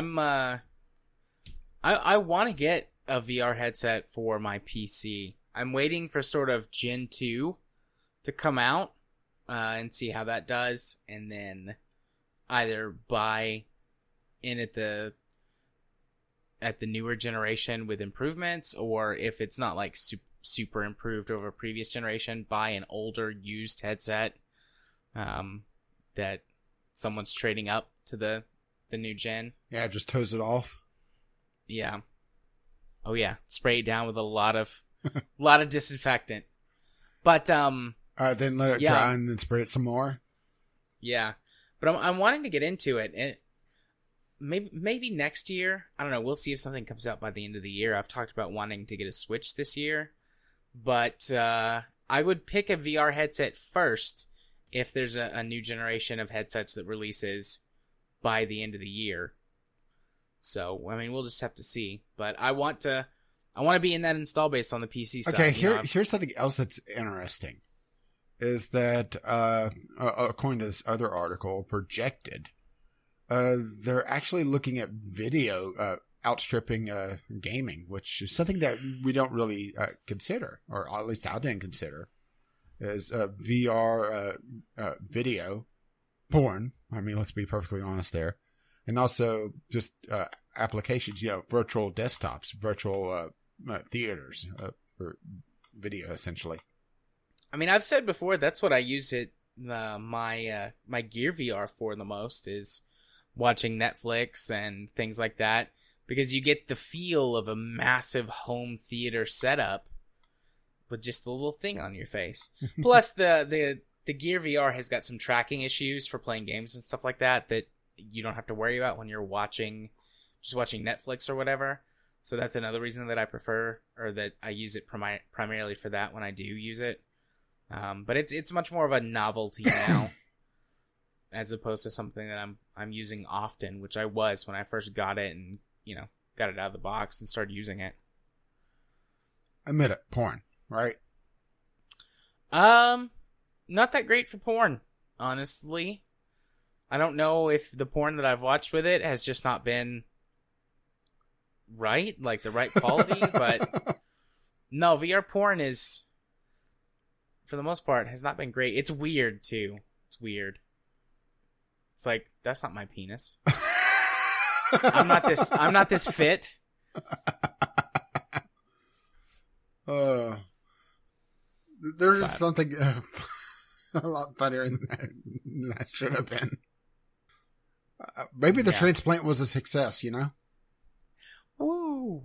I want to get a VR headset for my PC. I'm waiting for sort of Gen 2 to come out and see how that does, and then either buy in at the newer generation with improvements, or if it's not like super improved over a previous generation, buy an older used headset that someone's trading up to the new gen. Yeah, just toes it off. Yeah. Oh yeah, spray it down with a lot of disinfectant. But then let it dry and then spray it some more. Yeah, but I'm wanting to get into it. And maybe next year. I don't know. We'll see if something comes out by the end of the year. I've talked about wanting to get a Switch this year, but I would pick a VR headset first if there's a new generation of headsets that releases by the end of the year. So, I mean, we'll just have to see. But I want to be in that install base on the PC side. Okay, here's something else that's interesting. Is that, according to this other article, projected, they're actually looking at video outstripping gaming, which is something that we don't really consider, or at least I didn't consider, is VR video porn. I mean, let's be perfectly honest there. And also just applications, virtual desktops, virtual theaters for video, essentially. I mean, I've said before, that's what I use my Gear VR for the most, is watching Netflix and things like that, because you get the feel of a massive home theater setup with just the little thing on your face. Plus, the Gear VR has got some tracking issues for playing games and stuff like that you don't have to worry about when you're watching Netflix or whatever. So that's another reason that I prefer, or that I use it primarily for that when I do use it. But it's much more of a novelty now, as opposed to something that I'm using often, which I was when I first got it and got it out of the box and started using it. Admit it, porn, right? Not that great for porn, honestly. I don't know if the porn that I've watched with it has just not been right, like the right quality, but no, VR porn is, for the most part, has not been great. It's weird, too. It's weird. It's like, that's not my penis. I'm not this fit. There's just something a lot funnier than that should have been. Maybe the transplant was a success, you know? Woo!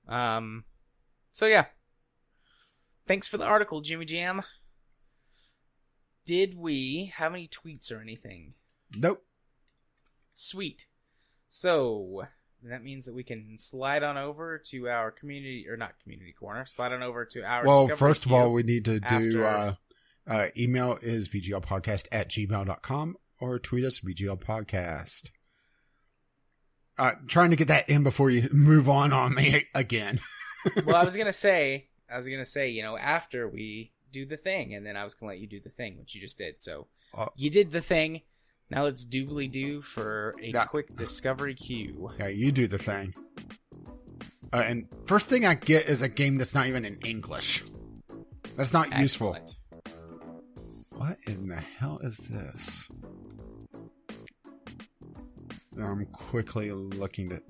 So yeah. Thanks for the article, Jimmy Jam. Did we have any tweets or anything? Nope. Sweet. So that means that we can slide on over to our community, or not community corner, slide on over to our Well, Discovery first of queue all, we need to do after... email is vglpodcast@gmail.com or tweet us vglpodcast. Trying to get that in before you move on me again. Well, I was gonna say, after we do the thing, and then I was gonna let you do the thing, which you just did. So you did the thing. Now let's doobly-doo for a quick Discovery queue. Yeah, you do the thing. And first thing I get is a game that's not even in English. That's not useful. What in the hell is this? I'm quickly looking at...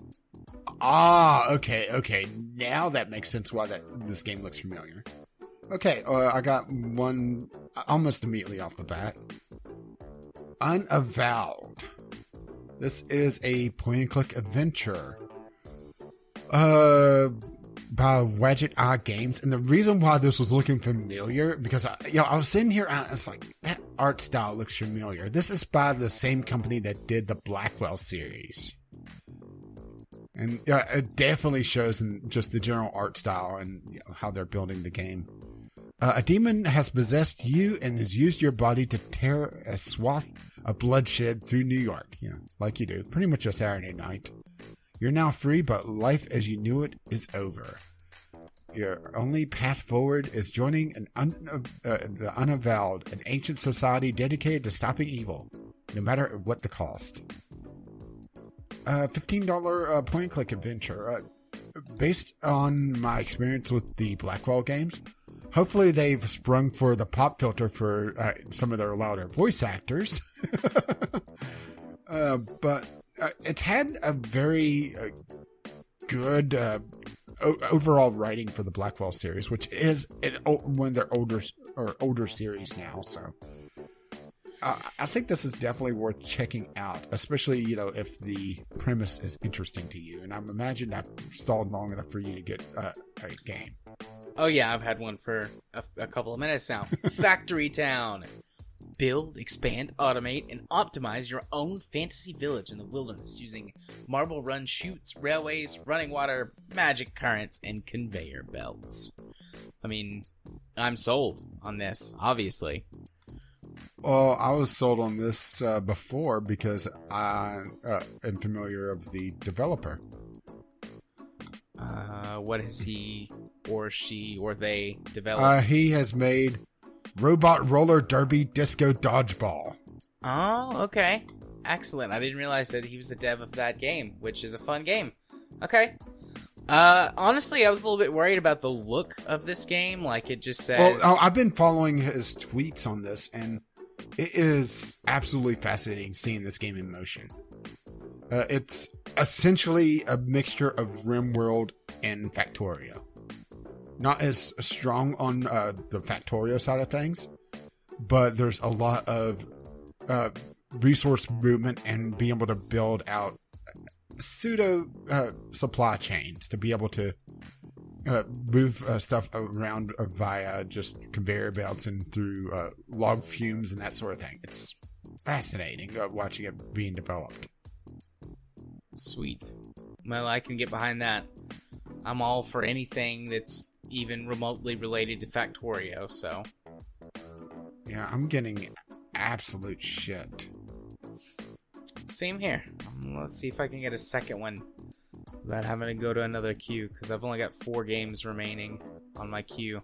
okay. Now that makes sense why this game looks familiar. Okay, I got one almost immediately off the bat. Unavowed. This is a point-and-click adventure by Wadget Eye Games, and the reason why this was looking familiar, because I was sitting here and I was like, that art style looks familiar. This is by the same company that did the Blackwell series, and it definitely shows in just the general art style and how they're building the game. A demon has possessed you and has used your body to tear a swath of bloodshed through New York. Like you do. Pretty much a Saturday night. You're now free, but life as you knew it is over. Your only path forward is joining the Unavowed, an ancient society dedicated to stopping evil, no matter what the cost. $15 point-and-click adventure. Based on my experience with the Blackwell games, hopefully they've sprung for the pop filter for some of their louder voice actors. But it's had a very good overall writing for the Blackwell series, which is one of their older series now. So I think this is definitely worth checking out, especially if the premise is interesting to you. And I'm imagining I've stalled long enough for you to get a game. Oh yeah, I've had one for a couple of minutes now. Factory Town. Build, expand, automate, and optimize your own fantasy village in the wilderness using marble run chutes, railways, running water, magic currents, and conveyor belts. I mean, I'm sold on this, obviously. Well, I was sold on this before because I am familiar of the developer. What has he or she or they developed? He has made Robot Roller Derby Disco Dodgeball. Oh, okay. Excellent. I didn't realize that he was the dev of that game, which is a fun game. Okay. Honestly, I was a little bit worried about the look of this game. Like, it just says... Well, I've been following his tweets on this, and it is absolutely fascinating seeing this game in motion. It's essentially a mixture of RimWorld and Factorio. Not as strong on the Factorio side of things, but there's a lot of resource movement and being able to build out pseudo supply chains to be able to move stuff around via just conveyor belts and through log fumes and that sort of thing. It's fascinating watching it being developed. Sweet. Well, I can get behind that. I'm all for anything that's even remotely related to Factorio, so... Yeah, I'm getting absolute shit. Same here. Let's see if I can get a second one without having to go to another queue, because I've only got 4 games remaining on my queue.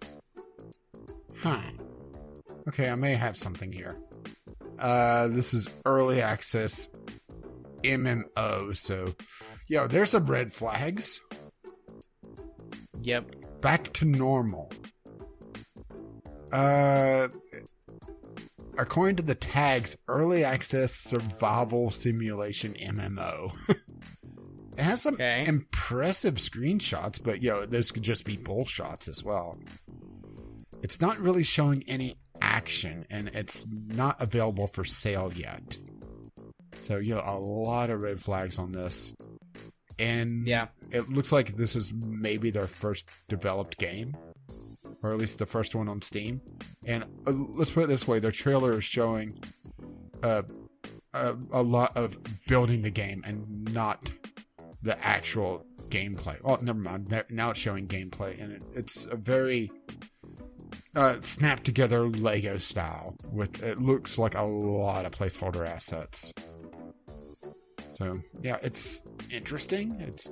Huh. Okay, I may have something here. This is early access MMO, so there's some red flags. Yep. Back to normal. According to the tags, early access survival simulation MMO. It has some impressive screenshots, but those could just be bull shots as well. It's not really showing any action, and it's not available for sale yet. So, a lot of red flags on this. And it looks like this is maybe their first developed game, or at least the first one on Steam. And let's put it this way, their trailer is showing a lot of building the game and not the actual gameplay. Oh, never mind. Now it's showing gameplay, and it's a very snapped together Lego style. With it looks like a lot of placeholder assets. So it's interesting. It's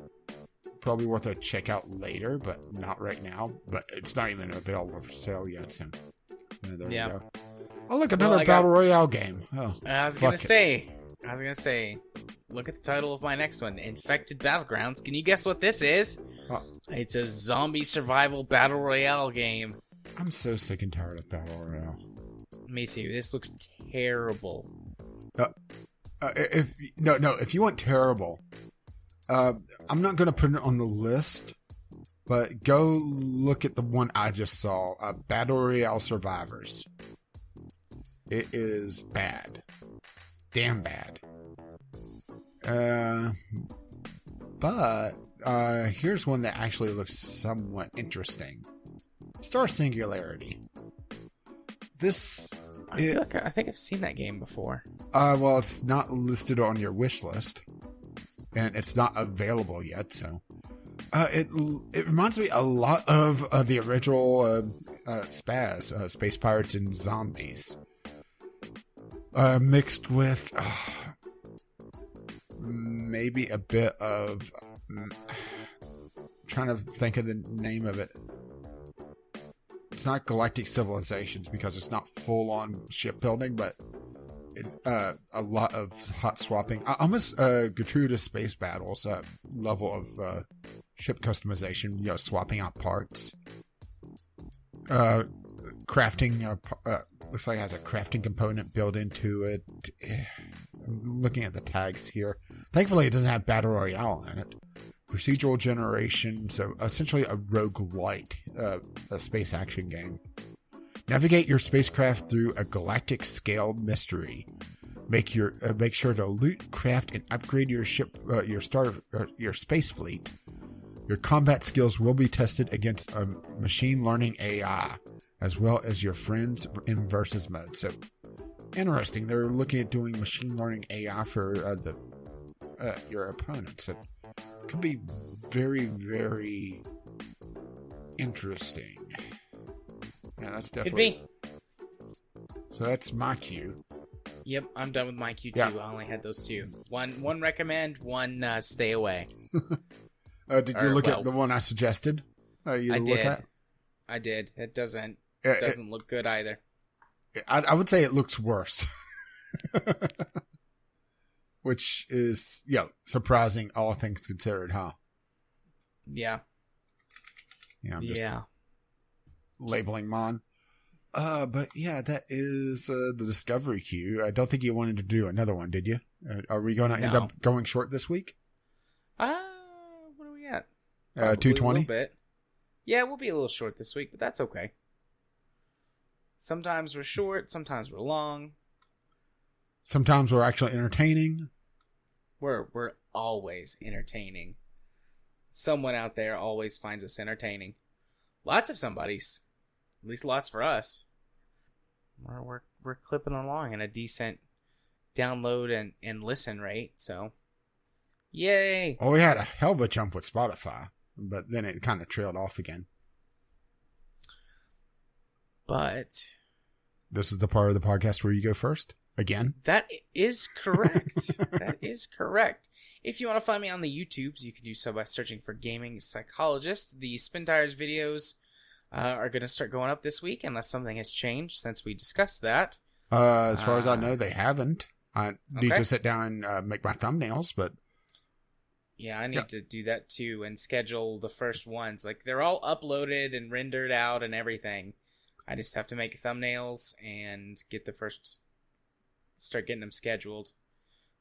probably worth a check out later, but not right now. But it's not even available for sale yet. So there you go. Oh, look, another Battle Royale game. Oh, I was gonna say, look at the title of my next one, Infected Battlegrounds. Can you guess what this is? Oh. It's a zombie survival Battle Royale game. I'm so sick and tired of Battle Royale. Me too. This looks terrible. If you want terrible, I'm not going to put it on the list, but go look at the one I just saw, Battle Royale Survivors. It is bad. Damn bad. But here's one that actually looks somewhat interesting. Star Singularity. I think I've seen that game before. Well, it's not listed on your wish list, and it's not available yet. So, it reminds me a lot of the original Spaz, Space Pirates and Zombies, mixed with maybe a bit of. Trying to think of the name of it. It's not Galactic Civilizations because it's not full-on shipbuilding, but a lot of hot swapping. Almost gratuitous space battles, level of ship customization, swapping out parts. Crafting, looks like it has a crafting component built into it. I'm looking at the tags here. Thankfully, it doesn't have Battle Royale in it. Procedural generation, so essentially a roguelite, a space action game. Navigate your spacecraft through a galactic scale mystery. Make sure to loot, craft, and upgrade your ship, your space fleet. Your combat skills will be tested against a machine learning AI, as well as your friends in versus mode. So, interesting. They're looking at doing machine learning AI for your opponents. So, could be very, very interesting. Yeah, that's definitely. Could be. So that's my queue. Yep, I'm done with my queue too. Yeah. I only had those 2. One recommend, one stay away. Did you look at the one I suggested? I did. Look at? I did. It doesn't look good either. I would say it looks worse. Which is, surprising, all things considered, huh? Yeah. Yeah, I'm just labeling mine. But yeah, that is the Discovery queue. I don't think you wanted to do another one, did you? Are we going to end up going short this week? What are we at? 220? A little bit. Yeah, we'll be a little short this week, but that's okay. Sometimes we're short, sometimes we're long. Sometimes we're actually entertaining. We're always entertaining. Someone out there always finds us entertaining. Lots of somebodies. At least lots for us. We're clipping along in a decent download and listen rate, so yay. Oh, we had a hell of a jump with Spotify, but then it kind of trailed off again. But this is the part of the podcast where you go first? Again? That is correct. That is correct. If you want to find me on the YouTubes, you can do so by searching for Gaming Psychologist. The Spin Tires videos are going to start going up this week, unless something has changed since we discussed that. As far as I know, they haven't. I need to sit down and make my thumbnails, but... Yeah, I need to do that too and schedule the first ones. Like, they're all uploaded and rendered out and everything. I just have to make thumbnails and get start getting them scheduled.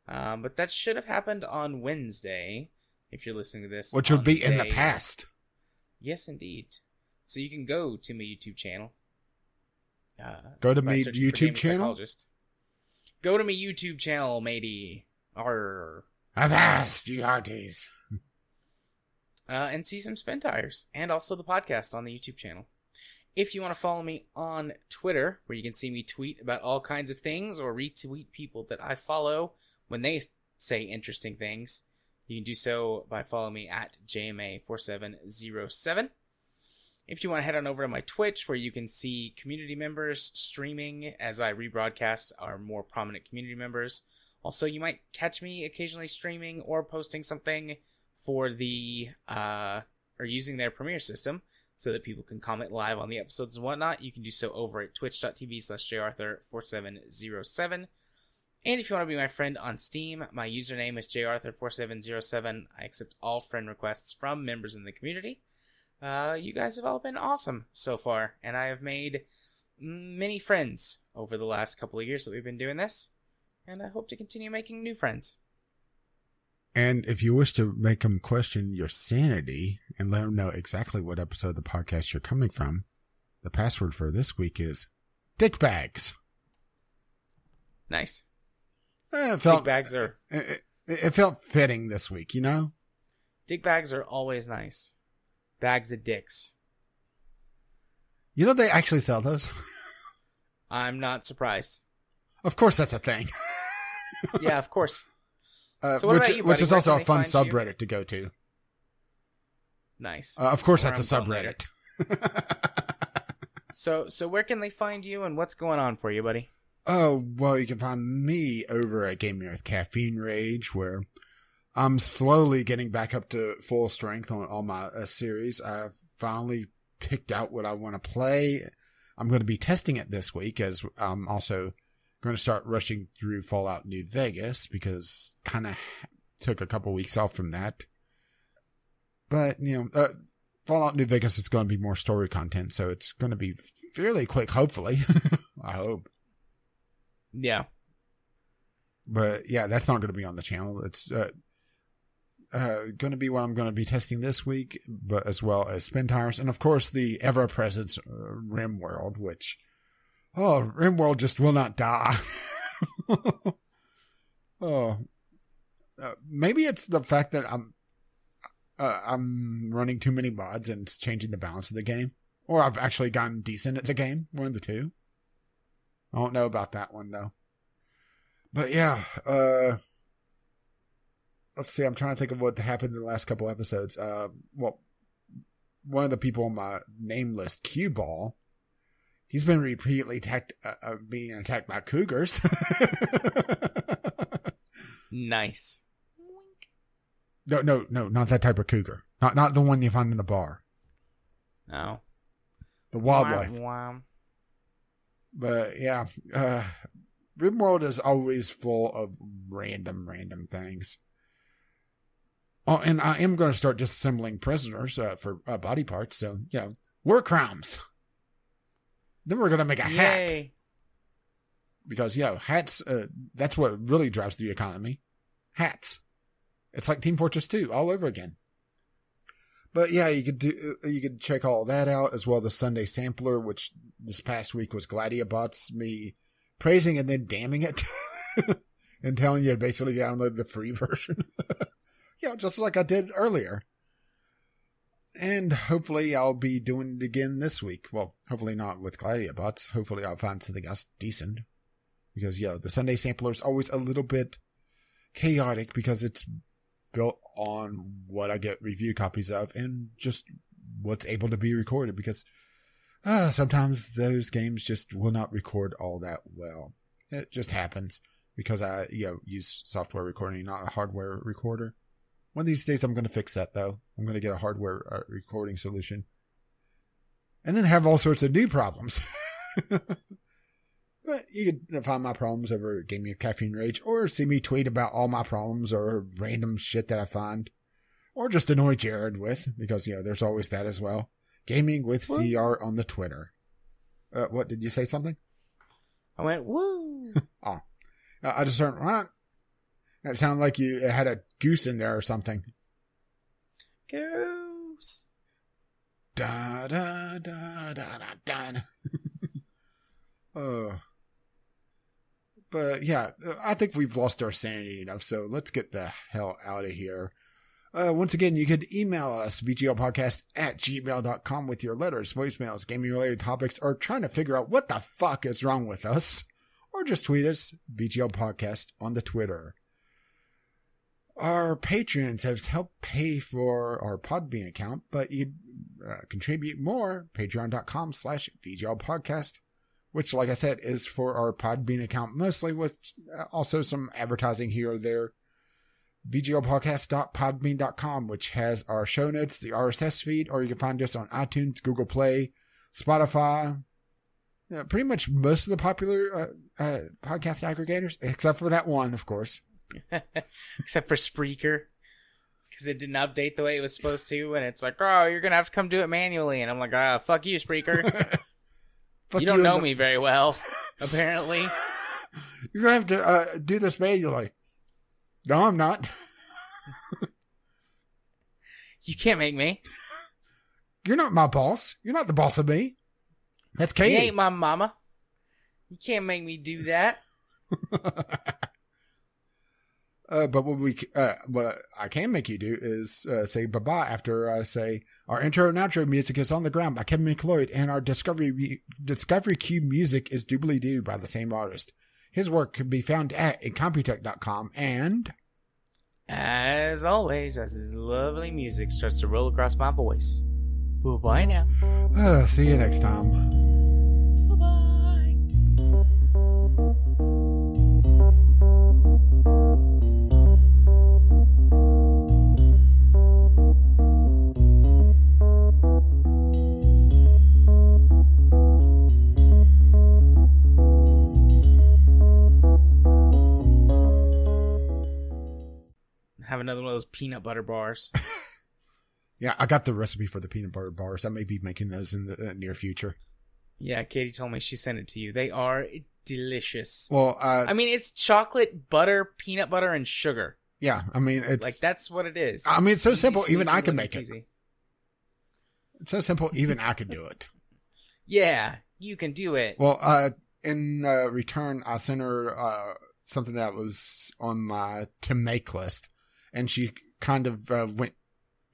But that should have happened on Wednesday, if you're listening to this. Which would be in the past. Yes, indeed. So you can go to my YouTube channel. Go to my YouTube channel? Go to my YouTube channel, matey. Arr. Avast, you hearties. And see some Spin Tires. And also the podcast on the YouTube channel. If you want to follow me on Twitter, where you can see me tweet about all kinds of things or retweet people that I follow when they say interesting things, you can do so by following me at JMA4707. If you want to head on over to my Twitch, where you can see community members streaming as I rebroadcast our more prominent community members. Also, you might catch me occasionally streaming or posting something for the, or using their Premiere system so that people can comment live on the episodes and whatnot. You can do so over at twitch.tv/jarthur4707. And if you want to be my friend on Steam, my username is jarthur4707. I accept all friend requests from members in the community. You guys have all been awesome so far, and I have made many friends over the last couple of years that we've been doing this. And I hope to continue making new friends. And if you wish to make them question your sanity and let them know exactly what episode of the podcast you're coming from, the password for this week is dickbags. Nice. Dickbags are... It felt fitting this week, you know? Dickbags are always nice. Bags of dicks. You know they actually sell those? I'm not surprised. Of course that's a thing. Yeah, of course. So which is also a fun subreddit to go to. Nice. Of course that's a subreddit. So where can they find you and what's going on for you, buddy? Oh, well, you can find me over at Gaming with Caffeine Rage, where I'm slowly getting back up to full strength on all my series. I've finally picked out what I want to play. I'm going to be testing it this week, as I'm also going to start rushing through Fallout New Vegas, because kind of took a couple weeks off from that. But, Fallout New Vegas is going to be more story content, so it's going to be fairly quick, hopefully. I hope. Yeah. But, yeah, that's not going to be on the channel. It's going to be what I'm going to be testing this week, but as well as Spin Tires, and, of course, the ever-present RimWorld, which... Oh, RimWorld just will not die. Maybe it's the fact that I'm running too many mods and it's changing the balance of the game. Or I've actually gotten decent at the game. One of the two. I don't know about that one, though. But yeah, let's see. I'm trying to think of what happened in the last couple episodes. Well, one of the people on my name list, Cue Ball, he's been repeatedly being attacked by cougars. Nice. No, not that type of cougar. Not the one you find in the bar. No. The wildlife. Wow. But yeah, RimWorld is always full of random things. Oh, and I am going to start disassembling prisoners for body parts. So, war crimes. Then we're going to make a hat. Because, hats, that's what really drives the economy. Hats. It's like Team Fortress 2 all over again. But yeah, you could check all that out, as well as the Sunday Sampler, which this past week was Gladiabots, me praising and then damning it. And telling you to basically download the free version. Just like I did earlier. And hopefully I'll be doing it again this week. Well, hopefully not with Gladiabots. Hopefully I'll find something else decent. Because, the Sunday Sampler is always a little bit chaotic because it's built on what I get review copies of and just what's able to be recorded. Because sometimes those games just will not record all that well. It just happens because I use software recording, not a hardware recorder. One of these days I'm going to fix that, though. I'm going to get a hardware recording solution. And then have all sorts of new problems. But you can find my problems over at Gaming with Caffeine Rage, or see me tweet about all my problems or random shit that I find. Or just annoy Jared with, because, there's always that as well. Gaming with CR on the Twitter. What, did you say something? I went, woo! Oh. I just heard, what? That sounded like you had a goose in there or something. Goose! Da da da da da da. But yeah, I think we've lost our sanity enough, so let's get the hell out of here. Once again, you could email us, vglpodcast@gmail.com, with your letters, voicemails, gaming-related topics, or trying to figure out what the fuck is wrong with us. Or just tweet us, VGL Podcast, on the Twitter. Our patrons have helped pay for our Podbean account, but you contribute more, patreon.com/VGL Podcast, which, like I said, is for our Podbean account, mostly, with also some advertising here or there. VGLpodcast.podbean.com, which has our show notes, the RSS feed, or you can find us on iTunes, Google Play, Spotify, pretty much most of the popular podcast aggregators, except for that one, of course. Except for Spreaker, because it didn't update the way it was supposed to, and it's like, oh, you're going to have to come do it manually. And I'm like, fuck you, Spreaker. You don't know me very well, apparently. You're going to have to do this manually. No, I'm not. You can't make me. You're not my boss. You're not the boss of me. That's Katie. You ain't my mama. You can't make me do that. But what I can make you do is say bye-bye after I say our intro and outro music is On the Ground by Kevin McLeod, and our Discovery Cube music is Doobly-Doo by the same artist. His work can be found at incompetech.com, and as always, as his lovely music starts to roll across my voice. Bye now. See you next time. Bye-bye. Have another one of those peanut butter bars. Yeah, I got the recipe for the peanut butter bars. I may be making those in the near future. Yeah, Katie told me she sent it to you. They are delicious. Well, I mean, it's chocolate, butter, peanut butter, and sugar. Yeah, I mean, it's like, that's what it is. I mean, it's so easy, simple, even I can lemon make peasy. it. It's so simple, even I could do it. Yeah, you can do it. Well, in return, I sent her something that was on my to make list, and she kind of went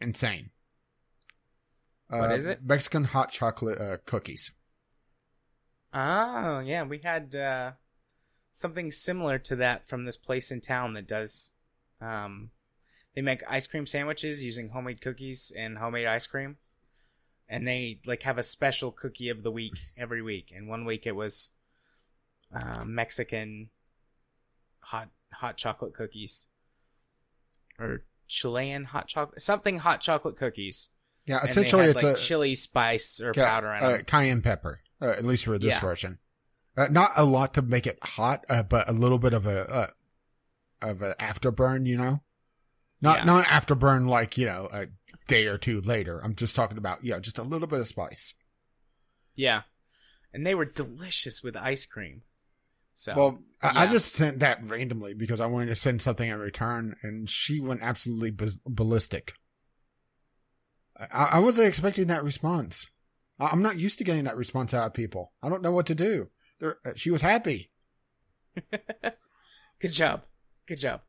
insane. What is it? Mexican hot chocolate cookies. Oh, yeah, we had something similar to that from this place in town that does. They make ice cream sandwiches using homemade cookies and homemade ice cream, and they like have a special cookie of the week every week. And one week it was Mexican hot chocolate cookies, or Chilean hot chocolate cookies. Yeah, essentially and they had, it's like, chili spice or powder in it. Cayenne pepper, at least for this version. Not a lot to make it hot, but a little bit of a afterburn, you know? Not afterburn like, a day or two later. I'm just talking about, just a little bit of spice. Yeah. And they were delicious with ice cream. So, well, I just sent that randomly because I wanted to send something in return, and she went absolutely ballistic. I wasn't expecting that response. I'm not used to getting that response out of people. I don't know what to do. She was happy. Good job. Good job.